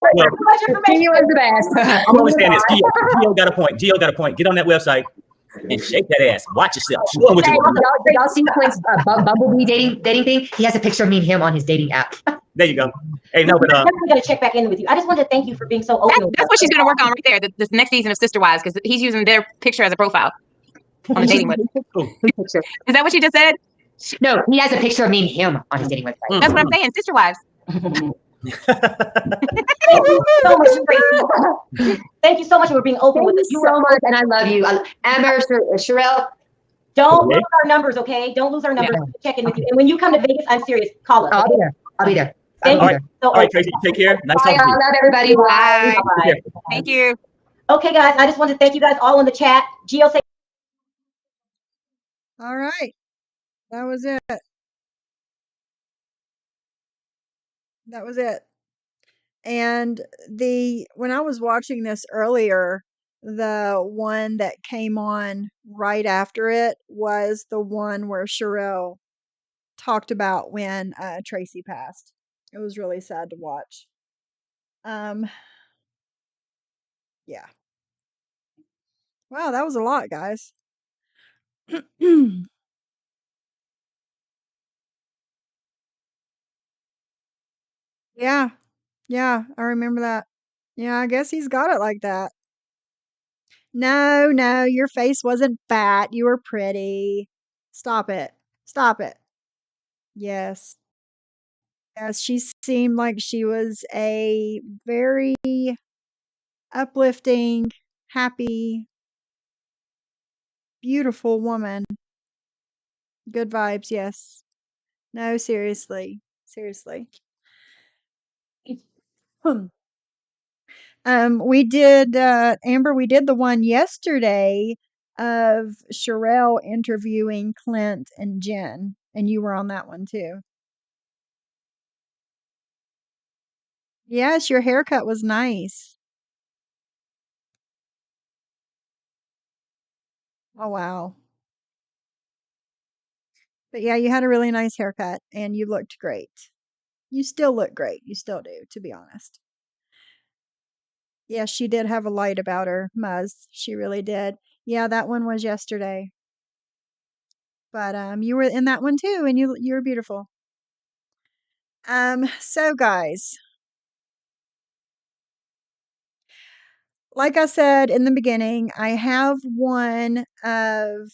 Well, He was the best. I'm only saying this. Gio got a point. Gio got a point. Get on that website and shake that ass. Watch yourself. Show 'em what you want. Y'all see Clint's Bumblebee dating thing? He has a picture of me and him on his dating app. There you go. Hey, no, but I'm definitely gonna check back in with you. I just wanted to thank you for being so open. That's what she's going to work on right there. This next season of Sister Wives, because he's using their picture as a profile on the dating website. Is that what she just said? No, he has a picture of me and him on his dating website. That's what I'm saying. Sister Wives. Thank you so much, Tracy. Thank you so much for being open with us. You so much, and I love you. Amber, Shirelle. Don't lose our numbers, okay? Don't lose our numbers. Yeah. Check in with you. And when you come to Vegas, I'm serious. Call us. Okay? I'll be there. Thank you. All right, Tracy, take care. Nice talking to you. I love everybody. Bye. Bye. Thank you. Okay, guys, I just want to thank you guys all in the chat. Gio, say. All right. That was it. That was it. And when I was watching this earlier, the one that came on right after it was the one where Shirelle talked about when Tracy passed. It was really sad to watch. Yeah. Wow, that was a lot, guys. Yeah. Yeah, I remember that. Yeah, I guess he's got it like that. No, no, your face wasn't fat. You were pretty. Stop it. Stop it. Yes. Yes, she seemed like she was a very uplifting, happy, beautiful woman. Good vibes, yes. No, seriously. Seriously. We did, Amber, we did the one yesterday of Shirelle interviewing Clint and Jen, and you were on that one too. Yes, your haircut was nice. Oh, wow. But yeah, you had a really nice haircut and you looked great. You still look great. You still do, to be honest. Yeah, she did have a light about her, Muzz. She really did. Yeah, that one was yesterday. But you were in that one too, and you were beautiful. So guys, like I said in the beginning, I have one of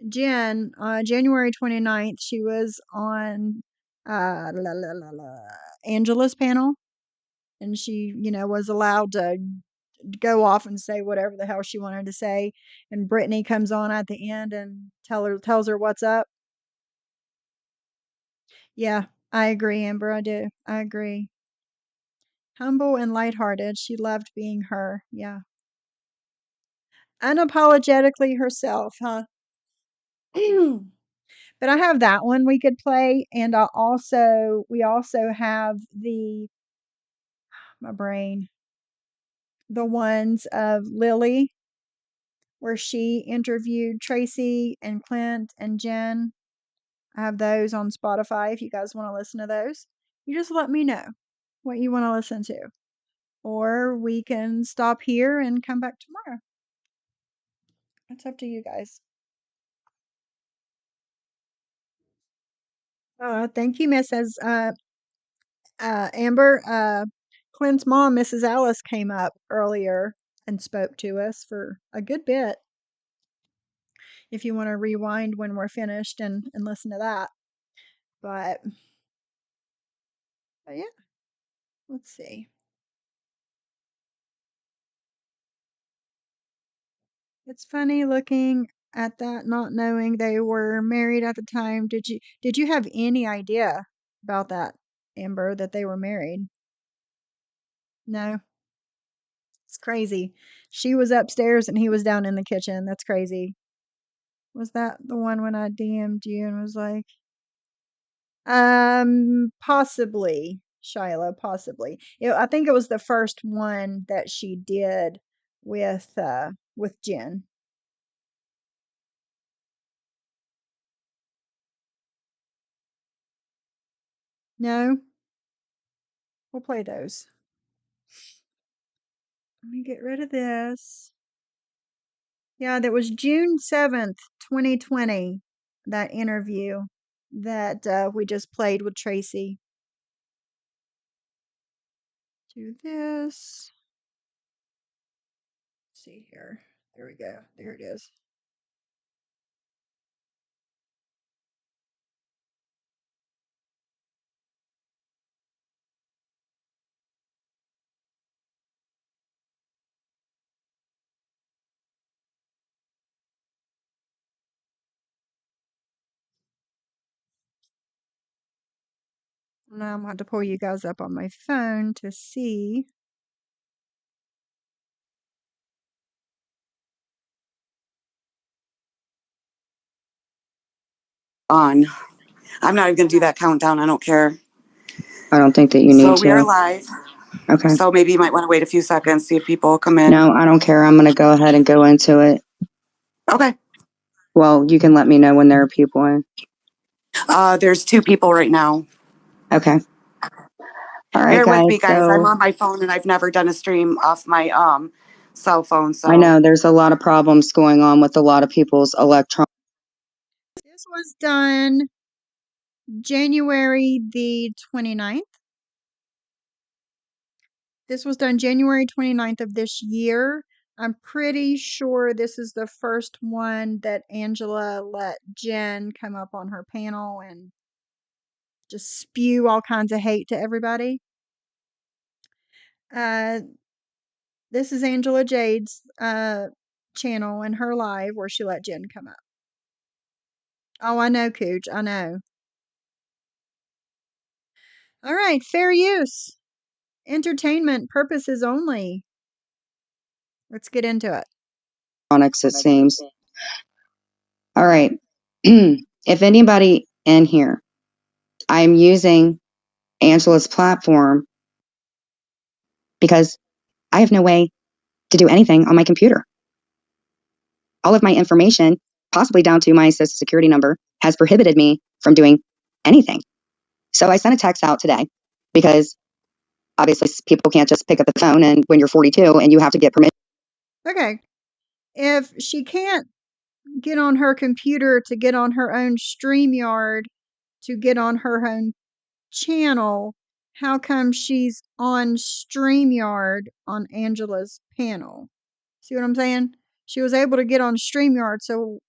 Jen, January 29th. She was on Angela's panel, and she, was allowed to go off and say whatever the hell she wanted to say. And Brittany comes on at the end and tells her what's up. Yeah, I agree, Amber. I do. I agree. Humble and lighthearted. She loved being her. Yeah. Unapologetically herself, huh? But I have that one we could play, and we also have my brain, the ones of Lily, where she interviewed Tracy and Clint and Jen. I have those on Spotify if you guys want to listen to those. You just let me know what you want to listen to. Or we can stop here and come back tomorrow. It's up to you guys. Thank you, Mrs. Amber. Clint's mom, Mrs. Alice, came up earlier and spoke to us for a good bit. If you want to rewind when we're finished and listen to that. But yeah, let's see. It's funny looking at that, not knowing they were married at the time. Did you have any idea about that, Amber, that they were married? No. It's crazy. She was upstairs and he was down in the kitchen. That's crazy. Was that the one when I DM'd you and was like, possibly, Shiloh, possibly. I think it was the first one that she did with Jen. No? We'll play those. Let me get rid of this. Yeah, that was June 7th, 2020, that interview that we just played with Tracy. Do this. Let's see here. There we go. There it is. Now I'm going to pull you guys up on my phone to see. On. I'm not even going to do that countdown. I don't care. I don't think that you need to. So we are live. Okay. So maybe you might want to wait a few seconds, see if people come in. No, I don't care. I'm going to go ahead and go into it. Okay. Well, you can let me know when there are people in. There's 2 people right now. Okay. All right, Bear guys. with me, guys. So, I'm on my phone and I've never done a stream off my cell phone. So I know there's a lot of problems going on with a lot of people's electronics. This was done January the 29th. This was done January 29th of this year. I'm pretty sure this is the first one that Angela let Jen come up on her panel and just spew all kinds of hate to everybody. This is Angela Jade's channel and her live where she let Jen come up. Oh, I know, Cooch. I know. All right, fair use. Entertainment purposes only. Let's get into it. It seems. All right. If anybody in here, I'm using Angela's platform because I have no way to do anything on my computer. All of my information, possibly down to my social security number, has prohibited me from doing anything. So I sent a text out today because obviously people can't just pick up the phone and when you're 42 and you have to get permission. Okay. If she can't get on her computer to get on her own StreamYard to get on her own channel, how come she's on StreamYard on Angela's panel? See what I'm saying? She was able to get on StreamYard, so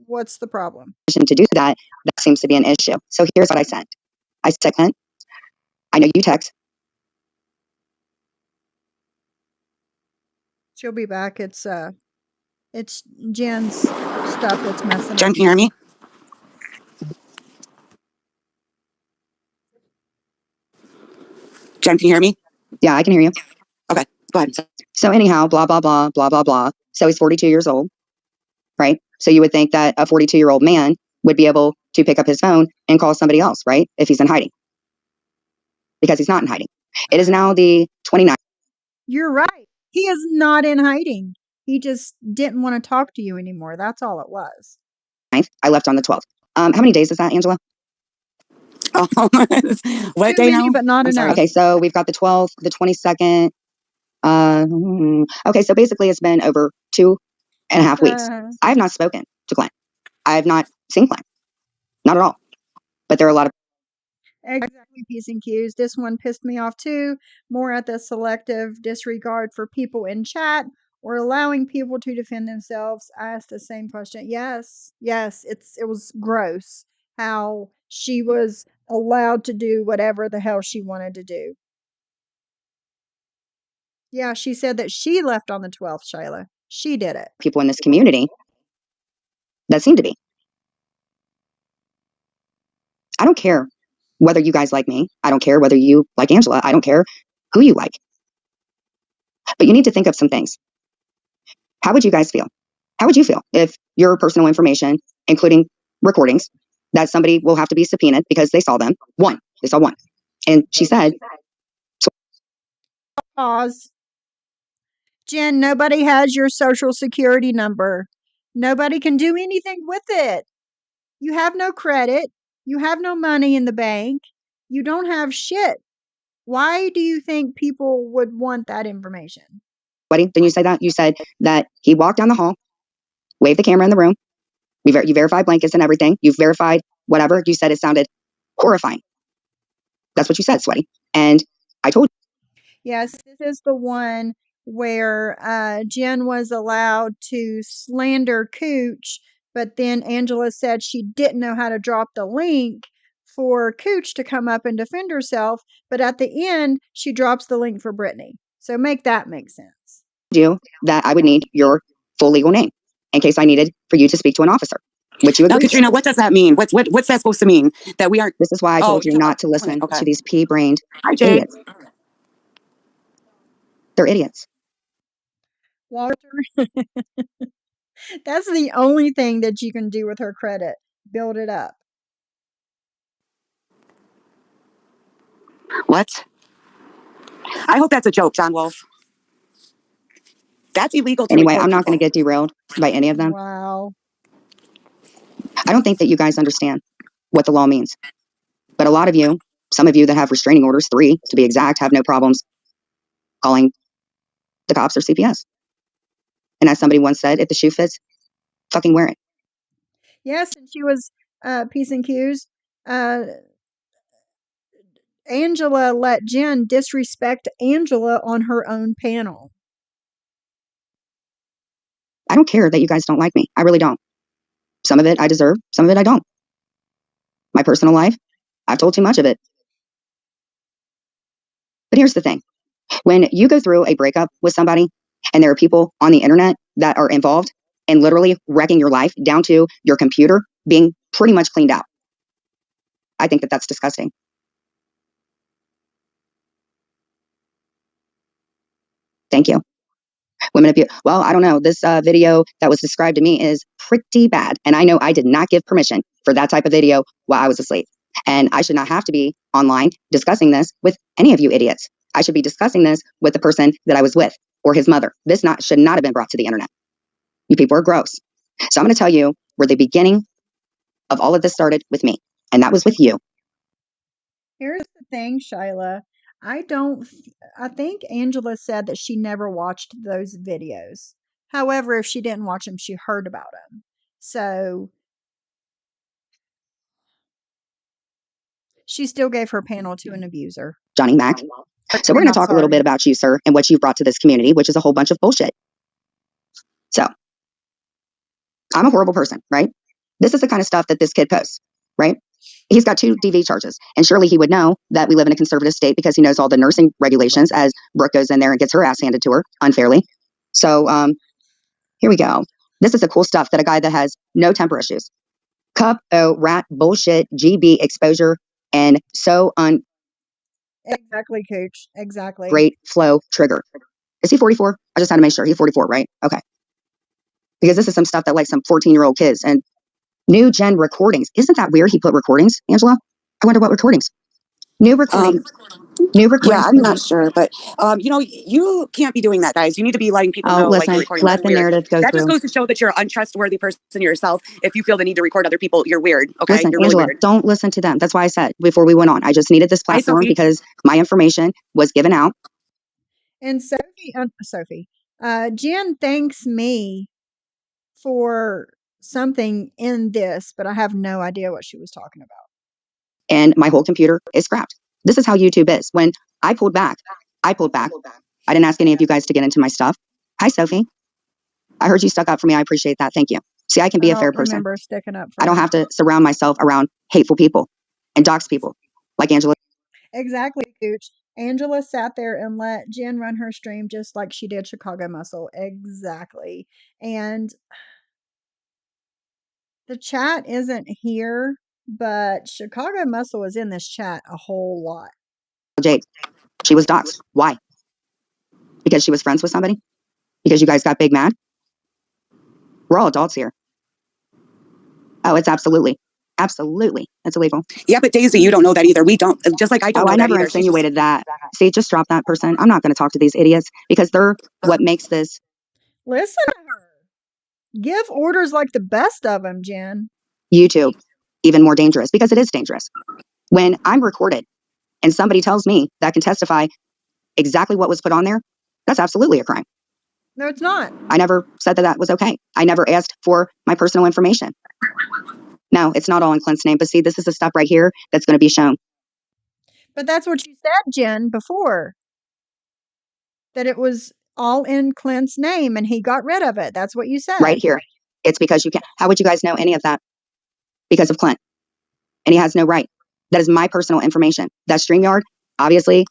what's the problem? To do that, that seems to be an issue. So here's what I sent. I said, Clint, I know you text. She'll be back. It's Jen's stuff that's messing Jen, up. can you hear me? Jen, can you hear me? Yeah, I can hear you. Okay, go ahead. So anyhow, blah, blah, blah, blah, blah, blah. So he's 42 years old, right? So you would think that a 42-year-old man would be able to pick up his phone and call somebody else, right? If he's in hiding. Because he's not in hiding. It is now the 29th. You're right. He is not in hiding. He just didn't want to talk to you anymore. That's all it was. I left on the 12th. How many days is that, Angela? Oh, what Too day many, now? but not enough. Okay, so we've got the 12th, the 22nd. Okay, so basically it's been over 2.5 weeks. I have not spoken to Glenn. I have not seen Glenn. Not at all. But there are a lot of Exactly, P's and Q's. This one pissed me off too. More at the selective disregard for people in chat or allowing people to defend themselves. I asked the same question. Yes, it was gross how she was allowed to do whatever the hell she wanted to do. Yeah, she said that she left on the 12th, Shayla. She did it. people in this community that seem to be. I don't care whether you guys like me. I don't care whether you like Angela. I don't care who you like. But you need to think of some things. How would you guys feel? How would you feel if your personal information, including recordings, that somebody will have to be subpoenaed because they saw them? They saw one. And she said, Pause. Jen, nobody has your social security number. Nobody can do anything with it. You have no credit. You have no money in the bank. You don't have shit. Why do you think people would want that information? Buddy, didn't you say that? You said that he walked down the hall, waved the camera in the room. You verified blankets and everything. You've verified whatever. You said it sounded horrifying. That's what you said, Sweaty. And I told you. Yes, this is the one where Jen was allowed to slander Cooch, but then Angela said she didn't know how to drop the link for Cooch to come up and defend herself. But at the end, she drops the link for Brittany. So make that make sense. You that I would need your full legal name in case I needed for you to speak to an officer. Which you agree. Now, Katrina, what does that mean? What's that supposed to mean? That we aren't. This is why I told you not to listen to these pea-brained idiots. They're idiots. Walter, that's the only thing that you can do with her credit. Build it up. What? I hope that's a joke, John Wolf. That's illegal. Anyway, I'm not going to get derailed by any of them. Wow. I don't think that you guys understand what the law means. But a lot of you, some of you that have restraining orders, 3 to be exact, have no problems calling the cops or CPS. And as somebody once said, if the shoe fits, fucking wear it. Yes, and she was P's and Q's. Angela let Jen disrespect Angela on her own panel. I don't care that you guys don't like me. I really don't. Some of it I deserve, some of it I don't. My personal life, I've told too much of it. But here's the thing. When you go through a breakup with somebody and there are people on the internet that are involved in literally wrecking your life down to your computer being pretty much cleaned out, I think that that's disgusting. Thank you. Women abuse. Well, I don't know. This video that was described to me is pretty bad. And I know I did not give permission for that type of video while I was asleep. And I should not have to be online discussing this with any of you idiots. I should be discussing this with the person that I was with or his mother. This should not have been brought to the internet. You people are gross. So I'm going to tell you where the beginning of all of this started with me, and that was with you. Here's the thing, Shyla. I think Angela said that she never watched those videos. However, if she didn't watch them, she heard about them. So she still gave her panel to an abuser. Johnny Mac. So we're going to talk a little bit about you, sir, and what you've brought to this community, which is a whole bunch of bullshit. So I'm a horrible person, right? This is the kind of stuff that this kid posts, right? He's got 2 DV charges, and surely he would know that we live in a conservative state because he knows all the nursing regulations as Brooke goes in there and gets her ass handed to her unfairly. So here we go. This is the cool stuff that a guy that has no temper issues, cup, rat, bullshit, GB exposure, and so Exactly, Cooch. Exactly. great flow trigger. Is he 44? I just had to make sure. He's 44, right? Okay. Because this is some stuff that like some 14-year-old kids and new gen recordings. Isn't that weird? He put recordings, Angela? I wonder what recordings. New recordings. New recordings. Yeah, I'm not sure, but you can't be doing that, guys. You need to be letting people know. Listen, like, you're recording. let the narrative go that through. just goes to show that you're an untrustworthy person yourself. If you feel the need to record other people, you're weird. Okay, Listen, you're really Angela, weird. don't listen to them. That's why I said before we went on, I just needed this platform Sophie. because my information was given out. And Jen thanks me for something in this, but I have no idea what she was talking about. And my whole computer is scrapped. This is how YouTube is. When I pulled back. I didn't ask any of you guys to get into my stuff. Hi, Sophie. I heard you stuck up for me. I appreciate that. Thank you. See, I can be a fair person. Remember sticking up for I don't me. have to surround myself around hateful people and dox people like Angela. Exactly, Cooch. Angela sat there and let Jen run her stream just like she did Chicago Muscle. Exactly. And the chat isn't here, but Chicago Muscle is in this chat a whole lot. Jade, she was doxxed. Why? Because she was friends with somebody? Because you guys got big mad? We're all adults here. Oh, it's absolutely. It's illegal. Yeah, but Daisy, you don't know that either. We don't. Just like I don't know I that never either. insinuated that. See, just drop that person. I'm not going to talk to these idiots because they're what makes this. Listen to her. Give orders like the best of them, Jen. YouTube even more dangerous because it is dangerous. When I'm recorded and somebody tells me that I can testify exactly what was put on there, that's absolutely a crime. No, it's not. I never said that was okay. I never asked for my personal information. No, it's not all in Clint's name, but see, this is the stuff right here that's going to be shown. But that's what you said, Jen, before. That it was all in Clint's name and he got rid of it. That's what you said. Right here. It's because you can't. How would you guys know any of that? Because of Clint. And he has no right. That is my personal information. That StreamYard, obviously,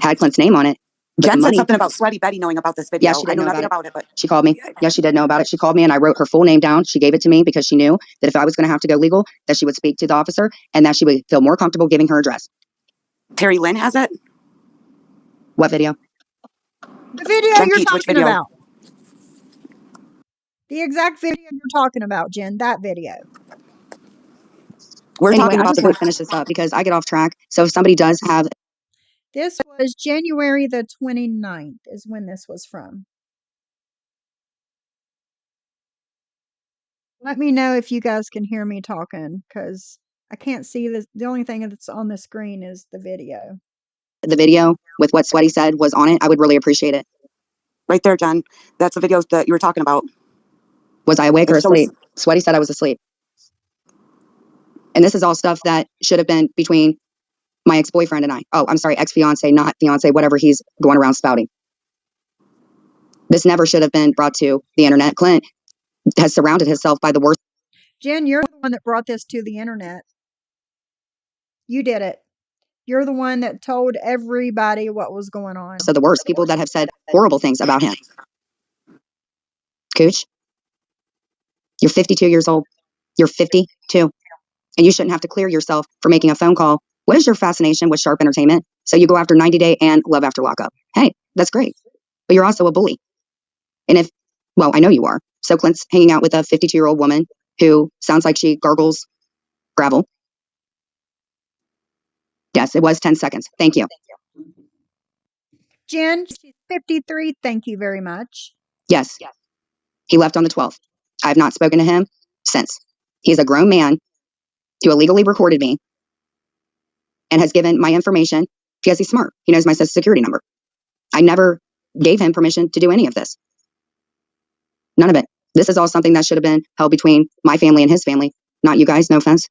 had Clint's name on it. Jen said something about Sweaty Betty knowing about this video. Yeah, she didn't know nothing about it, but she called me. Yeah, she did know about it. She called me and I wrote her full name down. She gave it to me because she knew that if I was going to have to go legal, that she would speak to the officer and that she would feel more comfortable giving her address. Terry Lynn has it? What video? The video Jen you're Peach, which talking video? about. The exact video you're talking about, Jen. That video. We're talking about I just want to finish this up because I get off track. So if somebody does have. This was January the 29th is when this was from. Let me know if you guys can hear me talking because I can't see this. The only thing that's on the screen is the video. The video with what Sweaty said was on it. I would really appreciate it. Right there, Jen. That's the video that you were talking about. Was I awake or asleep? Sweaty said I was asleep. And this is all stuff that should have been between my ex-boyfriend and I. Oh, I'm sorry, ex-fiance, not fiance, whatever he's going around spouting. This never should have been brought to the internet. Clint has surrounded himself by the worst. Jen, you're the one that brought this to the internet. You did it. You're the one that told everybody what was going on. So the worst people that have said horrible things about him. Cooch, you're 52 years old. You're 52. And you shouldn't have to clear yourself for making a phone call. What is your fascination with Sharp Entertainment? So you go after 90 Day and Love After Lockup. Hey, that's great. But you're also a bully. And well, I know you are. So Clint's hanging out with a 52-year-old woman who sounds like she gargles gravel. Yes, it was 10 seconds. Thank you. Jen, she's 53. Thank you very much. Yes. He left on the 12th. I have not spoken to him since. He's a grown man who illegally recorded me and has given my information because he's smart. He knows my social security number. I never gave him permission to do any of this. None of it. This is all something that should have been held between my family and his family, not you guys. No offense.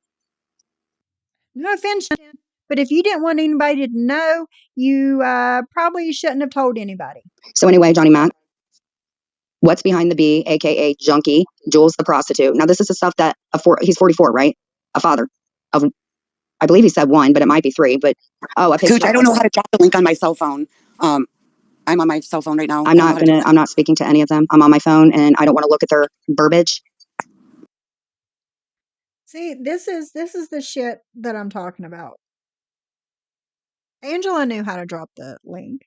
No offense, Jen, but if you didn't want anybody to know, you probably shouldn't have told anybody. So anyway, Johnny Mac, what's behind the B, aka Junkie, Jules the prostitute? Now this is the stuff that he's 44, right? A father of, I believe he said one, but it might be three. But a picture. Cooch, I don't know how to drop the link on my cell phone. I'm on my cell phone right now. I'm not speaking to any of them. I'm on my phone and I don't want to look at their verbiage. See, this is the shit that I'm talking about. Angela knew how to drop the link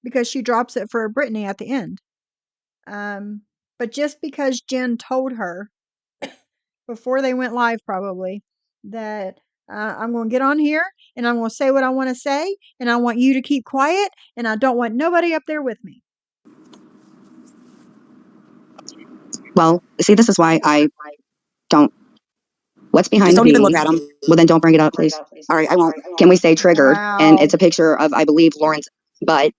because she drops it for Brittany at the end. But just because Jen told her before they went live, probably, that I'm going to get on here and I'm going to say what I want to say, and I want you to keep quiet, and I don't want nobody up there with me. Well, see, this is why I don't. What's behind Just the don't B? even look at them. Well, then don't bring it up, please. All right, I won't. Can we say triggered? Wow. And it's a picture of, I believe, Lauren's butt.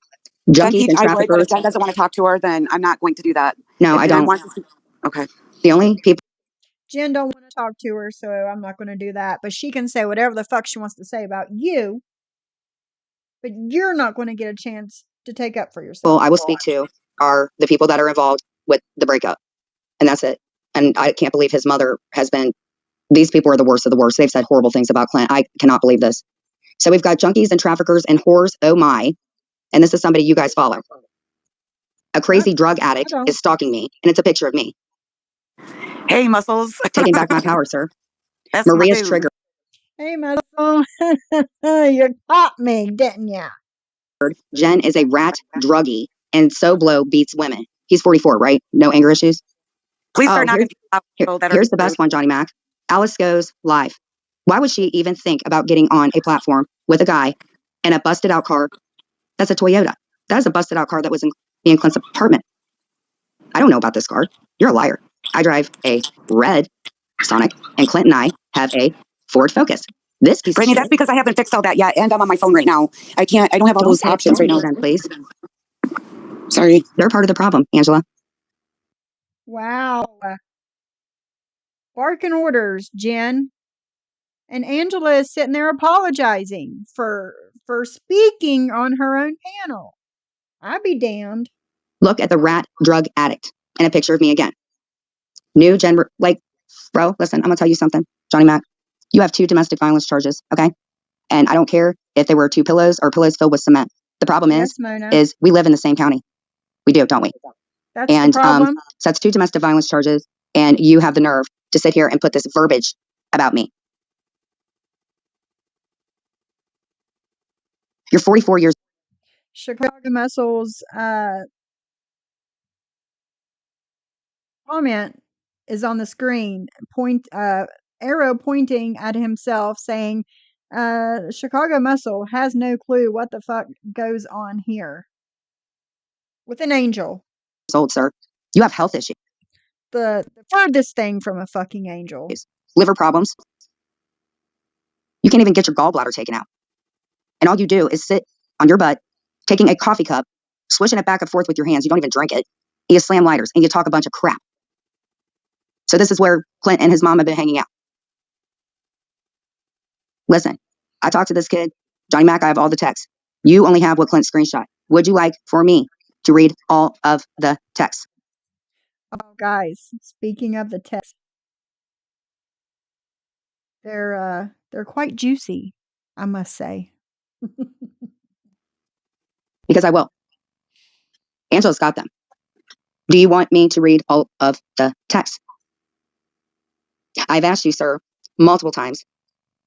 Jen Junkies Peach, and I would, but if traffickers. Jen doesn't want to talk to her, then I'm not going to do that. No, If I Jen don't. wants to, okay. The only people. Jen don't want to talk to her, so I'm not going to do that. But she can say whatever the fuck she wants to say about you. But you're not going to get a chance to take up for yourself. Well, I will speak to are the people that are involved with the breakup. And that's it. And I can't believe his mother has been, these people are the worst of the worst. They've said horrible things about Clint. I cannot believe this. So we've got junkies and traffickers and whores. Oh my. And this is somebody you guys follow. A crazy drug addict is stalking me. And it's a picture of me. Hey, Muscles. Taking back my power, sir. That's Maria's trigger. Hey, my phone. You caught me, didn't ya? Jen is a rat druggie and so blow beats women. He's 44, right? No anger issues? Please start knocking people out. People that Here's are the best one, Johnny Mac. Alice goes live. Why would she even think about getting on a platform with a guy in a busted out car? That's a Toyota. That is a busted out car that was in Clint's apartment. I don't know about this car. You're a liar. I drive a red Sonic, and Clint and I have a Ford Focus. This piece Brittany, of shit. that's because I haven't fixed all that yet, and I'm on my phone right now. I don't have all those options right now. Then, please. Sorry. They're part of the problem, Angela. Wow. Barking orders, Jen. And Angela is sitting there apologizing for speaking on her own panel. I'd be damned. Look at the rat drug addict and a picture of me again. New Jen, like, bro, listen, I'm going to tell you something. Johnny Mac, you have 2 domestic violence charges, okay? And I don't care if they were 2 pillows or pillows filled with cement. The problem Yes, Mona. is we live in the same county. We do, don't we? That's the problem. So that's 2 domestic violence charges, and you have the nerve to sit here and put this verbiage about me. You're 44 years. Chicago Muscles comment is on the screen. Arrow pointing at himself, saying, "Chicago Muscle has no clue what the fuck goes on here." With an angel. Old, sir. You have health issues. The furthest thing from a fucking angel. Liver problems. You can't even get your gallbladder taken out. And all you do is sit on your butt, taking a coffee cup, swishing it back and forth with your hands. You don't even drink it. And you slam lighters and you talk a bunch of crap. So this is where Clint and his mom have been hanging out. Listen, I talked to this kid. Johnny Mac, I have all the texts. You only have what Clint screenshot. Would you like for me to read all of the texts? Oh, guys, speaking of the text, they're quite juicy, I must say. Because I will. Angela's got them. Do you want me to read all of the texts? I've asked you, sir, multiple times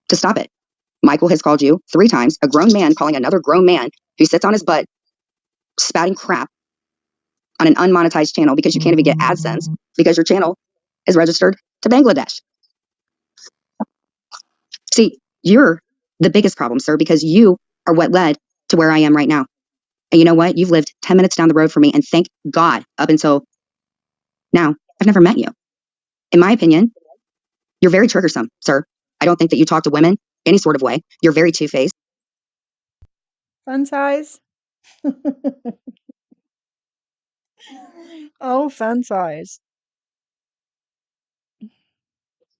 to stop it. Michael has called you 3 times, a grown man calling another grown man who sits on his butt, spouting crap on an unmonetized channel because you can't even get AdSense because your channel is registered to Bangladesh. See, you're the biggest problem, sir, because you are what led to where I am right now. And you know what? You've lived 10 minutes down the road from me, and thank God, up until now, I've never met you. In my opinion, you're very triggersome, sir. I don't think that you talk to women any sort of way. You're very two-faced. Fun size. Oh, fun size.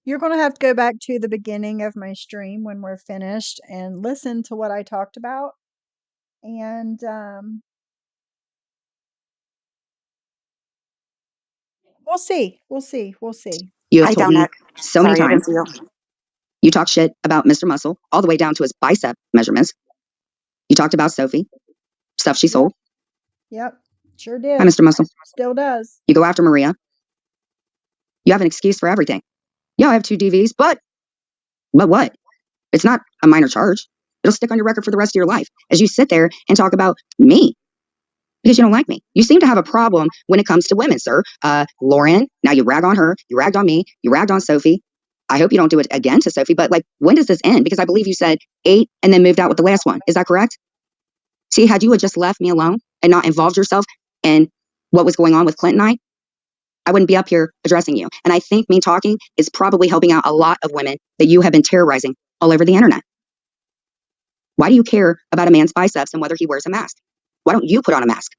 You're going to have to go back to the beginning of my stream when we're finished and listen to what I talked about. And we'll see. We'll see. We'll see. You have Hi, told down me neck. so many Sorry, I didn't times. see you. You talk shit about Mr. Muscle, all the way down to his bicep measurements. You talked about Sophie, stuff she sold. Yep. Sure Hi, did. Mr. Muscle. Still does. You go after Maria. You have an excuse for everything. Yeah, I have 2 DVs, but what? It's not a minor charge. It'll stick on your record for the rest of your life as you sit there and talk about me because you don't like me. You seem to have a problem when it comes to women, sir. Lauren, now you rag on her, you ragged on me, you ragged on Sophie. I hope you don't do it again to Sophie, but like, when does this end? Because I believe you said 8 and then moved out with the last one. Is that correct? See, had you had just left me alone and not involved yourself in what was going on with Clint and I wouldn't be up here addressing you. And I think me talking is probably helping out a lot of women that you have been terrorizing all over the internet. Why do you care about a man's biceps and whether he wears a mask? Why don't you put on a mask?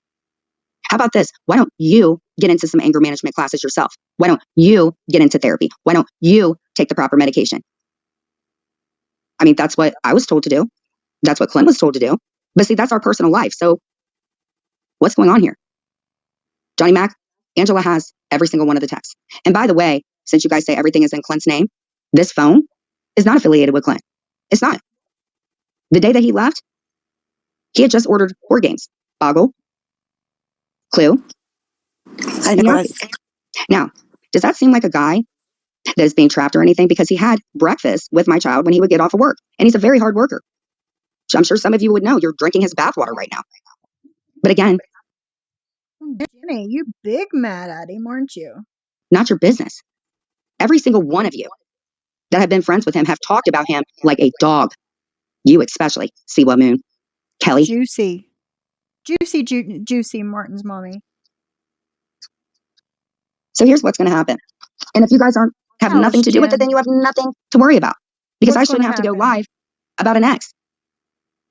How about this? Why don't you get into some anger management classes yourself? Why don't you get into therapy? Why don't you take the proper medication? I mean, that's what I was told to do. That's what Clint was told to do. But see, that's our personal life. So what's going on here? Johnny Mac, Angela has every single one of the texts. And by the way, since you guys say everything is in Clint's name, this phone is not affiliated with Clint. It's not. The day that he left, he had just ordered 4 games. Boggle, Clue, Hi, and Nicholas. Yahtzee. Now, does that seem like a guy that is being trapped or anything? Because he had breakfast with my child when he would get off of work. And he's a very hard worker. So I'm sure some of you would know you're drinking his bathwater right now. But again, Jenny, you big mad at him, aren't you? not your business. Every single one of you that have been friends with him have talked about him like a dog. You especially, Siwa Moon, Kelly. Juicy. Juicy Martin's mommy. So here's what's going to happen. And if you guys have nothing to do with it, then you have nothing to worry about. Because I shouldn't have to go live about an ex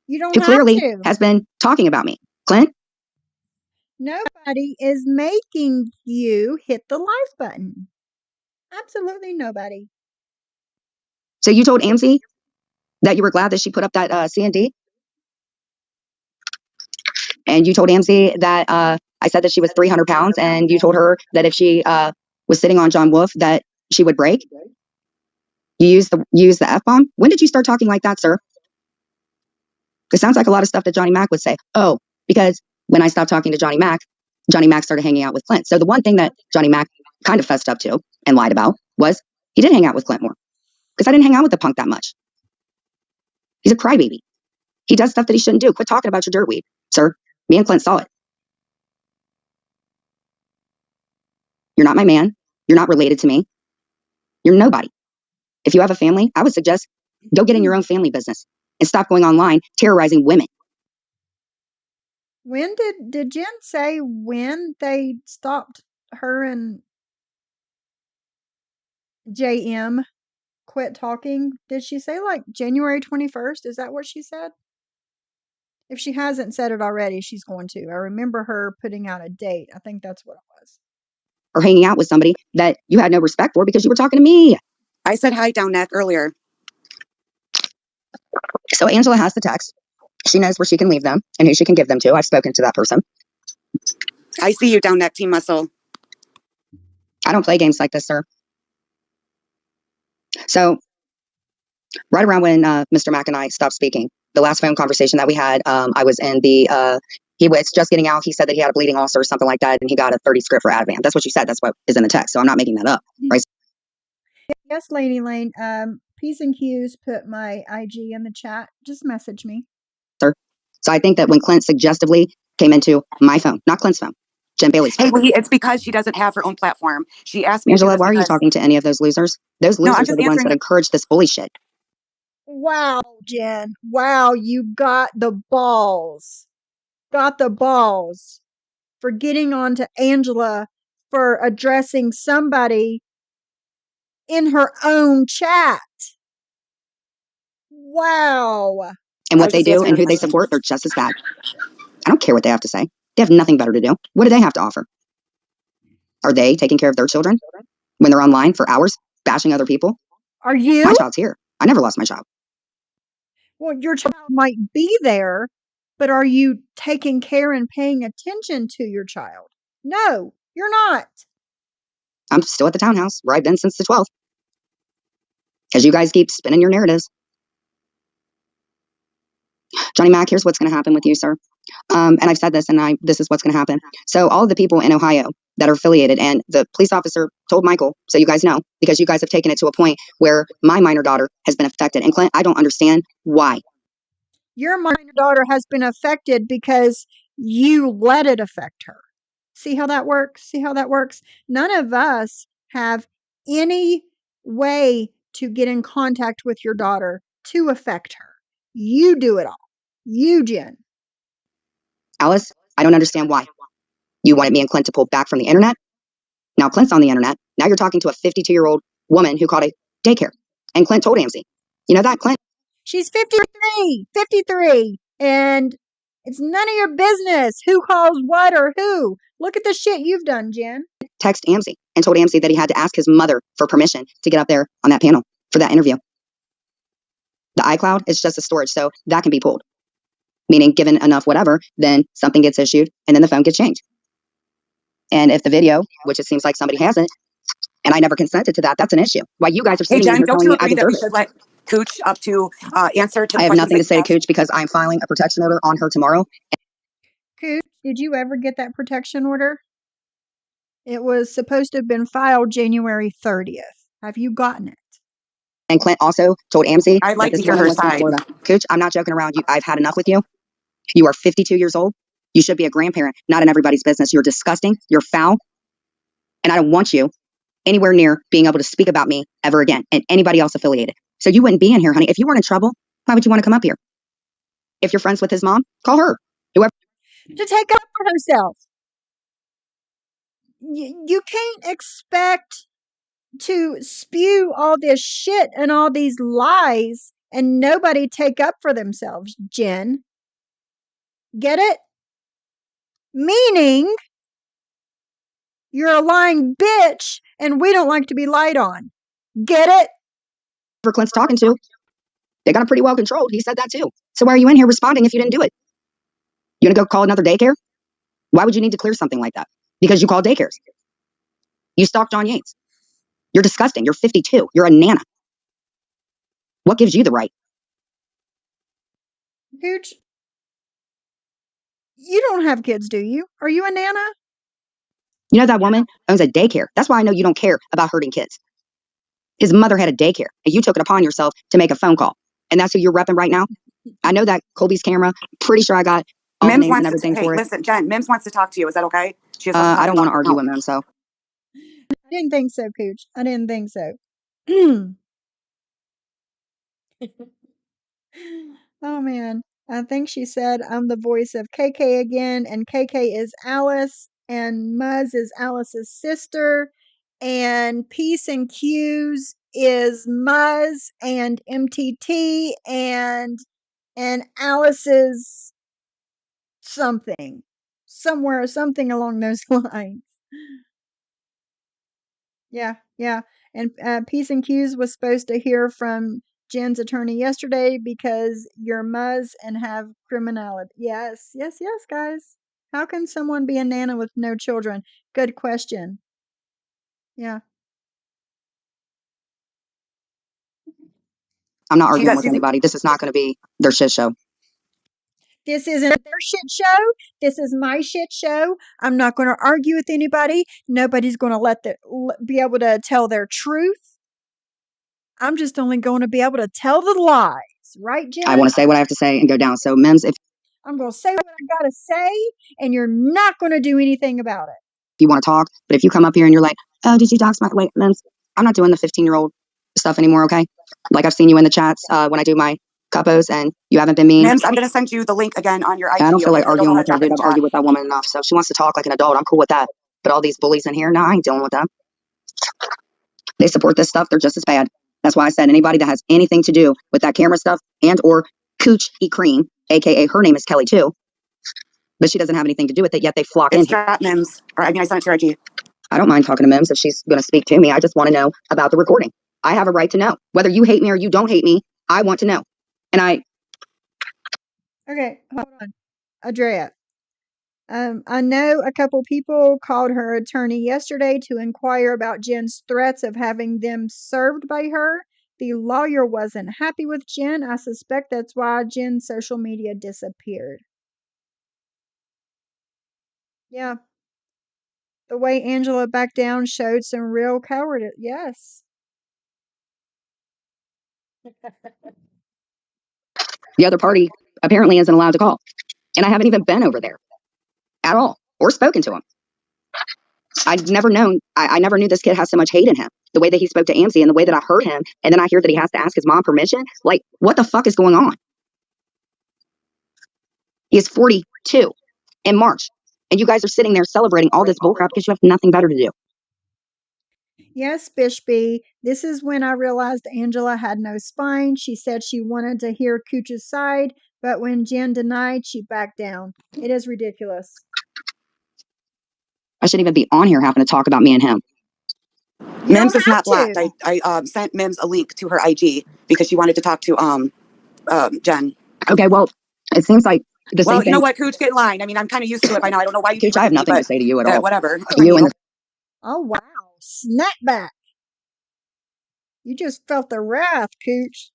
You don't who have clearly to. has been talking about me. Clint? Nobody is making you hit the like button. Absolutely nobody. So you told Amzi that you were glad that she put up that C&D? And you told Amzi that I said that she was 300 pounds, and you told her that if she was sitting on John Wolf, that she would break? You used the F-bomb? When did you start talking like that, sir? It sounds like a lot of stuff that Johnny Mac would say. Oh, because when I stopped talking to Johnny Mac started hanging out with Clint. So the one thing that Johnny Mac kind of fessed up to and lied about was he did hang out with Clint more. Because I didn't hang out with the punk that much. He's a crybaby. He does stuff that he shouldn't do. Quit talking about your dirt weed, sir. Me and Clint saw it. You're not my man. You're not related to me. You're nobody. If you have a family, I would suggest go get in your own family business and stop going online terrorizing women. When did Jen say when they stopped her and JM quit talking? Did she say like January 21st? Is that what she said? If she hasn't said it already, she's going to. I remember her putting out a date. I think that's what it was. Or hanging out with somebody that you had no respect for because you were talking to me. I said hi, down neck, earlier. So Angela has the text. She knows where she can leave them and who she can give them to. I've spoken to that person. I see you, down neck, Team Muscle. I don't play games like this, sir. So right around when Mr. Mack and I stopped speaking, the last phone conversation that we had, I was in the, he was just getting out. He said that he had a bleeding ulcer or something like that, and he got a 30 script for Ativan. That's what you said. That's what is in the text. So I'm not making that up, right? Yes, Lady Lane. P's and Q's put my IG in the chat. Just message me. Sir. So I think that when Clint suggestively came into my phone, not Clint's phone, Jen Bailey's phone. Hey, well, it's because she doesn't have her own platform. She asked me. Angela, why are you talking to any of those losers? Those losers are the ones that encourage this bully shit. Wow, Jen. Wow, you got the balls got the balls for getting on to Angela for addressing somebody in her own chat. Wow. And what they do and who they support, they're just as bad. I don't care what they have to say. They have nothing better to do. What do they have to offer? Are they taking care of their children when they're online for hours, bashing other people? Are you? My child's here. I never lost my child. Well, your child might be there, but are you taking care and paying attention to your child? No, you're not. I'm still at the townhouse where I've been since the 12th. As you guys keep spinning your narratives. Johnny Mac, here's what's going to happen with you, sir. And I've said this, and this is what's going to happen. So all of the people in Ohio that are affiliated, and the police officer told Michael, so you guys know, because you guys have taken it to a point where my minor daughter has been affected. And Clint, I don't understand why. Your minor daughter has been affected because you let it affect her. See how that works? See how that works? None of us have any way to get in contact with your daughter to affect her. You do it all. You, Jen. Alice, I don't understand why. You wanted me and Clint to pull back from the internet? Now Clint's on the internet. Now you're talking to a 52-year-old woman who called a daycare. And Clint told Amcy. You know that, Clint? She's 53. 53. And it's none of your business who calls what or who. Look at the shit you've done, Jen. Text Amcy and told Amcy that he had to ask his mother for permission to get up there on that panel for that interview. The iCloud is just a storage, so that can be pulled. Meaning, given enough whatever, then something gets issued and then the phone gets changed. And if the video, which it seems like somebody has it, and I never consented to that, that's an issue. Why you guys are Hey, sitting Jen, here don't telling you me I agree that we deserve it. should let Cooch up to answer to the I have questions nothing to that say you to Cooch because I'm filing a protection order on her tomorrow. Cooch, did you ever get that protection order? It was supposed to have been filed January 30th. Have you gotten it? And Clint also told Amcy I'd like that this to hear woman her was from side. Florida. Cooch, I'm not joking around. I've had enough with you. You are 52 years old. You should be a grandparent, not in everybody's business. You're disgusting. You're foul. And I don't want you anywhere near being able to speak about me ever again and anybody else affiliated. So you wouldn't be in here, honey. If you weren't in trouble, why would you want to come up here? If you're friends with his mom, call her. Whoever. To take up for herself. You can't expect to spew all this shit and all these lies and nobody take up for themselves, Jen. Get it? Meaning, you're a lying bitch and we don't like to be lied on. Get it? Whoever Clint's talking to, they got him pretty well controlled. He said that too. So why are you in here responding if you didn't do it? You gonna go call another daycare? Why would you need to clear something like that? Because you call daycares. You stalked John Yates. You're disgusting. You're 52. You're a nana. What gives you the right? Gooch, you don't have kids, do you? Are you a nana? You know that woman owns a daycare. That's why I know you don't care about hurting kids. His mother had a daycare, and you took it upon yourself to make a phone call. And that's who you're repping right now? I know that Colby's camera. Pretty sure I got all the Mims names and wants everything to, hey, for it. listen, Jen, Mims wants to talk to you. Is that okay? She has I don't want to something argue about with him, so. I didn't think so, Cooch. I didn't think so. Oh man. I think she said I'm the voice of KK again, and KK is Alice, and Muzz is Alice's sister, and Peace and Q's is Muzz and MTT and Alice's something. Somewhere, something along those lines. Yeah, yeah. And P's and Q's was supposed to hear from Jen's attorney yesterday because you're Muzz and have criminality. Yes, yes, yes, guys. How can someone be a nana with no children? Good question. Yeah. I'm not She arguing does. with anybody. This is not going to be their shit show. This isn't their shit show. This is my shit show. I'm not going to argue with anybody. Nobody's going to be able to tell their truth. I'm just only going to be able to tell the lies, right, Jen? I want to say what I have to say and go down. So, Mims, if I'm going to say what I got to say, and you're not going to do anything about it. you want to talk, but if you come up here and you're like, oh, did you dox my, wait, Mims, I'm not doing the 15-year-old stuff anymore, okay? Like I've seen you in the chats when I do my Couples, and you haven't been mean. Mims, I'm going to send you the link again on your IG. I don't feel like arguing with her, dude. I've chat. argued with that woman enough. So if she wants to talk like an adult, I'm cool with that. But all these bullies in here, no, I ain't dealing with them. They support this stuff. They're just as bad. That's why I said anybody that has anything to do with that camera stuff and or Cooch E Cream, aka her name is Kelly too, but she doesn't have anything to do with it, yet they flock in here. Mims. Or I mean, I sent it to your IG. I don't mind talking to Mims if she's going to speak to me. I just want to know about the recording. I have a right to know. Whether you hate me or you don't hate me, I want to know. And Okay, hold on. Andrea, I know a couple people called her attorney yesterday to inquire about Jen's threats of having them served by her. The lawyer wasn't happy with Jen. I suspect that's why Jen's social media disappeared. Yeah. The way Angela backed down showed some real cowardice. Yes. the other party apparently isn't allowed to call. And I haven't even been over there at all or spoken to him. I'd never known. I never knew this kid has so much hate in him. The way that he spoke to Amzi and the way that I heard him. And then I hear that he has to ask his mom permission. Like, what the fuck is going on? He is 42 in March. And you guys are sitting there celebrating all this bullcrap because you have nothing better to do. Yes, Bishby. This is when I realized Angela had no spine. She said she wanted to hear Cooch's side, but when Jen denied, she backed down. It is ridiculous. I shouldn't even be on here having to talk about me and him. Mims is not blocked. I sent Mims a link to her IG because she wanted to talk to Jen. Okay, well, it seems like the same Well, thing. you know what, Cooch, get in line. I mean, I'm kind of used to it by now. I don't know why you. Cooch, I have nothing to say to you at all. Whatever. You and the Oh, wow. Snapback. You just felt the wrath, Cooch,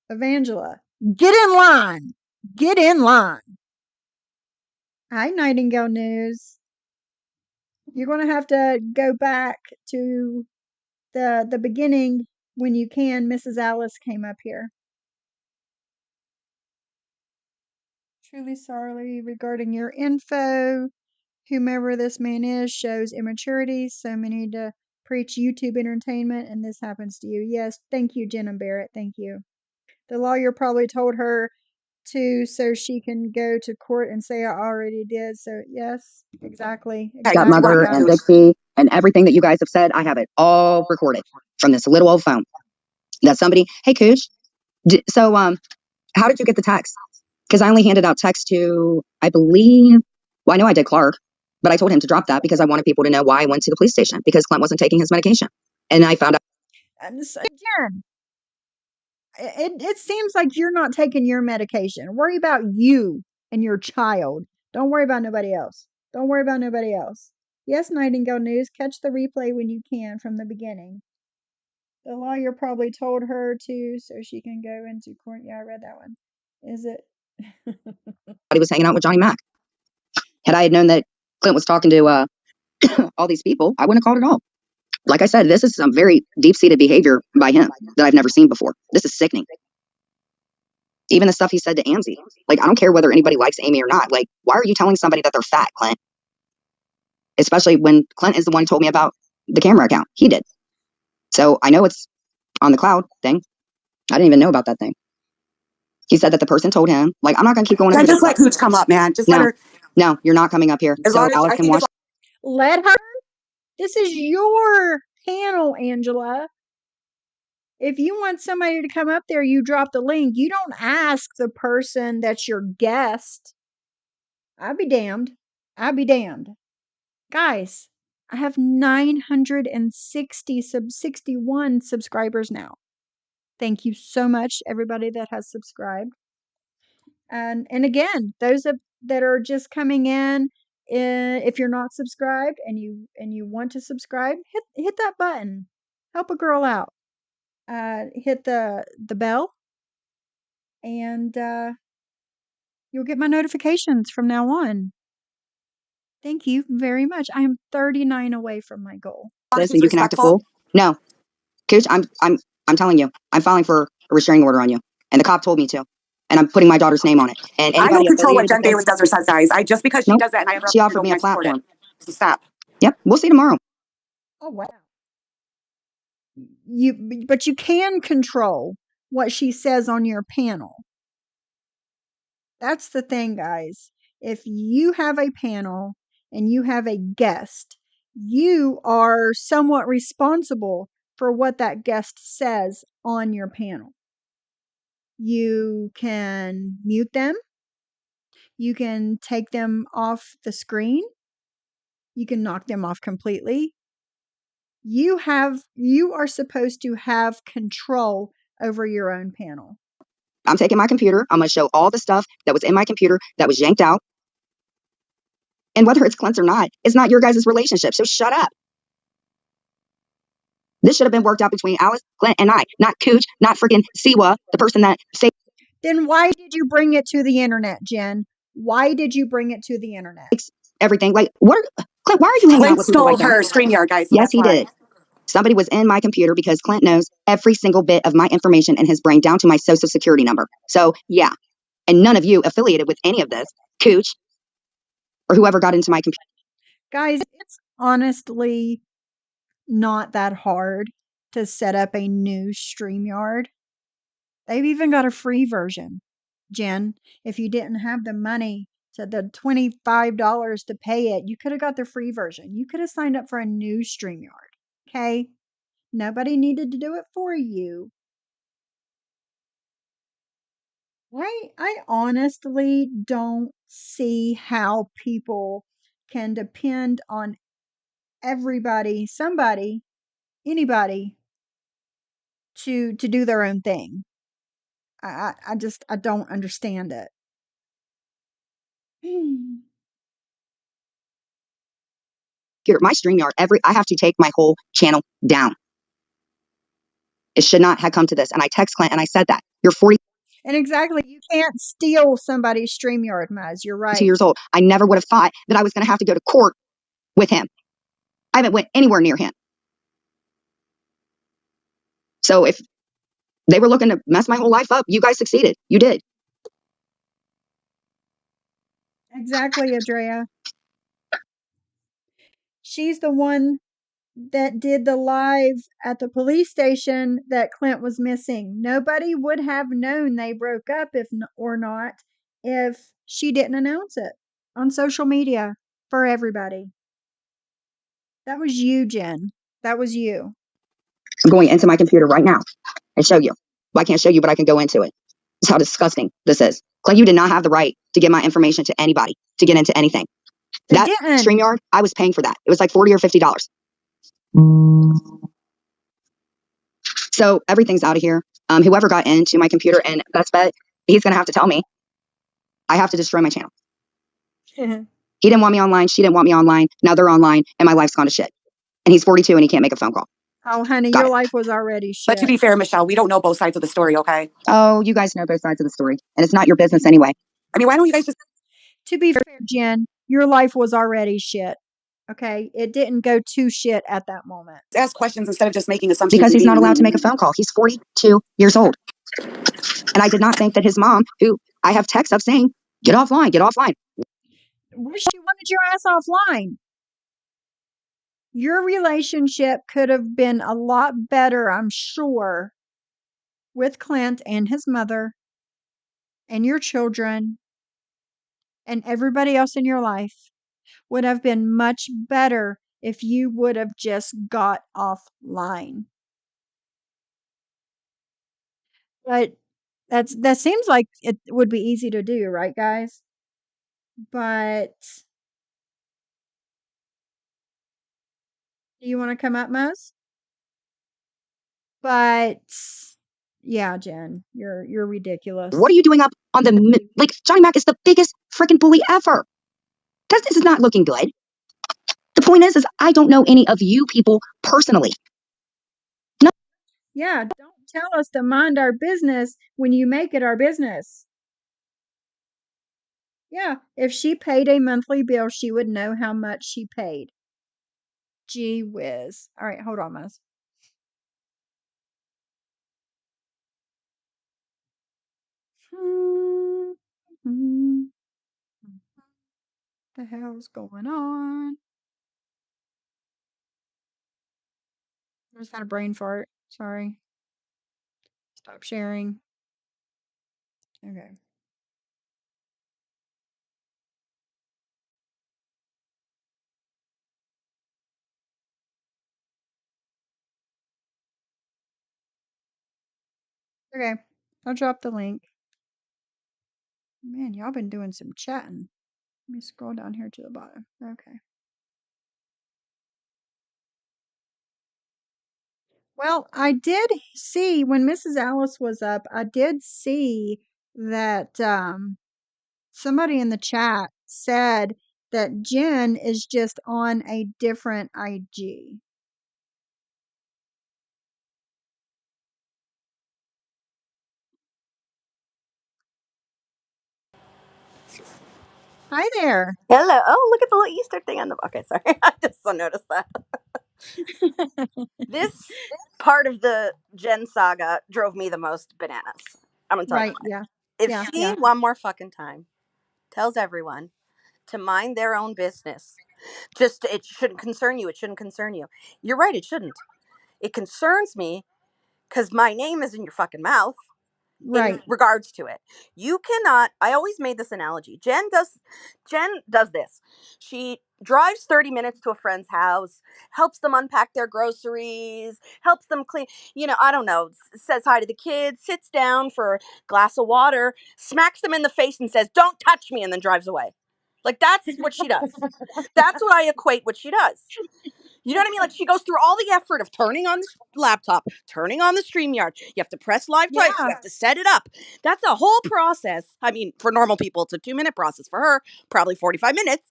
of Angela. Get in line. Get in line. Hi, Nightingale News. You're going to have to go back to the beginning when you can. Mrs. Alice came up here. Truly sorry regarding your info. Whomever this man is shows immaturity. So many to preach YouTube entertainment, and this happens to you. Yes, thank you, Jenna Barrett. Thank you. The lawyer probably told her to so she can go to court and say I already did. So yes, exactly. stepmother and Dixie and everything that you guys have said, I have it all recorded from this little old phone. That somebody, hey Cooch, so how did you get the text? Because I only handed out text to, I believe, well, I know I did Clark, but I told him to drop that because I wanted people to know why I went to the police station because Clint wasn't taking his medication. And I found out. And so, again, it seems like you're not taking your medication. Worry about you and your child. Don't worry about nobody else. Don't worry about nobody else. Yes, Nightingale News, catch the replay when you can from the beginning. The lawyer probably told her to so she can go into court. Yeah, I read that one. Is it? He was hanging out with Johnny Mac. Had I known that Clint was talking to all these people, I wouldn't have called at all. Like I said, this is some very deep-seated behavior by him that I've never seen before. This is sickening. Even the stuff he said to Amzi. Like, I don't care whether anybody likes Amy or not. Like, why are you telling somebody that they're fat, Clint? Especially when Clint is the one who told me about the camera account. He did. So I know it's on the cloud thing. I didn't even know about that thing. He said that the person told him, like, I'm not going to keep going. Then just let Cooch come up, man. Just let her. No, you're not coming up here. As So long as Alice can watch. Let her. This is your panel, Angela. If you want somebody to come up there, you drop the link. You don't ask the person that's your guest. I'll be damned. I'll be damned. Guys, I have 961 subscribers now. Thank you so much, everybody that has subscribed. And again, those that are just coming in, if you're not subscribed and you want to subscribe, hit that button. Help a girl out. Hit the bell, and you'll get my notifications from now on. Thank you very much. I am 39 away from my goal. This and you can act a fool. No, Cooch, I'm telling you, I'm filing for a restraining order on you, and the cop told me to, and I'm putting my daughter's name on it. And I don't control what Jen Bailey does or says, guys. Just because she does that, and I she offered me a platform. So stop. Yep, we'll see tomorrow. Oh wow. But you can control what she says on your panel. That's the thing, guys. If you have a panel and you have a guest, you are somewhat responsible for what that guest says on your panel. You can mute them. You can take them off the screen. You can knock them off completely. You are supposed to have control over your own panel. I'm taking my computer. I'm going to show all the stuff that was in my computer that was yanked out. And whether it's Clint's or not, it's not your guys' relationship. So shut up. This should have been worked out between Alice, Clint, and I, not Cooch, not freaking Siwa, the person that saved Then why did you bring it to the internet, Jen? Why did you bring it to the internet? everything. Like, what? Clint, why are you hanging out Clint with people stole like that? her StreamYard, guys. So Yes, that's he why. did. Somebody was in my computer because Clint knows every single bit of my information in his brain, down to my social security number. So, yeah. And none of you affiliated with any of this, Cooch, or whoever got into my computer. Guys, it's honestly not that hard to set up a new StreamYard. They've even got a free version. Jen, if you didn't have the money to the $25 to pay it, you could have got the free version. You could have signed up for a new StreamYard. Okay? Nobody needed to do it for you. I honestly don't see how people can depend on everybody, somebody, anybody to do their own thing. I don't understand it. Here, my StreamYard, I have to take my whole channel down. It should not have come to this. And I text Clint and I said that. You're 40 And exactly, you can't steal somebody's StreamYard, Muzz. You're right. years old. I never would have thought that I was going to have to go to court with him. I haven't went anywhere near him. So if they were looking to mess my whole life up, you guys succeeded. You did. Exactly, Andrea. She's the one that did the live at the police station that Clint was missing. Nobody would have known they broke up or not if she didn't announce it on social media for everybody. That was you, Jen. That was you. I'm going into my computer right now and show you. Well, I can't show you, but I can go into it. That's how disgusting this is. Clint, you did not have the right to give my information to anybody to get into anything. That StreamYard, I was paying for that. It was like $40 or $50. So everything's out of here. Whoever got into my computer, and best bet, he's going to have to tell me. I have to destroy my channel. He didn't want me online. She didn't want me online. Now they're online, and my life's gone to shit. And he's 42, and he can't make a phone call. Oh, honey, your life was already shit. But to be fair, Michelle, we don't know both sides of the story, okay? Oh, you guys know both sides of the story, and it's not your business anyway. I mean, why don't you guys just... To be fair, Jen, your life was already shit. Okay? It didn't go to shit at that moment. ask questions instead of just making assumptions? Because he's not allowed to make a phone call. He's 42 years old. And I did not think that his mom, who I have texts of saying, get offline, get offline. She wanted your ass offline. Your relationship could have been a lot better, I'm sure, with Clint and his mother and your children and everybody else in your life would have been much better if you would have just got offline. But that seems like it would be easy to do, right, guys? But do you want to come up, Mose? But yeah, Jen, you're ridiculous. What are you doing up on the, like, Johnny Mac is the biggest freaking bully ever. This is not looking good. The point is I don't know any of you people personally. No. Yeah, don't tell us to mind our business when you make it our business. Yeah, if she paid a monthly bill, she would know how much she paid. Gee whiz. All right, hold on, Mose. The hell's going on? I just had a brain fart. Sorry. Stop sharing. Okay. Okay, I'll drop the link. Man, y'all been doing some chatting. Let me scroll down here to the bottom. Okay. Well, I did see when Mrs. Alice was up, I did see that somebody in the chat said that Jen is just on a different IG. Hi there. Hello. Oh, look at the little Easter thing on the. Okay, sorry. I just so noticed that. This part of the Jen saga drove me the most bananas. I'm gonna tell you Right, why. yeah. If Yeah, she yeah. one more fucking time tells everyone to mind their own business, just it shouldn't concern you. It shouldn't concern you. You're right. It shouldn't. It concerns me because my name is in your fucking mouth. In Right. regards to it, you cannot. I always made this analogy. Jen does this. She drives 30 minutes to a friend's house, helps them unpack their groceries, helps them clean, I don't know, says hi to the kids, sits down for a glass of water, smacks them in the face and says, "Don't touch me," and then drives away. Like, that's what she does. That's what I equate what she does. You know what I mean? Like, she goes through all the effort of turning on the laptop, turning on the StreamYard. You have to press live twice. Yeah. You have to set it up. That's a whole process. I mean, for normal people, it's a 2-minute process. For her, probably 45 minutes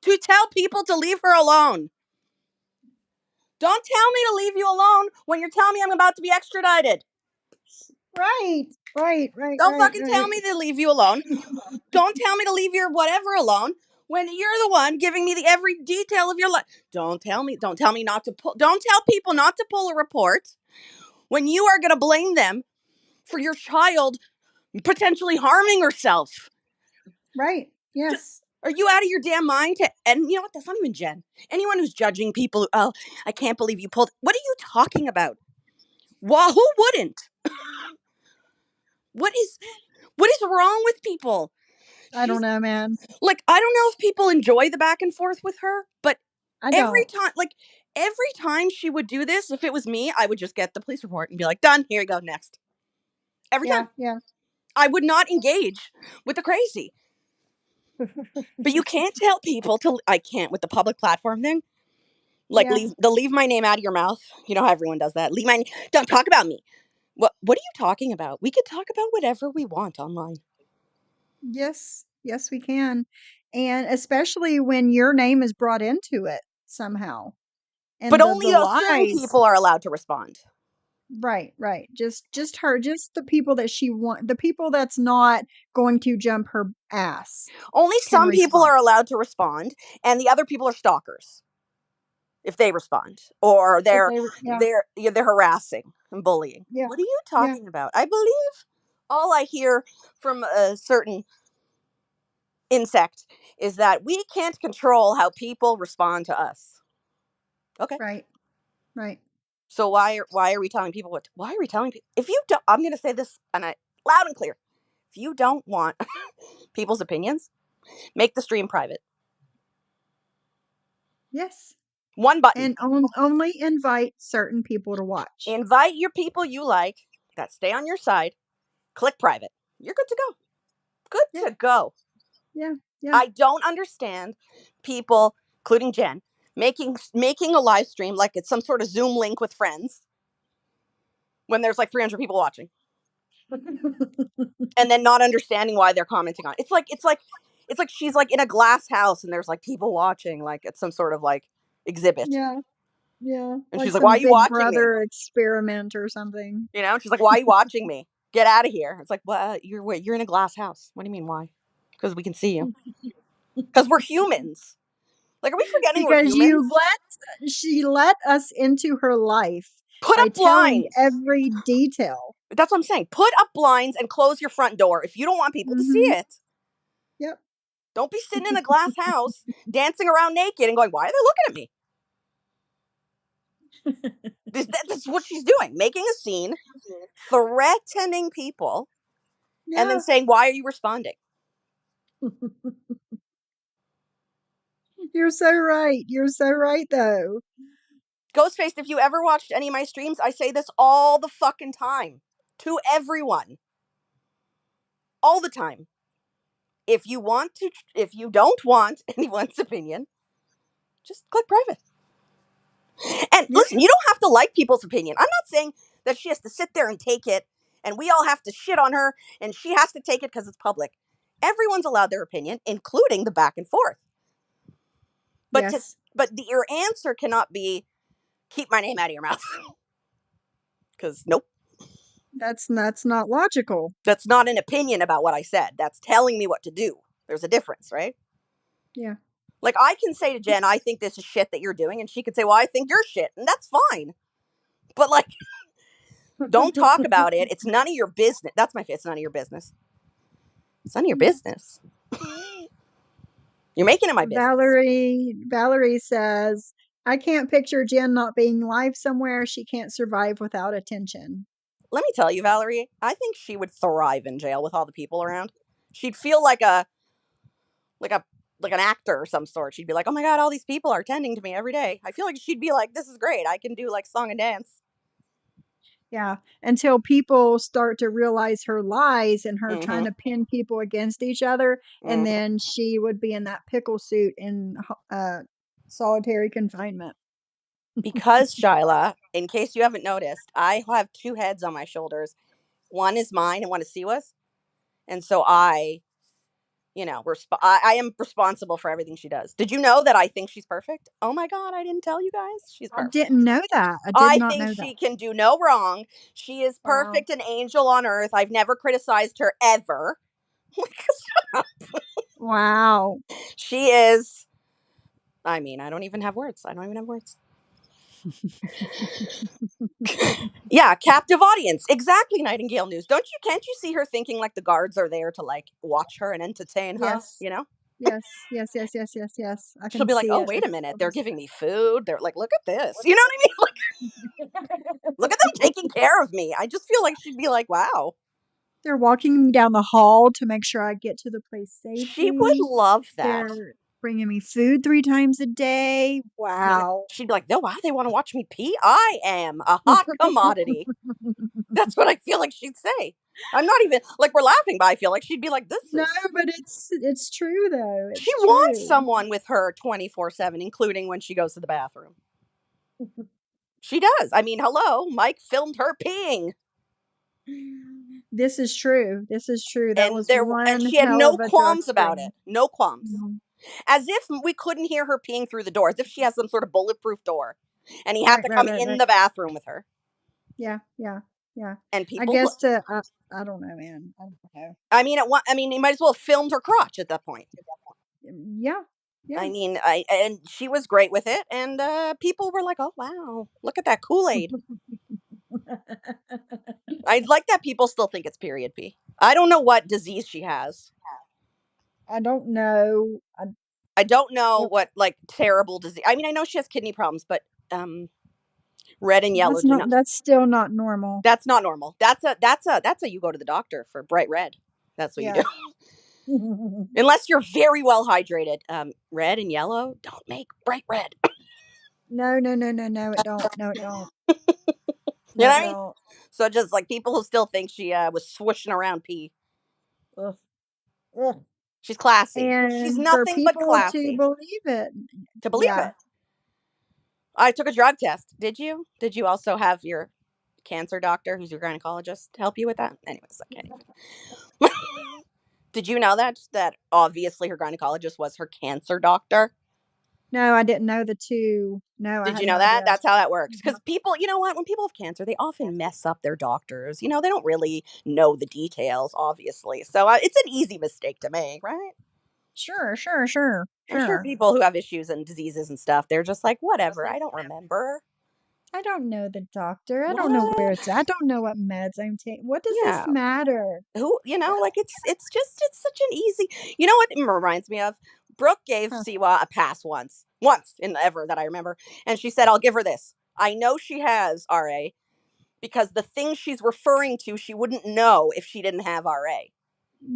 to tell people to leave her alone. Don't tell me to leave you alone when you're telling me I'm about to be extradited. Right. Don't fucking tell me to leave you alone. Don't tell me to leave your whatever alone when you're the one giving me the every detail of your life. Don't tell me not to pull. Don't tell people not to pull a report when you are going to blame them for your child potentially harming herself. Right. Yes. Are you out of your damn mind? And you know what? That's not even Jen. Anyone who's judging people, oh, I can't believe you pulled. What are you talking about? Well, who wouldn't? What is wrong with people? I don't know, man. Like, I don't know if people enjoy the back and forth with her, but I every don't. time she would do this, if it was me, I would just get the police report and be like, done, here you go, next. Every Yeah, time. yeah. I would not engage with the crazy. But you can't tell people I can't with the public platform thing. Like, Yeah. leave my name out of your mouth. You know how everyone does that. Don't talk about me. What are you talking about? We could talk about whatever we want online. Yes. Yes, we can. And especially when your name is brought into it somehow. But And the only certain lies. people are allowed to respond. Right, right. Just her, just the people that the people that's not going to jump her ass Only can some people respond. are allowed to respond, and the other people are stalkers if they respond, or If they're they, yeah, they're harassing and bullying. yeah, What are you yeah. talking about? I believe all I hear from a certain insect is that we can't control how people respond to us. Okay. Right, right. So why are we telling people why are we telling people if you don't, I'm going to say this loud and clear. If you don't want people's opinions, make the stream private. Yes. One button. And only invite certain people to watch. Invite your people you like that stay on your side. Click private. You're good to go. Good Yeah, to go. yeah, yeah. I don't understand people, including Jen, making a live stream like it's some sort of Zoom link with friends when there's like 300 people watching, and then not understanding why they're commenting on it. It's like she's like in a glass house and there's like people watching like it's some sort of like exhibit. Yeah, yeah. And Like she's like, "Why some are you Big watching me?" Brother experiment or something. You know, and she's like, "Why are you watching me? Get out of here." It's like, "Well, you're in a glass house. What do you mean why?" Because we can see you. Because we're humans. Like, are we forgetting we're Because humans? she let us into her life Put by up telling blinds. every detail. That's what I'm saying. Put up blinds and close your front door if you don't want people to see Mm-hmm. it. Yep. Don't be sitting in a glass house dancing around naked and going, "Why are they looking at me?" That's what she's doing. Making a scene, threatening people, and then Yeah. saying, "Why are you responding?" You're so right. You're so right, though. Ghostface, if you ever watched any of my streams, I say this all the fucking time. to everyone all the time. If you don't want anyone's opinion, just click private. And listen, you don't have to like people's opinion. I'm not saying that she has to sit there and take it and we all have to shit on her and she has to take it because it's public. Everyone's allowed their opinion, including the back and forth. But your answer cannot be, keep my name out of your mouth. Because nope. That's not logical. That's not an opinion about what I said. That's telling me what to do. There's a difference, right? Yeah. Like, I can say to Jen, I think this is shit that you're doing. And she could say, well, I think you're shit. And that's fine. But, like, don't talk about it. It's none of your business. That's my face. It's none of your business. It's none of your business. You're making it my business. Valerie says, I can't picture Jen not being live somewhere. She can't survive without attention. Let me tell you, Valerie, I think she would thrive in jail with all the people around. She'd feel like an actor or some sort. She'd be like, oh my God, all these people are tending to me every day. I feel like she'd be like, this is great. I can do like song and dance. Yeah, until people start to realize her lies and her trying to pin people against each other, and then she would be in that pickle suit in solitary confinement. Because, Shyla, in case you haven't noticed, I have two heads on my shoulders. One is mine and one is Siwa's. And so I am responsible for everything she does. Did you know that I think she's perfect? Oh my God, I didn't tell you guys. She's perfect. I didn't know that. I not think know she that. can do no wrong. She is perfect, an angel on earth. I've never criticized her ever. Wow. She is. I mean, I don't even have words. Yeah, captive audience. Exactly, Nightingale News. Can't you see her thinking like the guards are there to like watch her and entertain her? Yes. You know? Yes. I She'll can be like, see oh, it. wait a minute. They're giving me food. They're like, look at this. You know what I mean? Like, look at them taking care of me. I just feel like she'd be like, wow. They're walking me down the hall to make sure I get to the place safely. She would love that. They're bringing me food 3 times a day. Wow. She'd be like, no, why they want to watch me pee? I am a hot commodity. That's what I feel like she'd say. I'm not even like, we're laughing, but I feel like she'd be like, this is. No, but it's true though. She wants someone with her 24/7, including when she goes to the bathroom. She does. I mean, hello, Mike filmed her peeing. This is true. That was and she had no qualms about it. No qualms. As if we couldn't hear her peeing through the door, as if she has some sort of bulletproof door. And he had to come in the bathroom with her. Yeah. And people, I guess I don't know, man. I don't know. I mean, he might as well have filmed her crotch at that point. Yeah. I mean, and she was great with it, and people were like, "Oh wow, look at that Kool-Aid." I like that people still think it's period pee. I don't know what disease she has. I don't know. I don't know what like terrible disease. I mean, I know she has kidney problems, but red and yellow that's still not normal. That's not normal. That's a you go to the doctor for bright red. That's what you do. Unless you're very well hydrated. Red and yellow don't make bright red. No, it don't. No, it don't. You know what I mean? So just like people who still think she was swooshing around pee. Ugh. She's classy. And she's nothing but classy. To believe it. It. I took a drug test. Did you? Did you also have your cancer doctor, who's your gynecologist, help you with that? Anyways, I can't even. Did you know that obviously her gynecologist was her cancer doctor? No, I didn't know the two. No, Did you know that? That's how that works. Because people, you know what? When people have cancer, they often mess up their doctors. You know, they don't really know the details, obviously. So it's an easy mistake to make, right? Sure. I'm sure people who have issues and diseases and stuff, they're just like, whatever, I don't remember. I don't know the doctor. I don't know where it's at. I don't know what meds I'm taking. What does this matter? Who, like, it's such an easy, you know what it reminds me of? Brooke gave Siwa a pass once in ever that I remember. And she said, I'll give her this. I know she has RA because the thing she's referring to, she wouldn't know if she didn't have RA.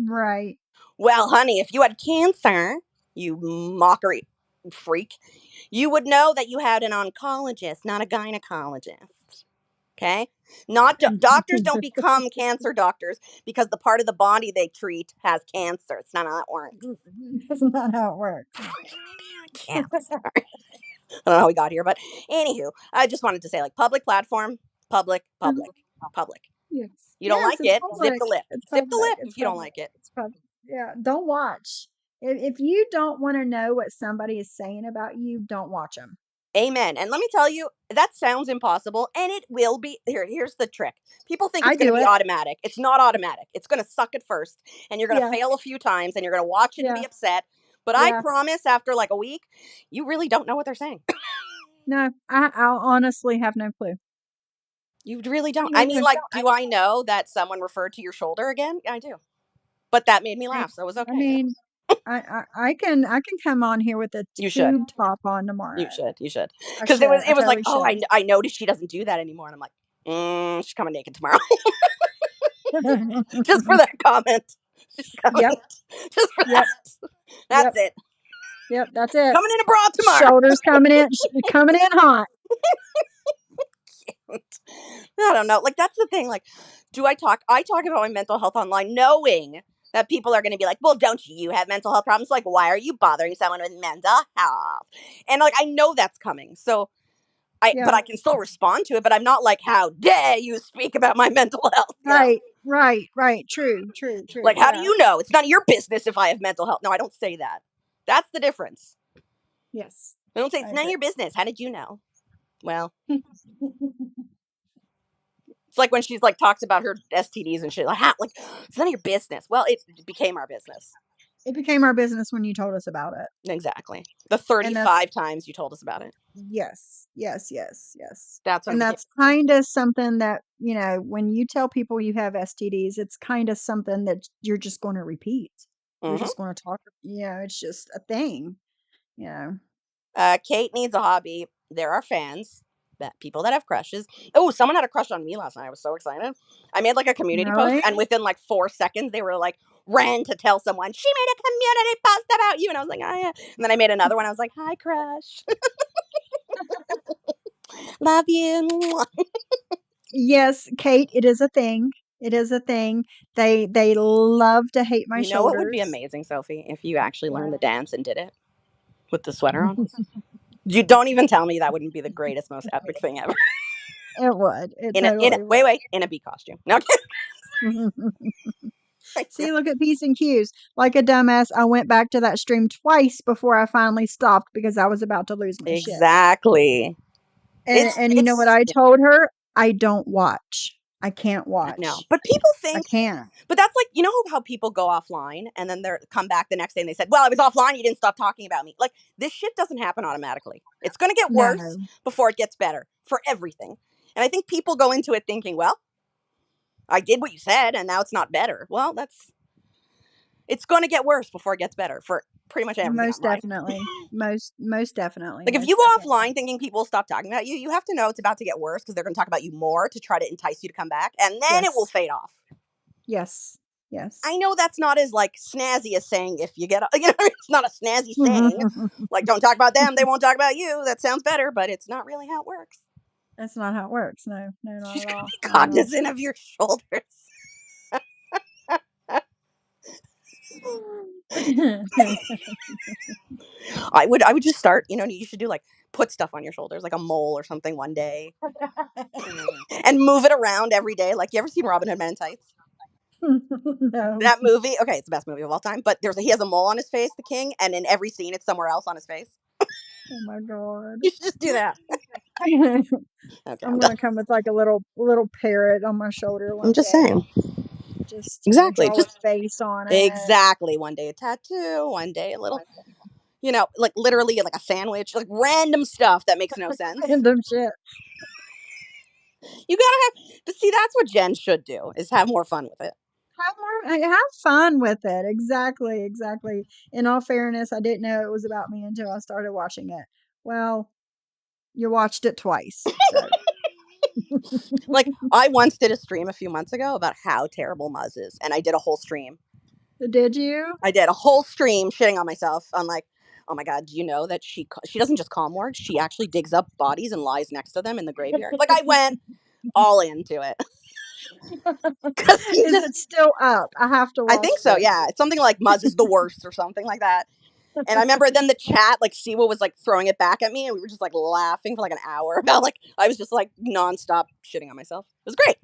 Right. Well, honey, if you had cancer, you mockery freak, you would know that you had an oncologist, not a gynecologist. Okay, not doctors don't become cancer doctors because the part of the body they treat has cancer. It's not how that works. That's not how it works. Cancer. I don't know how we got here, but anywho, I just wanted to say, like, public platform, public. Yes. You don't like It's it, zip public. the lip. It's Zip the public. lip It's if you don't public. like it. It's public. Yeah. Don't watch. If you don't want to know what somebody is saying about you, don't watch them. Amen. And let me tell you, that sounds impossible, and it will be. Here's the trick. People think I it's going to do be it. automatic. It's not automatic. It's going to suck at first, and you're going to Yeah. fail a few times, and you're going to watch it and Yeah. be upset. But I Yeah. promise, after like a week, you really don't know what they're saying. No, I honestly have no clue. You really don't. No I mean, clue. like, do I know that someone referred to your shoulder again? I do. But that made me I laugh, so it was okay. I mean, I can come on here with a You should. tube top on tomorrow. You should. I Because should. it I was like, totally oh, I noticed she doesn't do that anymore. And I'm like, she's coming naked tomorrow. should. Just for that comment. She's coming. Yep. Just for Yep. that. That's Yep. it. Yep. That's it. Coming in a bra tomorrow. Shoulders coming in hot. I don't know. Like, that's the thing. Like, I talk about my mental health online knowing that people are going to be like, well, don't you have mental health problems? Like, why are you bothering someone with mental health? And like, I know that's coming. So but I can still respond to it, but I'm not like, how dare you speak about my mental health? You know? Right. True. Like, how do you know? It's none of your business if I have mental health. No, I don't say that. That's the difference. Yes. I don't say it's none of your business. How did you know? Well, it's like when she's like talks about her STDs and shit. Like, it's none of your business. Well, it became our business. It became our business when you told us about it. Exactly. The 35 times you told us about it. Yes. That's what and that's kind of something that, when you tell people you have STDs, it's kind of something that you're just going to repeat. You're just going to talk. It's just a thing. Kate needs a hobby. There are fans, people that have crushes. Oh, someone had a crush on me last night. I was so excited. I made like a community post, and within like 4 seconds, they were like, ran to tell someone, she made a community post about you. And I was like, oh, yeah. And then I made another one. I was like, hi, crush. Love you. Yes, Kate, it is a thing. They love to hate my shoulders. What would be amazing, Sophie, if you actually learned the dance and did it with the sweater on? You don't even tell me that wouldn't be the greatest, most epic thing ever. It would. Wait, in a bee costume. No. See, look at P's and Q's. Like a dumbass, I went back to that stream twice before I finally stopped because I was about to lose my shit. Exactly. And you know what I told her? I don't watch. I can't watch. No, but people think I can't. But that's like, how people go offline and then they come back the next day and they said, well, I was offline. You didn't stop talking about me. Like, this shit doesn't happen automatically. It's going to get worse before it gets better for everything. And I think people go into it thinking, well, I did what you said and now it's not better. Well, it's going to get worse before it gets better for pretty much everything. Most definitely. Most definitely. Like, if you go offline thinking people will stop talking about you, you have to know it's about to get worse because they're going to talk about you more to try to entice you to come back. And then it will fade off. Yes. I know that's not as like snazzy as saying if you get, it's not a snazzy saying. Like, don't talk about them, they won't talk about you. That sounds better, but it's not really how it works. That's not how it works. No, not at all. Be cognizant of your shoulders. I would just start, you should do like put stuff on your shoulders, like a mole or something one day, and move it around every day. Like, you ever seen Robin Hood Men in Tights? No. That movie, okay, it's the best movie of all time. But he has a mole on his face, the king, and in every scene, it's somewhere else on his face. Oh my god! You should just do that. Okay, I'm gonna come with like a little parrot on my shoulder. I'm just saying. Just exactly, draw just a face on it. Exactly. One day a tattoo, one day a little, like literally like a sandwich, like random stuff that makes no sense. Random shit. You gotta but see, that's what Jen should do, is have more fun with it. Have fun with it. Exactly. In all fairness, I didn't know it was about me until I started watching it. Well, you watched it twice. So. Like, I once did a stream a few months ago about how terrible Muzz is, and I did a whole stream. Did you? I did a whole stream shitting on myself. I'm like, oh my god, do you know that she doesn't just call morgues, she actually digs up bodies and lies next to them in the graveyard? Like, I went all into it. Is it still up? I have to watch I think so, this. yeah. It's something like Muzz is the worst or something like that. And I remember then the chat, like Siwa was like throwing it back at me, and we were just like laughing for like an hour about like I was just like nonstop shitting on myself. It was great.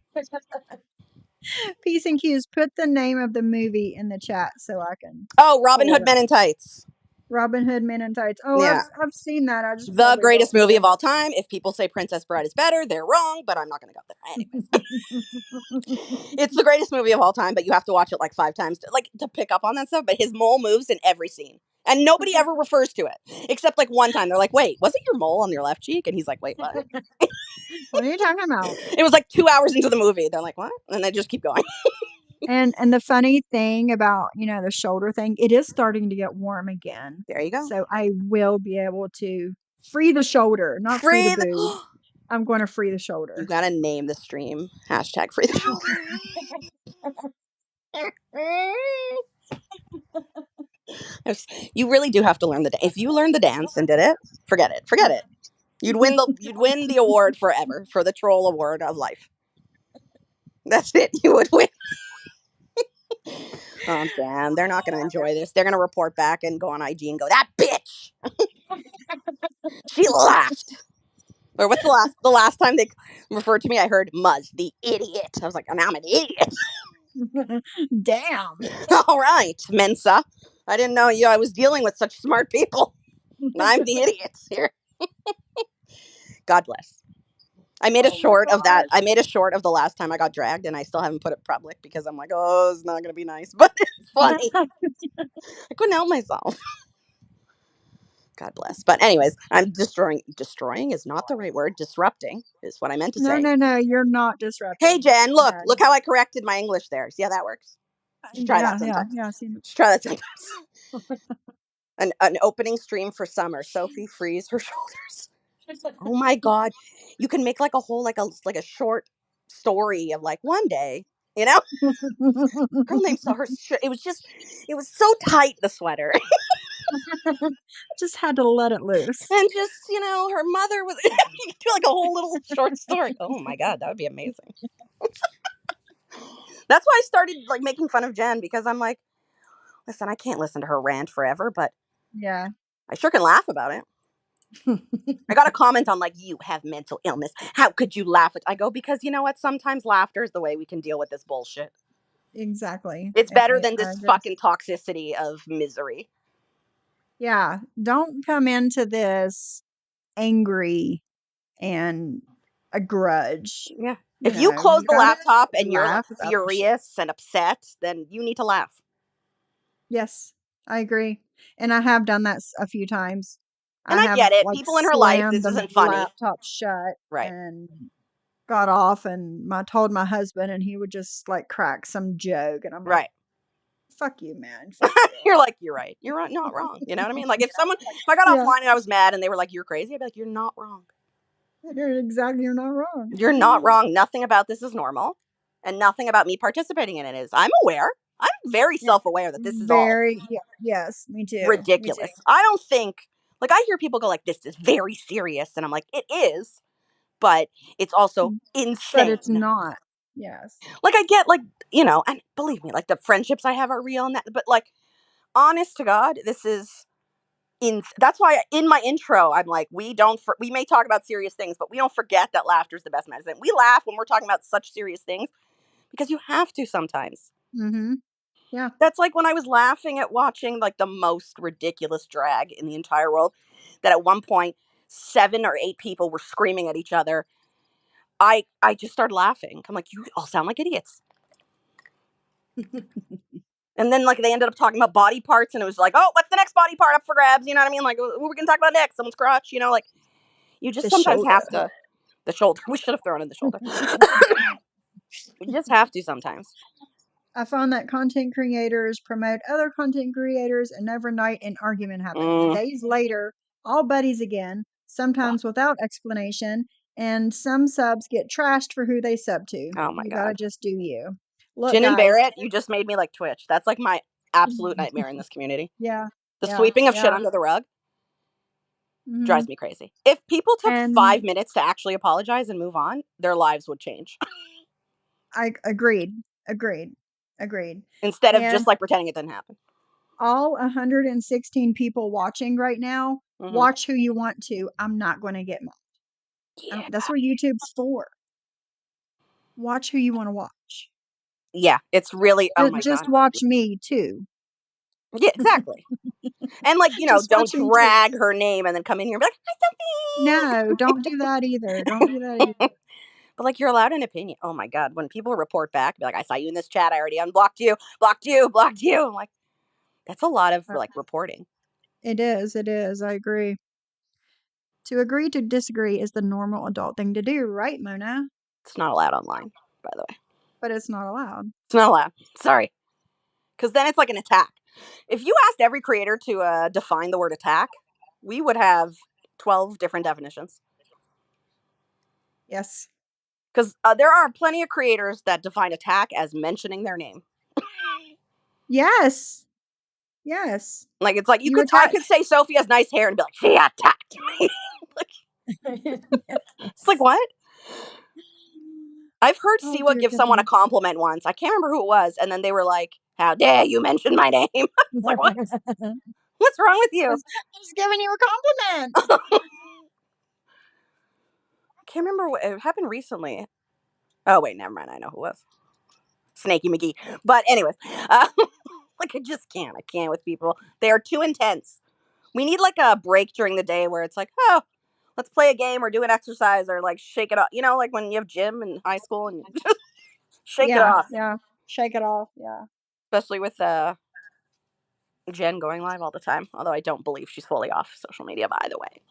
P's and Q's, put the name of the movie in the chat so I can. Oh, Robin Hood Men in Tights. Robin Hood Men in Tights. Oh, Yeah. I've seen that. I just The greatest movie of all time. If people say Princess Bride is better, they're wrong, but I'm not going to go there. Anyways. It's the greatest movie of all time, but you have to watch it like 5 times to pick up on that stuff. But his mole moves in every scene. And nobody ever refers to it. Except like one time. They're like, wait, wasn't your mole on your left cheek? And he's like, wait, what? What are you talking about? It was like 2 hours into the movie. They're like, what? And they just keep going. And the funny thing about, the shoulder thing, it is starting to get warm again. There you go. So I will be able to free the shoulder, not free the boob. I'm going to free the shoulder. You got to name the stream. # free the shoulder. You really do have to learn the dance. If you learned the dance and did it, forget it. Forget it. You'd win the award forever for the troll award of life. That's it. You would win. Oh damn! They're not going to enjoy this. They're going to report back and go on IG and go, "That bitch, she laughed." Or what's the last time they referred to me? I heard Muzz, the idiot. I was like, "Now I'm an idiot." Damn. All right, Mensa. I didn't know I was dealing with such smart people. I'm the idiot here. God bless. I made a short of that. I made a short of the last time I got dragged, and I still haven't put it public because I'm like, oh, it's not going to be nice, but it's funny. I couldn't help myself. God bless. But anyways, I'm destroying. Destroying is not the right word. Disrupting is what I meant to say. No, you're not disrupting. Hey, Jen, look how I corrected my English there. See how that works? Just try that sometime. Yeah. Just try that sometimes. An opening stream for summer. Sophie frees her shoulders. Oh my God. You can make like a whole, like a short story of like one day, girl named it was so tight, the sweater. Just had to let it loose. And just, her mother was, you could do like a whole little short story. Oh my God, that would be amazing. That's why I started like making fun of Jen, because I'm like, listen, I can't listen to her rant forever, but yeah, I sure can laugh about it. I got a comment on like, you have mental illness. How could you laugh at? I go, because you know what? Sometimes laughter is the way we can deal with this bullshit. Exactly. It's better than this fucking toxicity of misery. Yeah. Don't come into this angry and a grudge. Yeah. If you close the laptop and you're like about furious and upset, then you need to laugh. Yes, I agree. And I have done that a few times. And I get it. People in her life, this isn't funny. Laptop shut, right? And got off, and I told my husband, and he would just like crack some joke, and I'm like, right. Fuck you, man. Fuck you. You're like, you're right. You're not wrong. You know what I mean? Like if I got offline and I was mad and they were like, you're crazy, I'd be like, you're not wrong. You're not wrong. You're not wrong. Nothing about this is normal, and nothing about me participating in it is. I'm aware. I'm very self-aware that this is yes, me too. Ridiculous. Me too. I don't think, like, I hear people go like, this is very serious, and I'm like, it is, but it's also insane. But it's not. Yes. Like I get like, and believe me, like the friendships I have are real and that, but like, honest to God, this is that's why in my intro, I'm like, we may talk about serious things, but we don't forget that laughter is the best medicine. We laugh when we're talking about such serious things because you have to sometimes. Mm-hmm. Yeah. That's like when I was laughing at watching like the most ridiculous drag in the entire world, that at one point 7 or 8 people were screaming at each other. I just started laughing. I'm like, you all sound like idiots. And then like they ended up talking about body parts, and it was like, oh, what's the next body part up for grabs? You know what I mean? Like, what are we gonna talk about next? Someone's crotch, like you just sometimes have to. The shoulder. We should have thrown in the shoulder. You just have to sometimes. I found that content creators promote other content creators, and overnight an argument happens. Days later, all buddies again, sometimes without explanation, and some subs get trashed for who they sub to. Oh my God. You gotta just do you. Look, Jen and guys, Barrett, you just made me like Twitch. That's like my absolute nightmare in this community. Yeah. The sweeping of shit under the rug. Drives me crazy. If people took And 5 minutes to actually apologize and move on, their lives would change. I agreed. Instead of just And like pretending it didn't happen. all 116 people watching right now, Mhm. watch who you want to. I'm not going to get mad. Yeah. That's what YouTube's for. Watch who you want to watch. Yeah, it's really, oh my Just God. watch me too. Yeah, exactly. And like, Just don't watch me too. drag her name and then come in here and be like, hi, Sophie. No, don't do that either. Don't do that either. But like, you're allowed an opinion. Oh my God. When people report back, be like, I saw you in this chat. I already unblocked you, blocked you, blocked you. I'm like, that's a lot of like reporting. It is. I agree. To agree to disagree is the normal adult thing to do, right, Mona? It's not allowed online, by the way. But it's not allowed. It's not allowed. Sorry. Because then it's like an attack. If you asked every creator to define the word attack, we would have 12 different definitions. Yes. Because there are plenty of creators that define attack as mentioning their name. Yes. Like, it's like, You I attack. could say Sophie has nice hair and be like, she attacked me. It's like, what? I've heard Oh, Siwa dear give someone a goodness. compliment once. I can't remember who it was. And then they were like, how dare you mention my name? It's like, what? What's wrong with you? I was giving you a compliment. I can't remember what it happened recently. Oh, wait, never mind. I know who it was. Snaky McGee. But anyways, like, I just can't. I can't with people. They are too intense. We need like a break during the day where it's like, oh, let's play a game or do an exercise or like shake it off. You know, like when you have gym in high school and you just shake it off. Yeah. Shake it off. Yeah. Especially with Jen going live all the time. Although I don't believe she's fully off social media, by the way.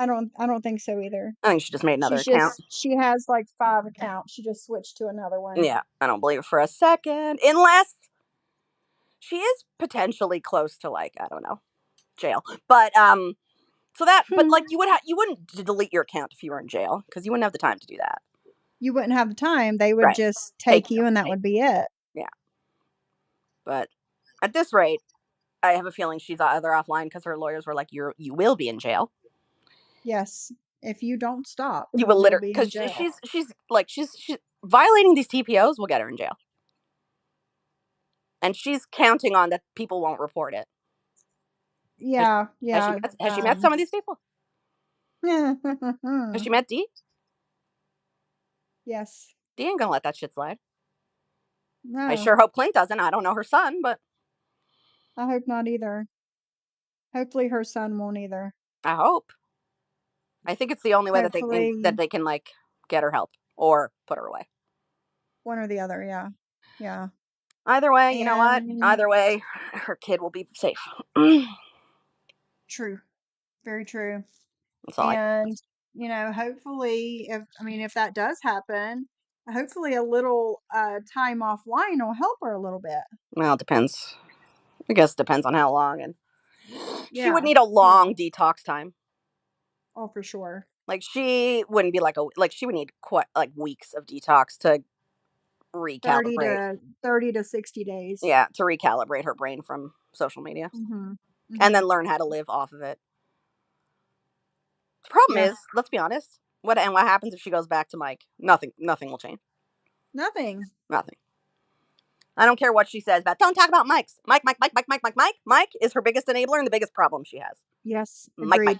I don't think so either. I think she just made another account. She has like 5 accounts. She just switched to another one. Yeah, I don't believe it for a second. Unless she is potentially close to like, I don't know, jail. But so that, but like you wouldn't delete your account if you were in jail because you wouldn't have the time to do that. You wouldn't have the time. They would Right. just take you and that would be it. Yeah. But at this rate, I have a feeling she's either offline because her lawyers were like, you will be in jail. Yes. If you don't stop, You will literally, be in because jail. she's violating these TPOs will get her in jail. And she's counting on that people won't report it. Yeah. Has she met some of these people? Has she met Dee? Yes. Dee ain't gonna let that shit slide. No. I sure hope Clint doesn't. I don't know her son, but I hope not either. Hopefully her son won't either. I hope. I think it's the only way that they can like get her help or put her away. One or the other, yeah. Yeah. Either way, you know what? Either way, her kid will be safe. True. Very true. That's all Hopefully if that does happen, hopefully a little time offline will help her a little bit. Well, it depends. I guess it depends on how long, and she would Yeah. need a long detox time. Oh, for sure. Like she wouldn't be she would need quite like weeks of detox to recalibrate. 30 to 60 days. Yeah, to recalibrate her brain from social media, and then learn how to live off of it. The problem is, let's be honest. What happens if she goes back to Mike? Nothing will change. Nothing. I don't care what she says about. Don't talk about Mike. Mike is her biggest enabler and the biggest problem she has. Yes. Mike.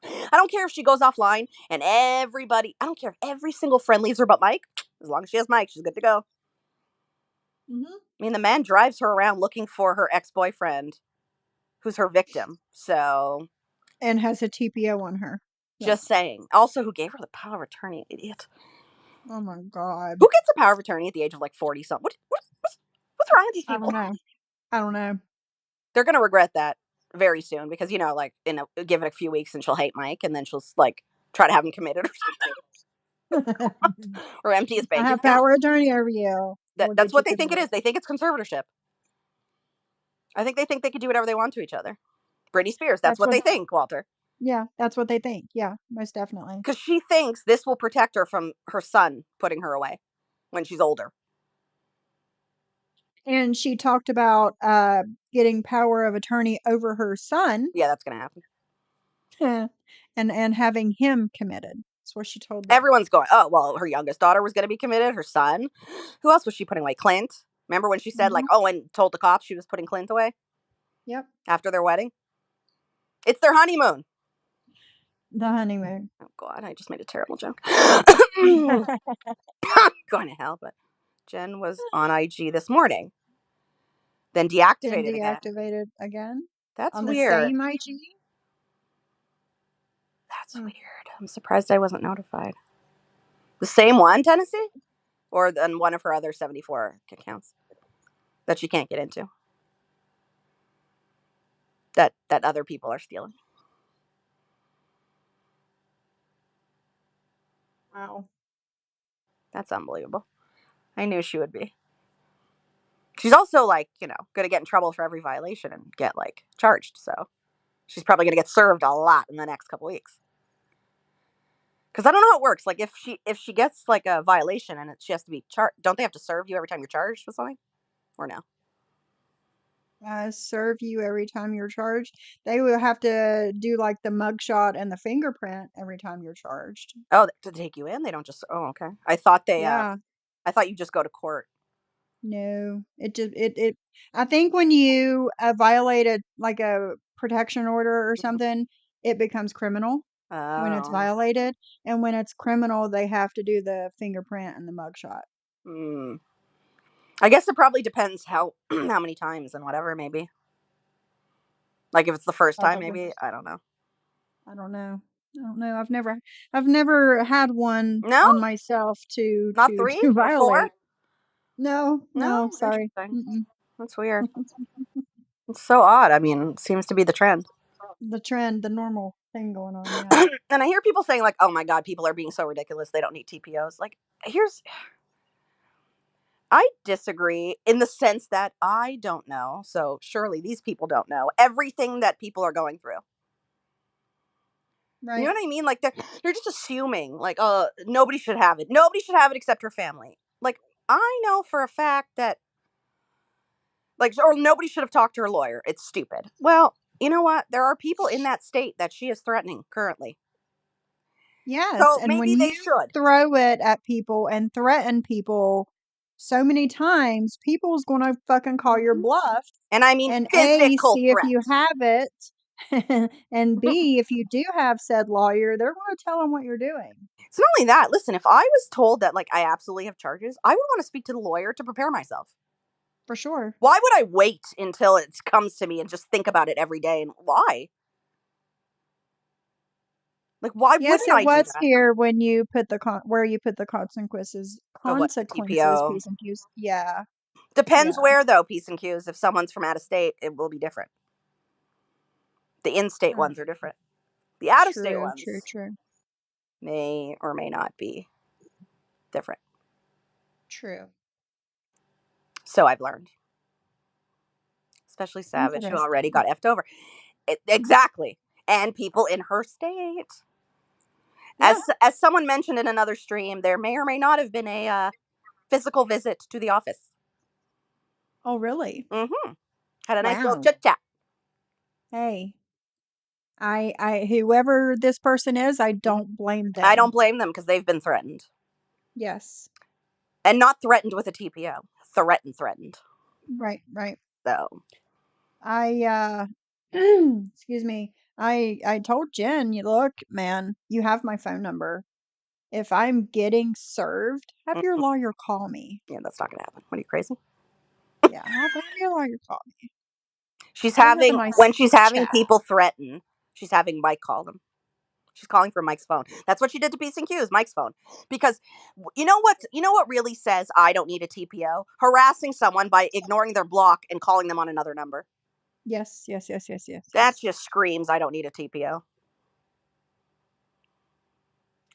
I don't care if she goes offline and everybody. I don't care if every single friend leaves her but Mike. As long as she has Mike, she's good to go. I mean, the man drives her around looking for her ex-boyfriend, who's her victim. So, and has a TPO on her. Just saying. Also, who gave her the power of attorney? Idiot. Oh my God. Who gets a power of attorney at the age of like 40 something? What's wrong with these people? I don't know. They're gonna regret that very soon because like give it a few weeks and she'll hate Mike and then she'll like try to have him committed or something. Or empty his bank I have account. power of attorney over you. That's what they think it is. They think it's conservatorship. I think they think they could do whatever they want to each other. Britney Spears, that's what they think, Walter. Yeah, that's what they think. Yeah, most definitely. Because she thinks this will protect her from her son putting her away when she's older. And she talked about getting power of attorney over her son. Yeah, that's going to happen. and having him committed. That's what she told them. Everyone's going, oh, well, her youngest daughter was going to be committed, her son. Who else was she putting away? Clint. Remember when she said, like, oh, and told the cops she was putting Clint away? Yep. After their wedding? It's their honeymoon. The honeymoon. Oh, God, I just made a terrible joke. Going to hell, but Jen was on IG this morning. Then deactivated again. That's on weird. the same IG. That's weird. I'm surprised I wasn't notified. The same one, Tennessee? Or then one of her other 74 accounts that she can't get into? That other people are stealing. Wow. That's unbelievable. I knew she would be. She's also, like, going to get in trouble for every violation and get, like, charged. So she's probably going to get served a lot in the next couple weeks. Because I don't know how it works. Like, if she gets, like, a violation and she has to be charged, don't they have to serve you every time you're charged with something? Or no? Serve you every time you're charged. They will have to do, like, the mugshot and the fingerprint every time you're charged. Oh, to take you in? They don't just... Oh, okay. I thought they... Yeah. I thought you just go to court. No. I think when you violate a protection order or something, it becomes criminal when it's violated. And when it's criminal, they have to do the fingerprint and the mugshot. I guess it probably depends how many times and whatever, maybe. Like, if it's the first time, maybe. I don't know. I don't know. I've never had one on myself to Not 3 to or violate. 4? No, sorry. That's weird. It's so odd. I mean, it seems to be the trend. The normal thing going on, yeah. And I hear people saying, like, oh my God, people are being so ridiculous. They don't need TPOs. Like, I disagree in the sense that I don't know. So surely these people don't know everything that people are going through. Right. You know what I mean? Like, they're just assuming, like, nobody should have it. Nobody should have it except her family. Like, I know for a fact that, like, or nobody should have talked to her lawyer. It's stupid. Well, you know what? There are people in that state that she is threatening currently. Yes, So and maybe when they you should throw it at people and threaten people so many times, people's going to fucking call your bluff. And I mean, and physical see if threat. you have it, and B, if you do have said lawyer, they're going to tell them what you're doing. It's not only that. Listen, if I was told that, like, I absolutely have charges, I would want to speak to the lawyer to prepare myself. For sure. Why would I wait until it comes to me and just think about it every day? And why? Like, why Yes, wouldn't it I do was that? here when you put where you put the consequences. Of what, the Consequences, TPO? P's and Q's. Yeah. Depends Yeah. where, though, P's and Q's. If someone's from out of state, it will be different. The in-state ones are different. The out-of-state ones True. may or may not be different. True. So I've learned. Especially Savage, who already got effed over. Exactly. And people in her state. Yeah. As someone mentioned in another stream, there may or may not have been a physical visit to the office. Oh, really? Mm-hmm. Had a nice little chit-chat. Hey. I whoever this person is, I don't blame them. I don't blame them because they've been threatened. Yes. And not threatened with a TPO. Threatened. Right. So excuse me. I told Jen, look, man, you have my phone number. If I'm getting served, have your lawyer call me. Yeah, that's not gonna happen. What, are you crazy? Yeah, have your lawyer call me. When she's having people threaten, she's having Mike call them. She's calling for Mike's phone. That's what she did to P's and Q's, Mike's phone. Because you know what really says I don't need a TPO? Harassing someone by ignoring their block and calling them on another number. Yes. That just screams I don't need a TPO.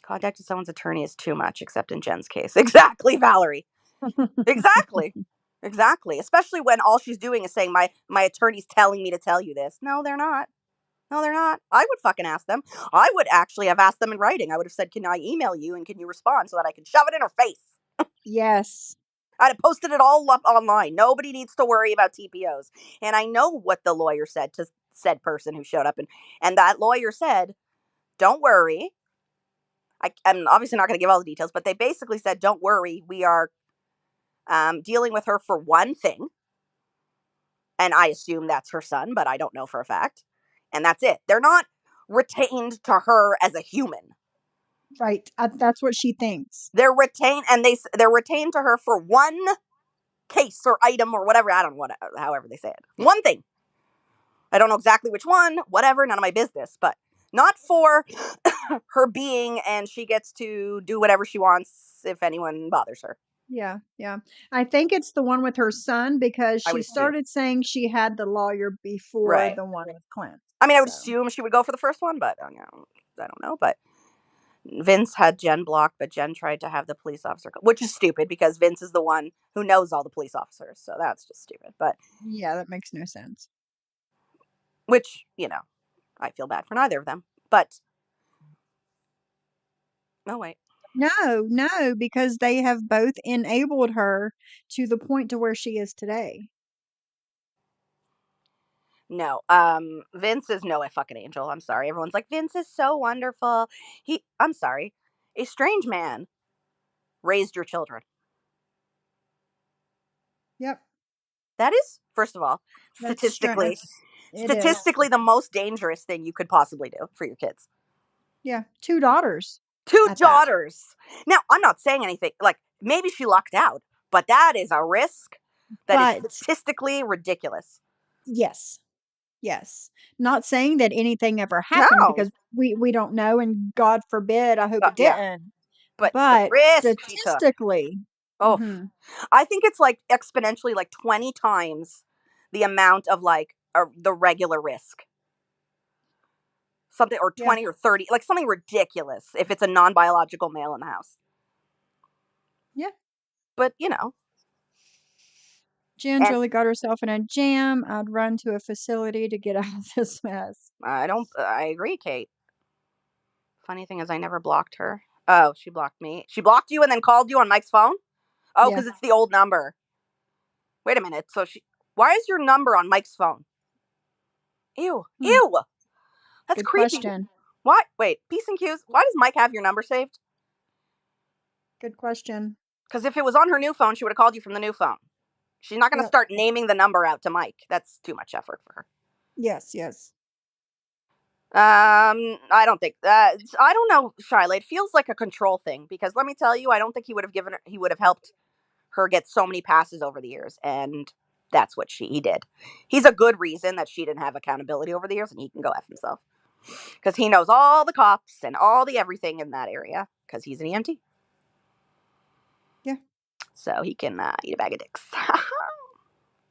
Contacting someone's attorney is too much, except in Jen's case. Exactly, Valerie. Exactly. Especially when all she's doing is saying my attorney's telling me to tell you this. No, they're not. I would fucking ask them. I would actually have asked them in writing. I would have said, can I email you and can you respond so that I can shove it in her face? Yes. I'd have posted it all up online. Nobody needs to worry about TPOs. And I know what the lawyer said to said person who showed up, and that lawyer said, "Don't worry." I'm obviously not going to give all the details, but they basically said, "Don't worry, we are dealing with her for one thing," and I assume that's her son, but I don't know for a fact, and that's it. They're not retained to her as a human. Right. That's what she thinks. They're retained, and they're retained to her for one case or item or whatever. I don't know however they say it. One thing. I don't know exactly which one. Whatever. None of my business. But not for her being, and she gets to do whatever she wants if anyone bothers her. Yeah, yeah. I think it's the one with her son because I she would assume. started saying she had the lawyer before Right. the one with Clint. I mean, I would So, assume she would go for the first one, but I don't know. But Vince had Jen blocked, but Jen tried to have the police officer, which is stupid because Vince is the one who knows all the police officers. So that's just stupid. But yeah, that makes no sense. which, I feel bad for neither of them. But no, wait. No, because they have both enabled her to the point to where she is today. No, Vince is no fucking angel. I'm sorry. Everyone's like, Vince is so wonderful. I'm sorry. A strange man raised your children. Yep. That is, first of all, That's strange. It is. statistically the most dangerous thing you could possibly do for your kids. Yeah, 2 daughters. Two at that. daughters. Now, I'm not saying anything, like, maybe she lucked out, but that is a risk that is But statistically ridiculous. yes. Yes. Not saying that anything ever happened No. because we don't know, and God forbid, I hope it Yeah. didn't. But the But risk she took. statistically, Oh, mhm, I think it's like exponentially like 20 times the amount of like the regular risk. Something, or yeah. 20 or 30, like something ridiculous if it's a non-biological male in the house. Yeah. But, Jen's and really got herself in a jam. I'd run to a facility to get out of this mess. I agree, Kate. Funny thing is I never blocked her. Oh, she blocked me. She blocked you and then called you on Mike's phone? Oh, Yeah. because it's the old number. Wait a minute. So why is your number on Mike's phone? Ew. Hmm. Ew. That's Good creepy. question. Why? Wait, Peace and Q's. Why does Mike have your number saved? Good question. Because if it was on her new phone, she would have called you from the new phone. She's not going to Yep. start naming the number out to Mike. That's too much effort for her. Yes, yes. I don't think that. I don't know, Shirelle. It feels like a control thing because let me tell you, I don't think he would have helped her get so many passes over the years, and that's what he did. He's a good reason that she didn't have accountability over the years, and he can go F himself because he knows all the cops and all the everything in that area because he's an EMT. Yeah. So he can eat a bag of dicks.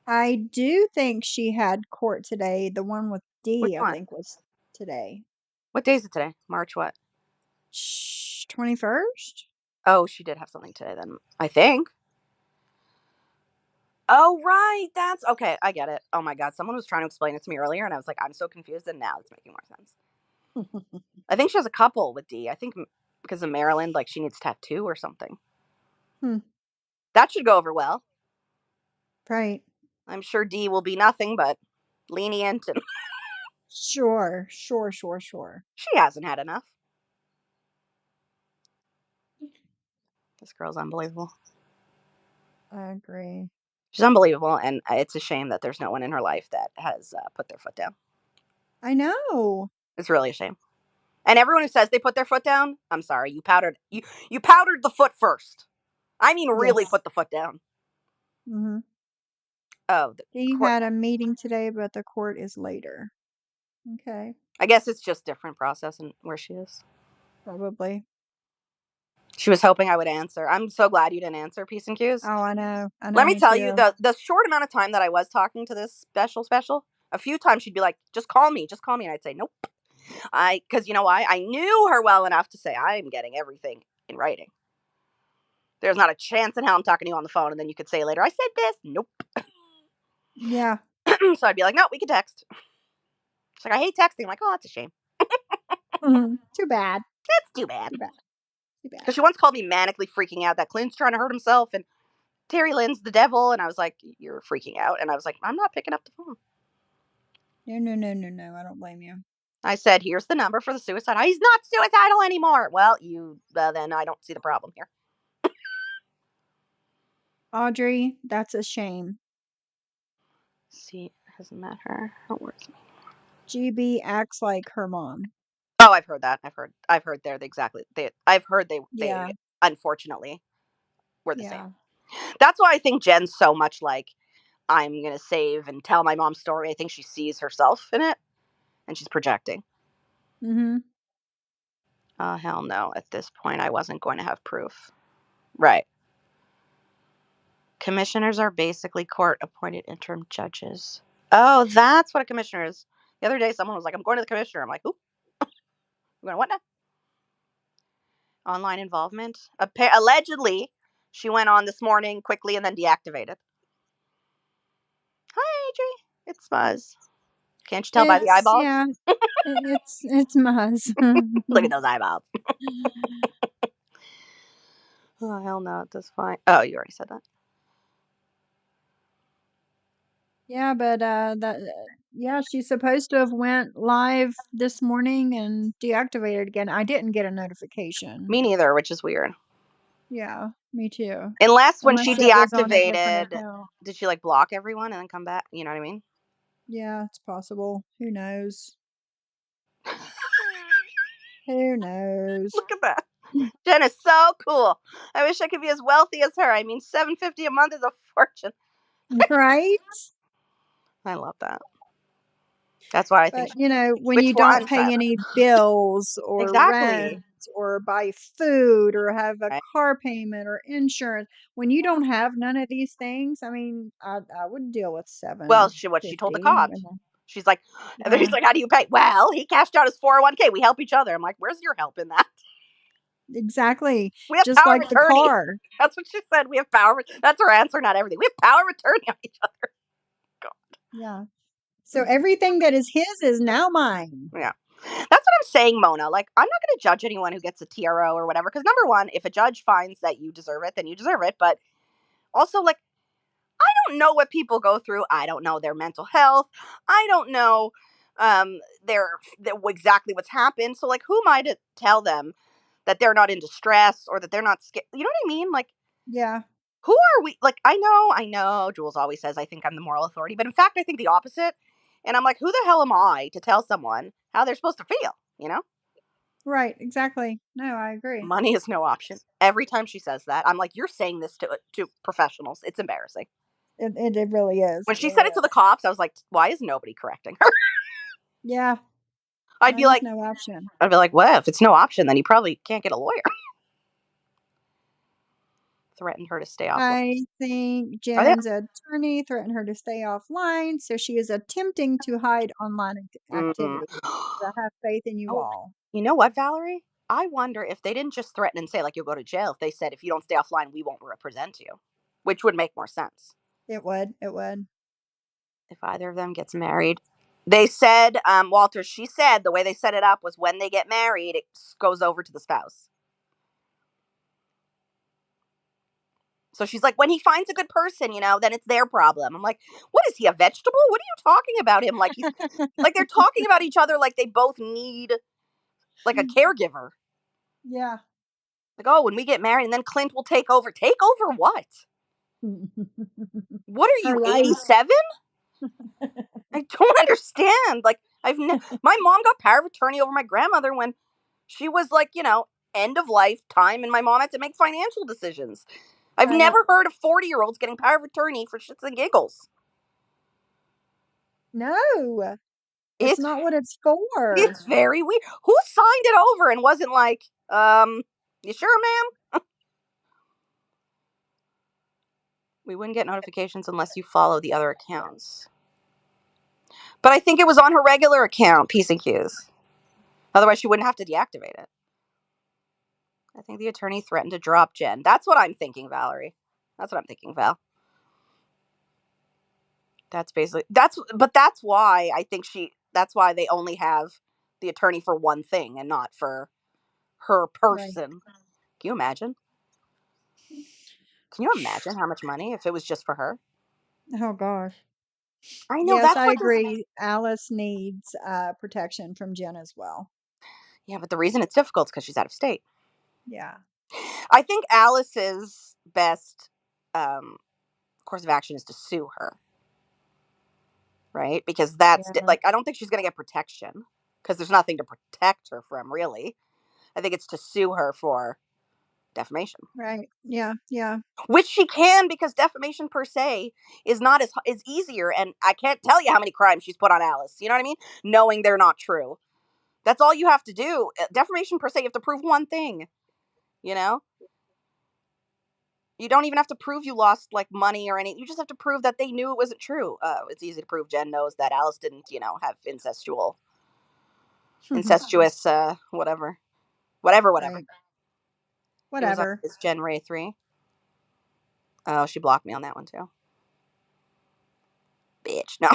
I do think she had court today. The one with Which D, I one? think, was today. What day is it today? March what? 21st? Oh, she did have something today then, I think. Oh, right. That's okay. I get it. Oh my God. Someone was trying to explain it to me earlier, and I was like, I'm so confused, and now it's making more sense. I think she has a couple with D. I think because of Maryland, like she needs to have 2 or something. Hmm. That should go over well. Right. I'm sure D will be nothing but lenient, and Sure. she hasn't had enough. This girl's unbelievable. I agree. She's unbelievable, and it's a shame that there's no one in her life that has put their foot down. I know. It's really a shame. And everyone who says they put their foot down, I'm sorry, you powdered the foot first. I mean, really Yes. put the foot down. Mm-hmm. Oh, the He court. had a meeting today, but the court is later. Okay. I guess it's just different process and where she is. Probably. She was hoping I would answer. I'm so glad you didn't answer, Peace and Q's. Oh, I know. Let me Me tell you, too. the short amount of time that I was talking to this special, a few times she'd be like, just call me. And I'd say, nope. Because you know why? I knew her well enough to say, I'm getting everything in writing. There's not a chance in hell I'm talking to you on the phone, and then you could say later, I said this. Nope. Yeah. So I'd be like, no, we can text. She's like, I hate texting. I'm like, oh, that's a shame. Too bad. That's too bad. Too bad. Because she once called me manically freaking out that Clint's trying to hurt himself and Terry Lynn's the devil. And I was like, you're freaking out. And I was like, I'm not picking up the phone. No. I don't blame you. I said, here's the number for the suicide. He's not suicidal anymore. Well, then I don't see the problem here. Audrey, that's a shame. See, hasn't met her. Don't worry. GB acts like her mom. Oh, I've heard that. I've heard I've heard they Yeah. unfortunately were the Yeah. same. That's why I think Jen's so much like, I'm gonna save and tell my mom's story. I think she sees herself in it, and she's projecting. Mm-hmm. Oh, hell no. At this point, I wasn't going to have proof. Right. Commissioners are basically court-appointed interim judges. Oh, that's what a commissioner is. The other day, someone was like, I'm going to the commissioner. I'm like, who? I'm going, what now? Online involvement. Allegedly, she went on this morning quickly and then deactivated. Hi, Adri. It's Buzz. Can't you tell by the eyeballs? Yeah. It's Muzz. Look at those eyeballs. Oh, hell no, at this point. Oh, you already said that. Yeah, but she's supposed to have went live this morning and deactivated again. I didn't get a notification. Me neither, which is weird. Yeah, me too. Unless when she Unless it was on a different deactivated, account. did she like block everyone and then come back? You know what I mean? Yeah, it's possible. Who knows? Who knows? Look at that. Jen is so cool. I wish I could be as wealthy as her. I mean, $750 a month is a fortune. Right? I love that. That's why I think But when you don't pay any bills or rent exactly or buy food or have a right. car payment or insurance, when you don't have none of these things, I mean, I would deal with Well, she told the cops. She's like, Yeah. he's like, how do you pay? Well, he cashed out his 401k. We help each other. I'm like, where's your help in that? Exactly. We have Just power like of the attorney. car. That's what she said. We have power. That's her answer, not everything. We have power of attorney on each other. God. Yeah. So everything that is his is now mine. Yeah. That's what I'm saying, Mona. Like, I'm not going to judge anyone who gets a TRO or whatever. Because number one, if a judge finds that you deserve it, then you deserve it. But also, like, I don't know what people go through. I don't know their mental health. I don't know exactly what's happened. So, like, who am I to tell them that they're not in distress or that they're not scared? You know what I mean? Like, yeah. Who are we? Like, I know. Jules always says I think I'm the moral authority, but in fact, I think the opposite. And I'm like, who the hell am I to tell someone how they're supposed to feel? You know? Right. Exactly. No, I agree. Money is no option. Every time she says that, I'm like, you're saying this to professionals. It's embarrassing. It really is. When she said it to the cops, I was like, why is nobody correcting her? Yeah. I'd be like, no option. I'd be like, well, if it's no option, then you probably can't get a lawyer. Threatened her to stay offline. I think Jen's attorney threatened her to stay offline, so she is attempting to hide online activity. I have faith in you all. You know what, Valerie? I wonder if they didn't just threaten and say, like, you'll go to jail. If they said, if you don't stay offline, we won't represent you, which would make more sense. It would. If either of them gets married. They said, Walter, she said the way they set it up was when they get married, it goes over to the spouse. So she's like, when he finds a good person, then it's their problem. I'm like, what is he, a vegetable? What are you talking about him? Like, he's like, they're talking about each other like they both need like a caregiver. Yeah. Like, oh, when we get married and then Clint will take over. Take over what? What are you, 87? I don't understand. Like, my mom got power of attorney over my grandmother when she was like, end of life time, and my mom had to make financial decisions. I've never heard of 40-year-olds getting power of attorney for shits and giggles. No, it's not what it's for. It's very weird. Who signed it over and wasn't like, you sure, ma'am? We wouldn't get notifications unless you follow the other accounts. But I think it was on her regular account, P's and Q's. Otherwise, she wouldn't have to deactivate it. I think the attorney threatened to drop Jen. That's what I'm thinking, Valerie. That's what I'm thinking, Val. That's why I think that's why they only have the attorney for one thing and not for her person. Right. Can you imagine? Can you imagine how much money if it was just for her? Oh, gosh. I know Yes, that's I what doesn't make. agree. Alice needs protection from Jen as well. Yeah, but the reason it's difficult is because she's out of state. Yeah. I think Alice's best course of action is to sue her, right? Because that's Yeah. like I don't think she's going to get protection because there's nothing to protect her from, really. I think it's to sue her for defamation, Right. Yeah. Yeah. which she can because defamation per se is not as is easier. And I can't tell you how many crimes she's put on Alice. You know what I mean? Knowing they're not true. That's all you have to do. Defamation per se, you have to prove one thing. You know, you don't even have to prove you lost like money or anything. You just have to prove that they knew it wasn't true. It's easy to prove Jen knows that Alice didn't, have incestuous, whatever. Right. It was on Whatever. this Gen Ray 3. Oh, she blocked me on that one too. Bitch, no.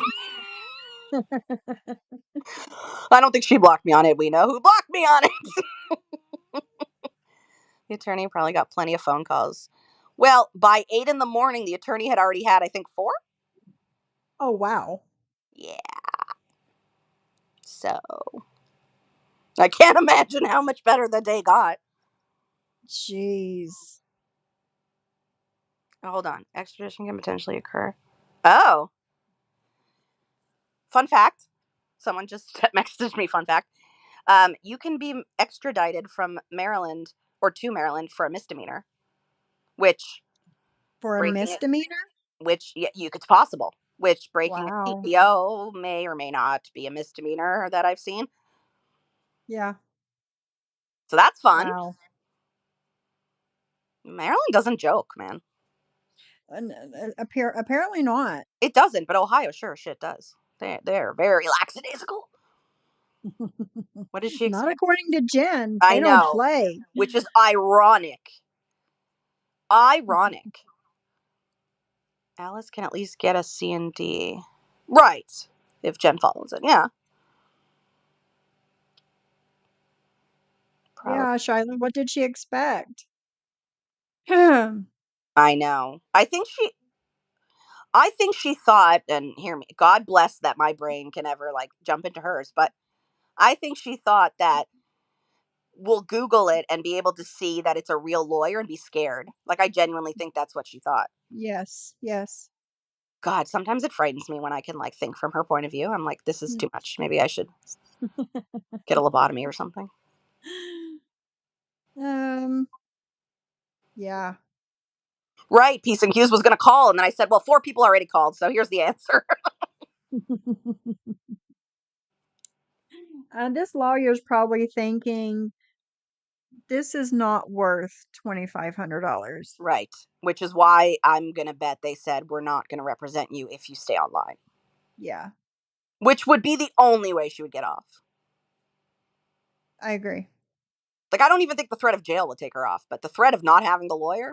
I don't think she blocked me on it. We know who blocked me on it. The attorney probably got plenty of phone calls. Well, by 8 in the morning, the attorney had already had, I think, 4. Oh, wow. Yeah. So I can't imagine how much better the day got. Jeez. Oh, hold on. Extradition can potentially occur. Oh. Fun fact. Someone just messaged me, fun fact. You can be extradited from Maryland or to Maryland for a misdemeanor, which For a breaking it, misdemeanor? which it's possible, which breaking a Wow. PPO may or may not be a misdemeanor that I've seen. Yeah. So that's fun. Wow. Maryland doesn't joke, man. Apparently not. It doesn't, but Ohio sure shit does. They're very lackadaisical. What did she Not expect? according to Jen. I They don't know, play. which is ironic. Ironic. Alice can at least get a C and D. Right. If Jen follows it. Yeah. Probably. Yeah, Shiloh, what did she expect? Hmm. I know. I think she thought, and hear me, God bless that my brain can ever like jump into hers, but I think she thought that we'll Google it and be able to see that it's a real lawyer and be scared. Like I genuinely think that's what she thought. Yes, yes. God, sometimes it frightens me when I can like think from her point of view. I'm like, this is too much. Maybe I should get a lobotomy or something. Um, yeah. Right. Peace and Hughes was going to call. And then I said, well, 4 people already called. So here's the answer. This lawyer's probably thinking this is not worth $2,500. Right. Which is why I'm going to bet they said, we're not going to represent you if you stay online. Yeah, Which would be the only way she would get off. I agree. Like, I don't even think the threat of jail would take her off. But the threat of not having the lawyer?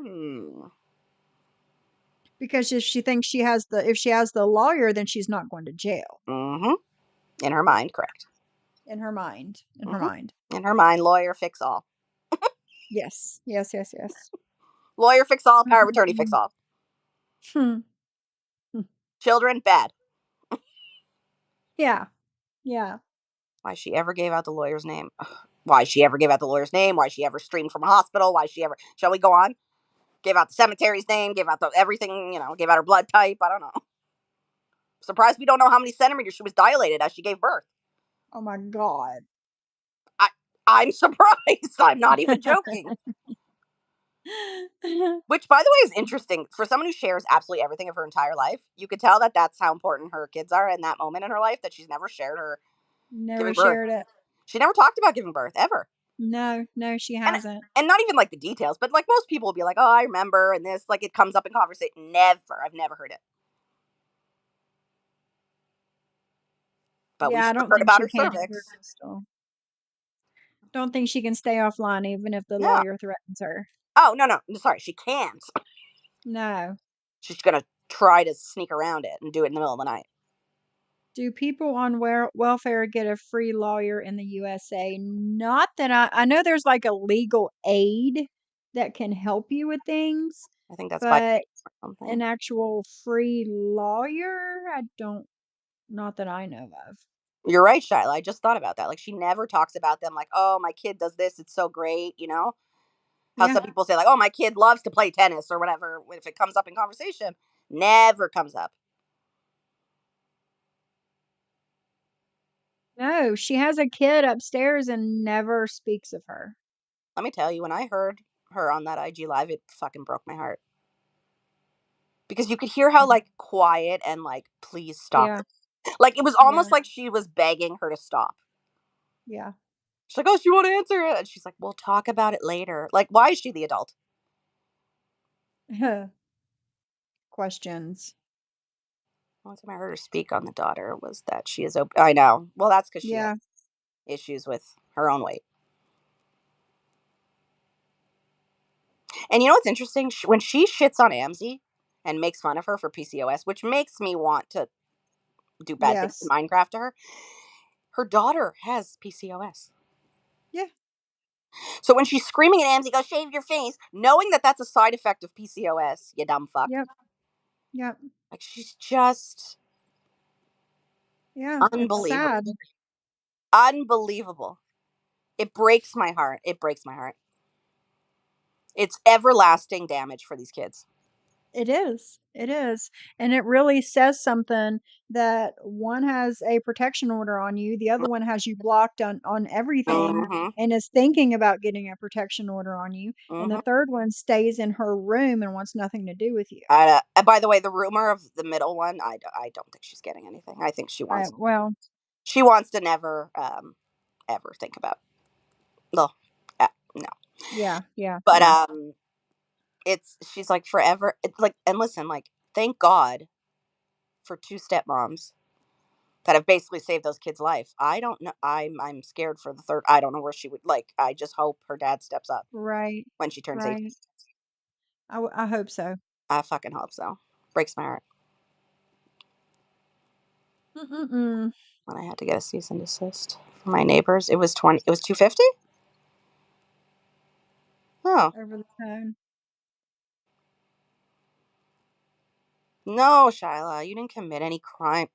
Because if she thinks if she has the lawyer, then she's not going to jail. Mm-hmm. In her mind, correct. In her mind. In her Mm-hmm. mind. In her mind, lawyer fix all. Yes. Yes, yes, yes. Lawyer fix all, power of attorney fix all. Hmm. Children, bad. Yeah. Yeah. Why she ever gave out the lawyer's name? Why she ever gave out the lawyer's name? Why she ever streamed from a hospital? Why she ever? Shall we go on? Gave out the cemetery's name. Gave out everything. Gave out her blood type. I don't know. Surprised we don't know how many centimeters she was dilated as she gave birth. Oh my God. I'm surprised. I'm not even joking. Which, by the way, is interesting. For someone who shares absolutely everything of her entire life, you could tell that that's how important her kids are in that moment in her life, that she's never shared her Never giving birth. shared it. She never talked about giving birth, ever. No, she hasn't. And not even like the details, but like most people will be like, oh, I remember, and this, like it comes up in conversation. Never. I've never heard it. But we Yeah, I sure don't heard think about she her can either, cervix. Crystal. Don't think she can stay offline even if the No. lawyer threatens her. Oh, no. Sorry, she can't. No. She's going to try to sneak around it and do it in the middle of the night. Do people on welfare get a free lawyer in the USA? Not that I know there's like a legal aid that can help you with things, I think that's by but something. an actual free lawyer. Not that I know of. You're right, Shyla. I just thought about that. Like, she never talks about them like, oh, my kid does this. It's so great. You know how Yeah. some people say, like, oh, my kid loves to play tennis or whatever. If it comes up in conversation, never comes up. No, she has a kid upstairs and never speaks of her. Let me tell you, when I heard her on that IG live, it fucking broke my heart. Because you could hear how, like, quiet and, like, please stop. Yeah. Like, it was Yeah. almost like she was begging her to stop. Yeah. She's like, oh, she won't answer it. And she's like, we'll talk about it later. Like, why is she the adult? Questions. The only time I heard her speak on the daughter was that she is I know. Well, that's because she Yeah. has issues with her own weight. And you know what's interesting? When she shits on Amzi and makes fun of her for PCOS, which makes me want to do bad things in Yes. Minecraft to her, her daughter has PCOS. Yeah. So when she's screaming at Amzi, go shave your face, knowing that that's a side effect of PCOS, you dumb fuck. Yep. Yep. Like, she's just Yeah. It's unbelievable. sad. Unbelievable. It breaks my heart. It breaks my heart. It's everlasting damage for these kids. It is. It is. And it really says something that one has a protection order on you, the other one has you blocked on everything Mm-hmm. and is thinking about getting a protection order on you. And the Mm-hmm. third one stays in her room and wants nothing to do with you. By the way, the rumor of the middle one, I don't think she's getting anything. I think she wants to never ever think about. No, no. Yeah. Yeah. But Yeah. she's like forever. It's like, and listen, like, thank God for two stepmoms that have basically saved those kids' life. I don't know. I'm scared for the third. I don't know where she would, like. I just hope her dad steps up Right. when she turns 18. Right. I hope so. I fucking hope so. Breaks my heart. Mm-mm-mm. When I had to get a cease and desist from my neighbors, it was 20. It was 250. Oh Over the phone. no, Shyla, you didn't commit any crime.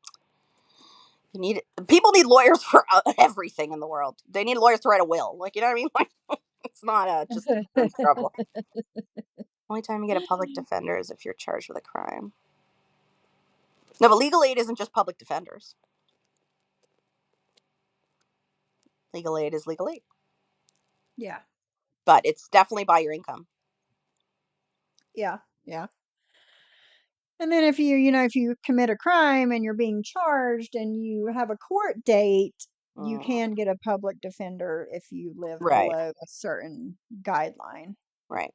People need lawyers for everything in the world. They need lawyers to write a will. Like, you know what I mean? Like, it's not just insurance trouble. Only time you get a public defender is if you're charged with a crime. No, but legal aid isn't just public defenders. Legal aid is legal aid. Yeah. But it's definitely by your income. Yeah. Yeah. And then if if you commit a crime and you're being charged and you have a court date, you can get a public defender if you live Right. below a certain guideline. Right.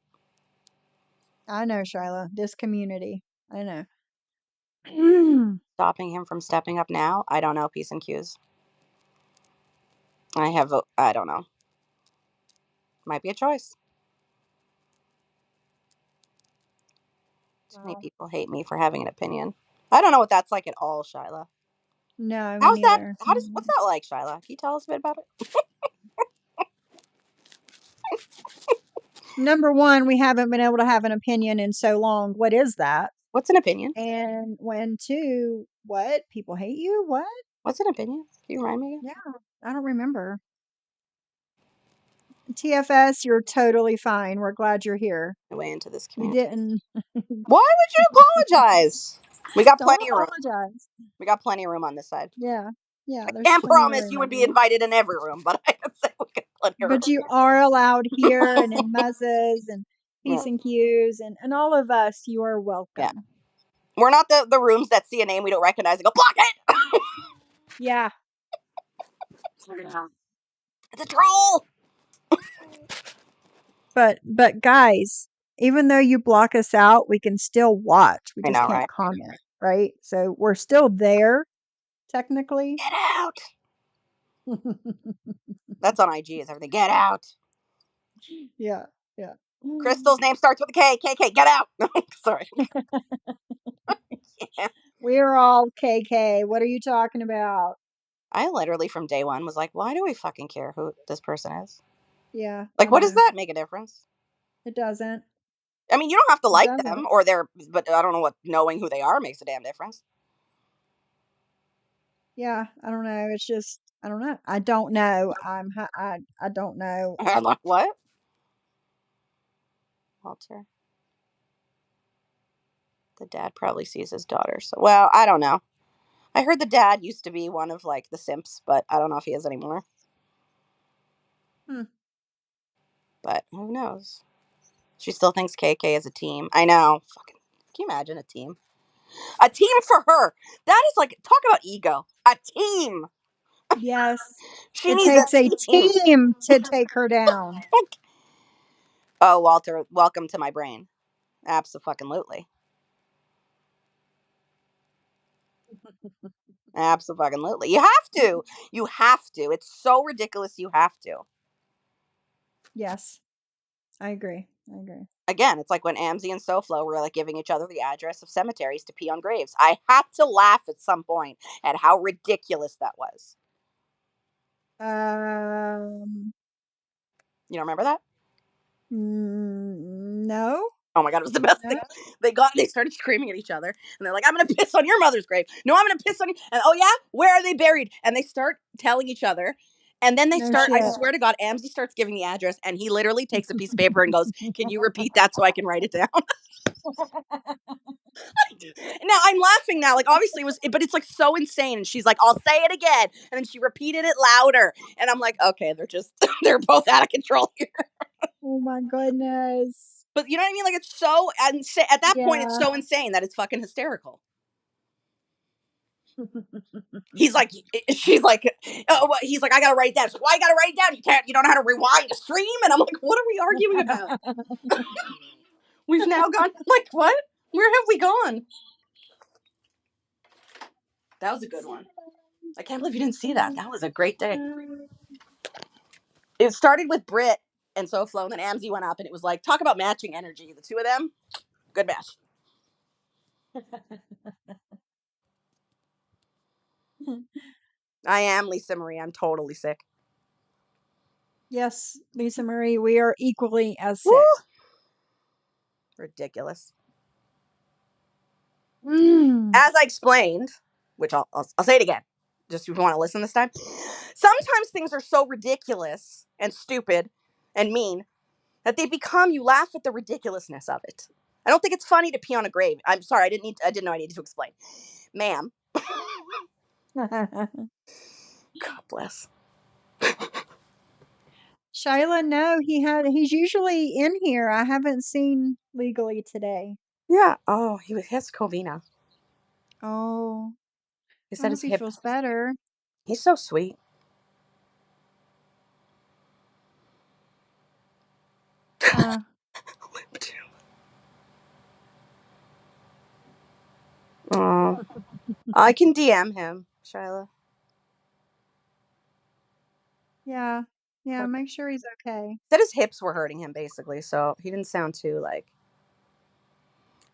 I know, Shyla, this community. I know. Stopping him from stepping up now? I don't know. P's and Q's. I don't know. Might be a choice. Too many Wow. people hate me for having an opinion. I don't know what that's like at all, Shyla. No, me How's that? neither. What's that like, Shyla? Can you tell us a bit about it? Number one, we haven't been able to have an opinion in so long. What is that? What's an opinion? And when two, what? People hate you? What? What's an opinion? Can you remind me again? Yeah, I don't remember. TFS, you're totally fine. We're glad you're here. Way into this We community. didn't. Why would you apologize? We got Don't plenty of room. apologize. We got plenty of room on this side. Yeah. Yeah, I there's can't plenty of promise room you would over be here. invited in every room, but I can say we got plenty of room. But you are allowed here and in Muzzes and Yeah. Peace and Q's and all of us, you are welcome. Yeah. We're not the rooms that see a name we don't recognize and go, block it! Yeah. It's a troll! But guys, even though you block us out, we can still watch. We I just know, can't right? comment, right? So we're still there, technically. Get out! That's on IG, is everything. Get out! Yeah. Yeah. Crystal's name starts with a K. KK, get out! Sorry. Yeah. We're all KK. What are you talking about? I literally, from day one, was like, why do we fucking care who this person is? Yeah. Like, I what does know. that make a difference? It doesn't. I mean, you don't have to It like doesn't. them or they're, but I don't know what knowing who they are makes a damn difference. Yeah, I don't know. It's just I don't know. I don't know. I don't know. I'm like, what? Walter. The dad probably sees his daughter. So, well, I don't know. I heard the dad used to be one of like the simps, but I don't know if he is anymore. Hmm. But who knows? She still thinks KK is a team. I know. Fucking, can you imagine a team? A team for her. That is like, talk about ego. A team. Yes. She It needs a takes a team. team to take her down. Oh, Walter, welcome to my brain. Absolutely. Absolutely. You have to. You have to. It's so ridiculous. You have to. Yes. I agree. I agree. Again, it's like when Amzi and Soflo were like giving each other the address of cemeteries to pee on graves. I had to laugh at some point at how ridiculous that was. Um You don't remember that? no. Oh my god, it was the best No. thing. They started screaming at each other, and they're like, "I'm gonna piss on your mother's grave." No, I'm gonna piss on you. And oh yeah, where are they buried? And they start telling each other, and then they No start. I shit. swear to God, Amzi starts giving the address, and he literally takes a piece of paper and goes, "Can you repeat that so I can write it down?" Now I'm laughing now, like obviously it was, but it's like so insane. And she's like, "I'll say it again," and then she repeated it louder, and I'm like, "Okay, they're just they're both out of control here." Oh my goodness. But you know what I mean? Like it's so at that point, it's Yeah. so insane that it's fucking hysterical. He's like, she's like, oh, he's like, I gotta write it down. She's like, why you gotta write it down? You don't know how to rewind a stream? And I'm like, what are we arguing about? We've now gone, like, what? Where have we gone? That was a good one. I can't believe you didn't see that. That was a great day. It started with Britt and SoFlo, and then Amzi went up, and it was like, talk about matching energy. The two of them, good match. I am Lisa Marie. I'm totally sick. Yes, Lisa Marie, we are equally as Woo! sick. Ridiculous. Mm. As I explained, which I'll say it again, just if you want to listen this time. Sometimes things are so ridiculous and stupid and mean that they become, you laugh at the ridiculousness of it. I don't think it's funny to pee on a grave. I'm sorry, I didn't know I needed to explain. Ma'am. God bless. Shyla, no, he's usually in here. I haven't seen Legally today. Yeah. Oh, he has Covina. Oh, He I said hope his he hip. feels better. He's so sweet. Uh, Oh, I can DM him, Shyla. yeah. Yeah, make sure he's okay. Said his hips were hurting him basically, so he didn't sound too like.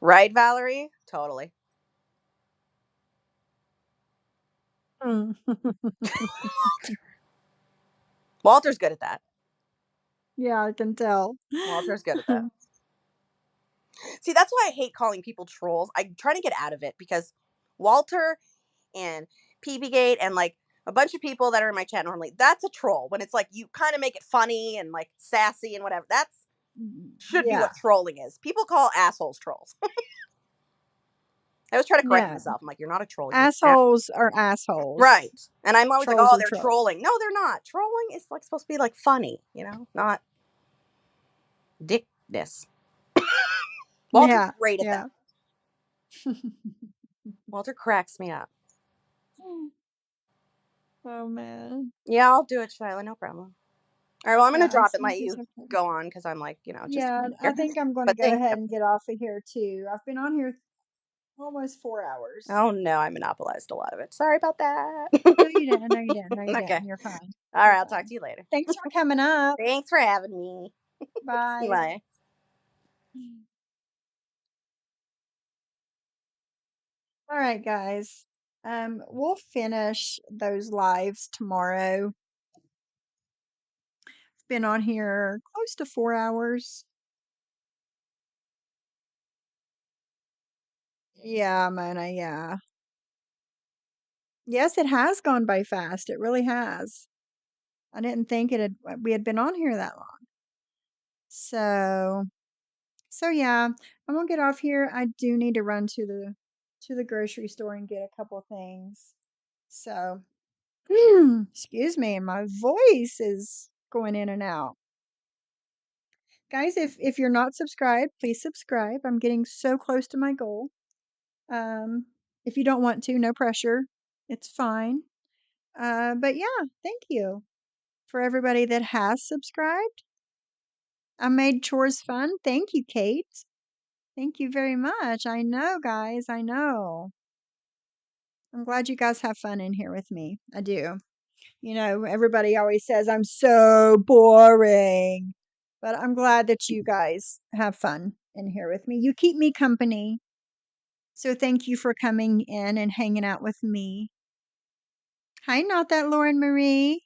Right, Valerie? Totally. Mm. Walter's good at that. Yeah, I can tell. Walter's good at that. See, that's why I hate calling people trolls. I'm trying to get out of it because Walter and PBGate and like a bunch of people that are in my chat normally, that's a troll. When it's like you kind of make it funny and like sassy and whatever. That's should be Yeah. what trolling is. People call assholes trolls. I was trying to correct No. myself. I'm like, you're not a troll. You're Assholes are assholes. right. And I'm always like, Trolls oh, are they're trolls. trolling. No, they're not. Trolling is like supposed to be like funny, not dickness. Walter's Yeah. great at Yeah. that. Walter cracks me up. Oh man. Yeah, I'll do it, Shyla. No problem. All right, well, I'm Yeah, going to I drop it and think let he's you okay. go on because I'm like, just Yeah, I here. think I'm going to But go thank ahead you. and get off of here too. I've been on here almost 4 hours. Oh, no, I monopolized a lot of it. Sorry about that. No, you didn't. No, you didn't. No, you Okay. didn't. You're fine. All You're right, I'll talk fine. to you later. Thanks for coming up. Thanks for having me. Bye. Bye. All right, guys. We'll finish those lives tomorrow. It's been on here close to 4 hours. Yeah, Mona, yeah. Yes, it has gone by fast. It really has. I didn't think we had been on here that long. So, yeah, I'm gonna get off here. I do need to run to the grocery store and get a couple of things. So, excuse me, my voice is going in and out. Guys, if you're not subscribed, please subscribe. I'm getting so close to my goal. If you don't want to, no pressure. It's fine. But yeah, thank you for everybody that has subscribed. I made chores fun. Thank you, Kate. Thank you very much. I know, guys. I know. I'm glad you guys have fun in here with me. I do. You know, everybody always says I'm so boring, but I'm glad that you guys have fun in here with me. You keep me company. So thank you for coming in and hanging out with me. Hi, not that Lauren Marie.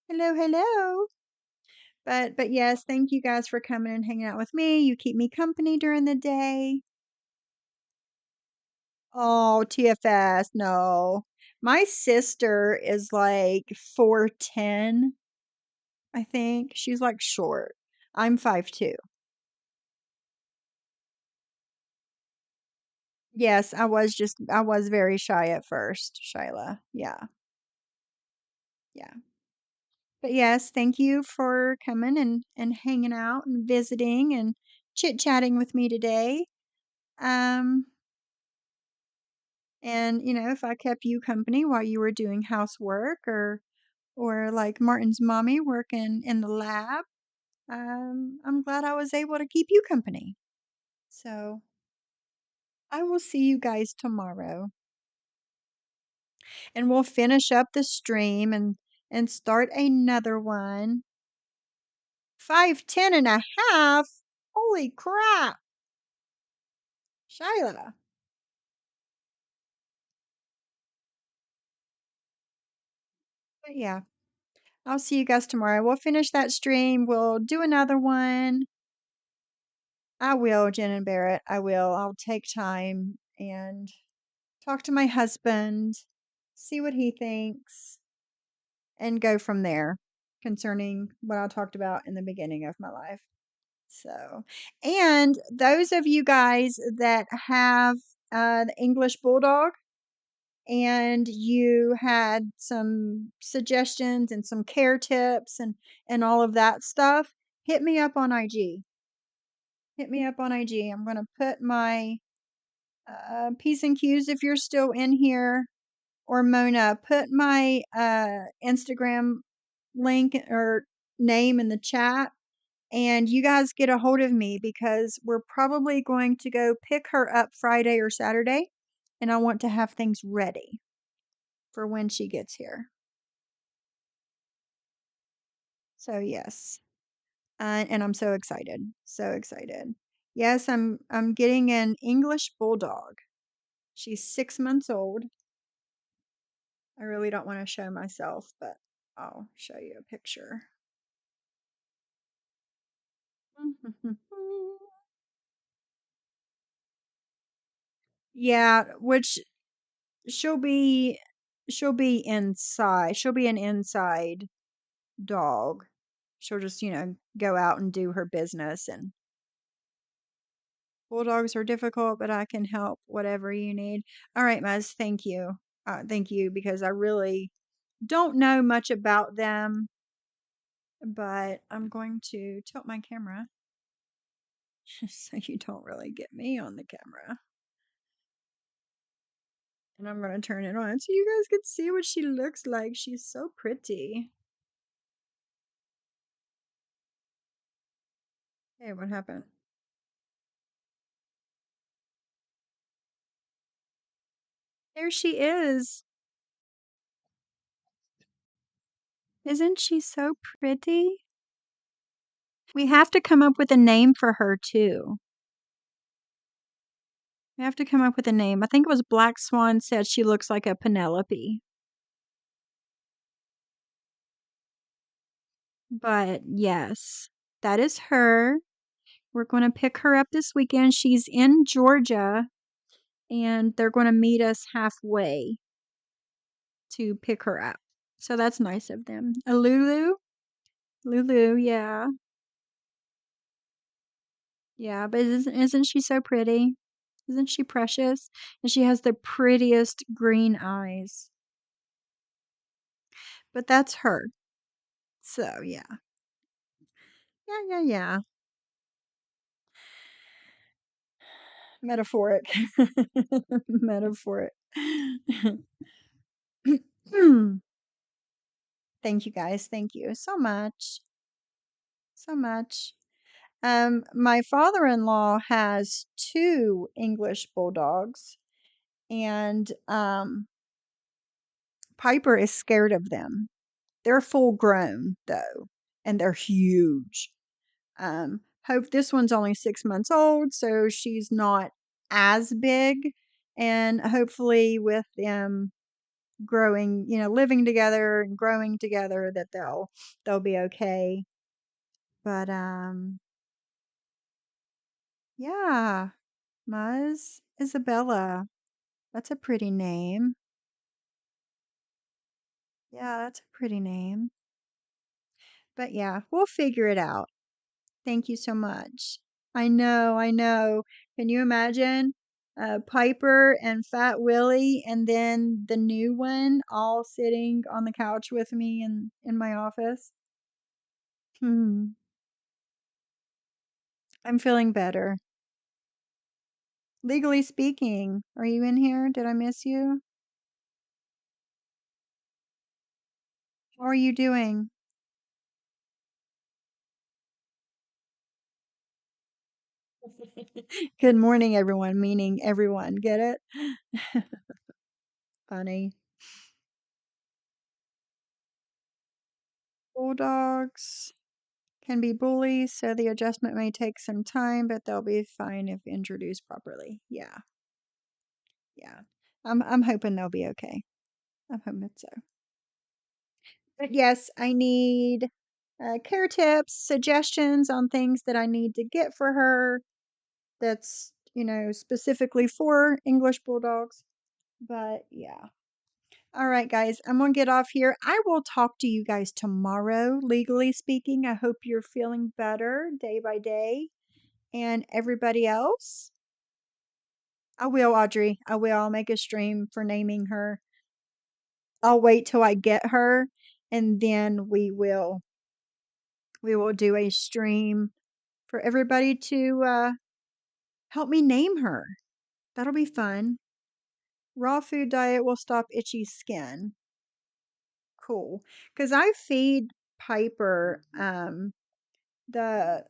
Hello, hello. But yes, thank you guys for coming and hanging out with me. You keep me company during the day. Oh, TFS, no. My sister is like 4'10", I think. She's like short. I'm 5'2". Yes, I was very shy at first, Shyla. Yeah. Yeah. But yes, thank you for coming and hanging out and visiting and chit-chatting with me today. Um, and you know, if I kept you company while you were doing housework or like Martin's mommy working in the lab, I'm glad I was able to keep you company. So I will see you guys tomorrow. And we'll finish up the stream and start another one. 5'10" and a half. Holy crap. Shyla. But yeah, I'll see you guys tomorrow. We'll finish that stream. We'll do another one. I will, Jen and Barrett. I will. I'll take time and talk to my husband, see what he thinks, and go from there concerning what I talked about in the beginning of my life. So, and those of you guys that have the English Bulldog and you had some suggestions and some care tips and all of that stuff, hit me up on IG. Hit me up on IG. I'm going to put my P's and Q's if you're still in here, or Mona, put my Instagram link or name in the chat, and you guys get a hold of me because we're probably going to go pick her up Friday or Saturday, and I want to have things ready for when she gets here. So yes, and I'm so excited, so excited. Yes, I'm getting an English Bulldog. She's 6 months old. I really don't want to show myself, but I'll show you a picture. Yeah, which she'll be she'll be inside. She'll be an inside dog. She'll just, you know, go out and do her business, and bulldogs are difficult, but I can help whatever you need. All right, Muz, thank you. Thank you because I really don't know much about them, but I'm going to tilt my camera so you don't really get me on the camera. And I'm going to turn it on so you guys can see what she looks like. She's so pretty. Hey, what happened? There she is. Isn't she so pretty? We have to come up with a name for her, too. We have to come up with a name. I think it was Black Swan said she looks like a Penelope. But yes, that is her. We're going to pick her up this weekend. She's in Georgia. and they're going to meet us halfway to pick her up. So that's nice of them. A Lulu? Lulu, yeah. Yeah, but isn't she so pretty? Isn't she precious? And she has the prettiest green eyes. But that's her. So, yeah. Yeah. Metaphoric. Metaphoric. Thank you guys. Thank you so much. So much. My father-in-law has 2 English bulldogs, and Piper is scared of them. They're full grown though, and they're huge. Hope this one's only 6 months old, so she's not as big, and hopefully with them growing, living together and growing together, that they'll be okay. But yeah, Muzz Isabella. That's a pretty name. Yeah, that's a pretty name. But yeah, we'll figure it out. Thank you so much. I know, I know. Can you imagine Piper and Fat Willie and then the new one all sitting on the couch with me in my office? Hmm. I'm feeling better. Legally speaking, are you in here? Did I miss you? How are you doing? Good morning, everyone, meaning everyone. Get it? Funny. Bulldogs can be bullies, so the adjustment may take some time, but they'll be fine if introduced properly. Yeah. Yeah. I'm hoping they'll be okay. I'm hoping so. But yes, I need care tips, suggestions on things that I need to get for her that's, specifically for English bulldogs. But yeah. All right, guys, I'm going to get off here. I will talk to you guys tomorrow, legally speaking. I hope you're feeling better day by day. And everybody else, I will, Audrey. I will. I'll make a stream for naming her. I'll wait till I get her, and then we will do a stream for everybody to help me name her. That'll be fun. Raw food diet will stop itchy skin. Cool. Because I feed Piper the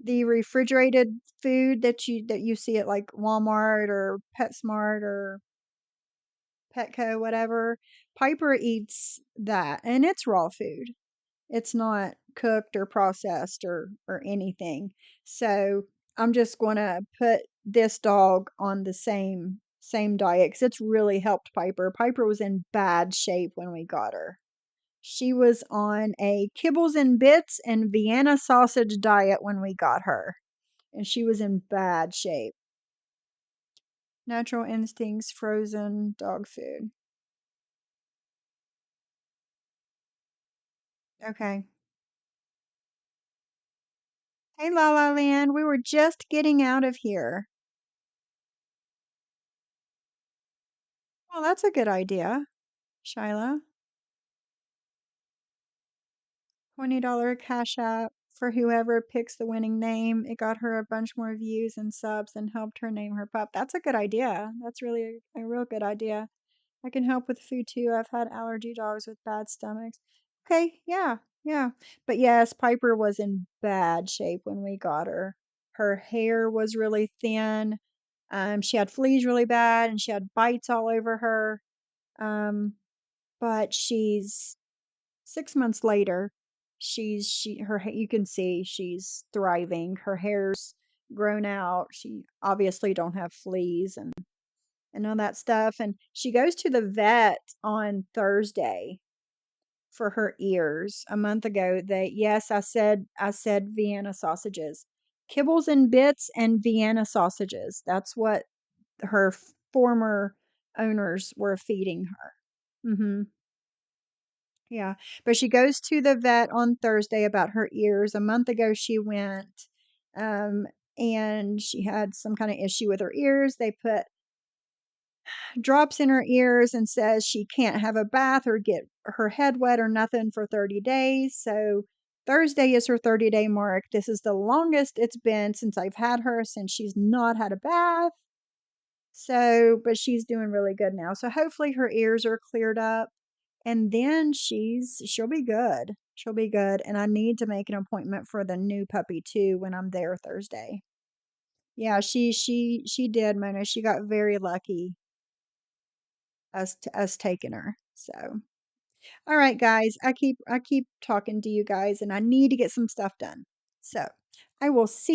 the refrigerated food that you see at like Walmart or PetSmart or Petco, whatever. Piper eats that, and it's raw food. It's not cooked or processed or anything. So I'm just going to put this dog on the same diet because it's really helped Piper. Piper was in bad shape when we got her. She was on a kibbles and bits and Vienna sausage diet when we got her, and she was in bad shape. Natural instincts, frozen dog food. Okay. Hey, La La Land, we were just getting out of here. Well, that's a good idea, Shyla. $20 cash app for whoever picks the winning name. It got her a bunch more views and subs and helped her name her pup. That's a good idea. That's really a real good idea. I can help with food too. I've had allergy dogs with bad stomachs. Okay, yeah, yeah. But yes, Piper was in bad shape when we got her. Her hair was really thin. She had fleas really bad and she had bites all over her. But she's 6 months later. You can see she's thriving. Her hair's grown out. She obviously don't have fleas and all that stuff. And she goes to the vet on Thursday for her ears. A month ago, yes, I said Vienna sausages. kibbles and bits and Vienna sausages. That's what her former owners were feeding her. Yeah, but she goes to the vet on Thursday about her ears. A month ago, she went, and she had some kind of issue with her ears. They put drops in her ears and says she can't have a bath or get her head wet or nothing for 30 days. So Thursday is her 30-day mark. This is the longest it's been since I've had her, since she's not had a bath. So, but she's doing really good now. So hopefully her ears are cleared up, and then she'll be good. She'll be good. And I need to make an appointment for the new puppy too when I'm there Thursday. Yeah, she did, Mona. She got very lucky us taking her. So, all right, guys. I keep talking to you guys, and I need to get some stuff done. So, I will see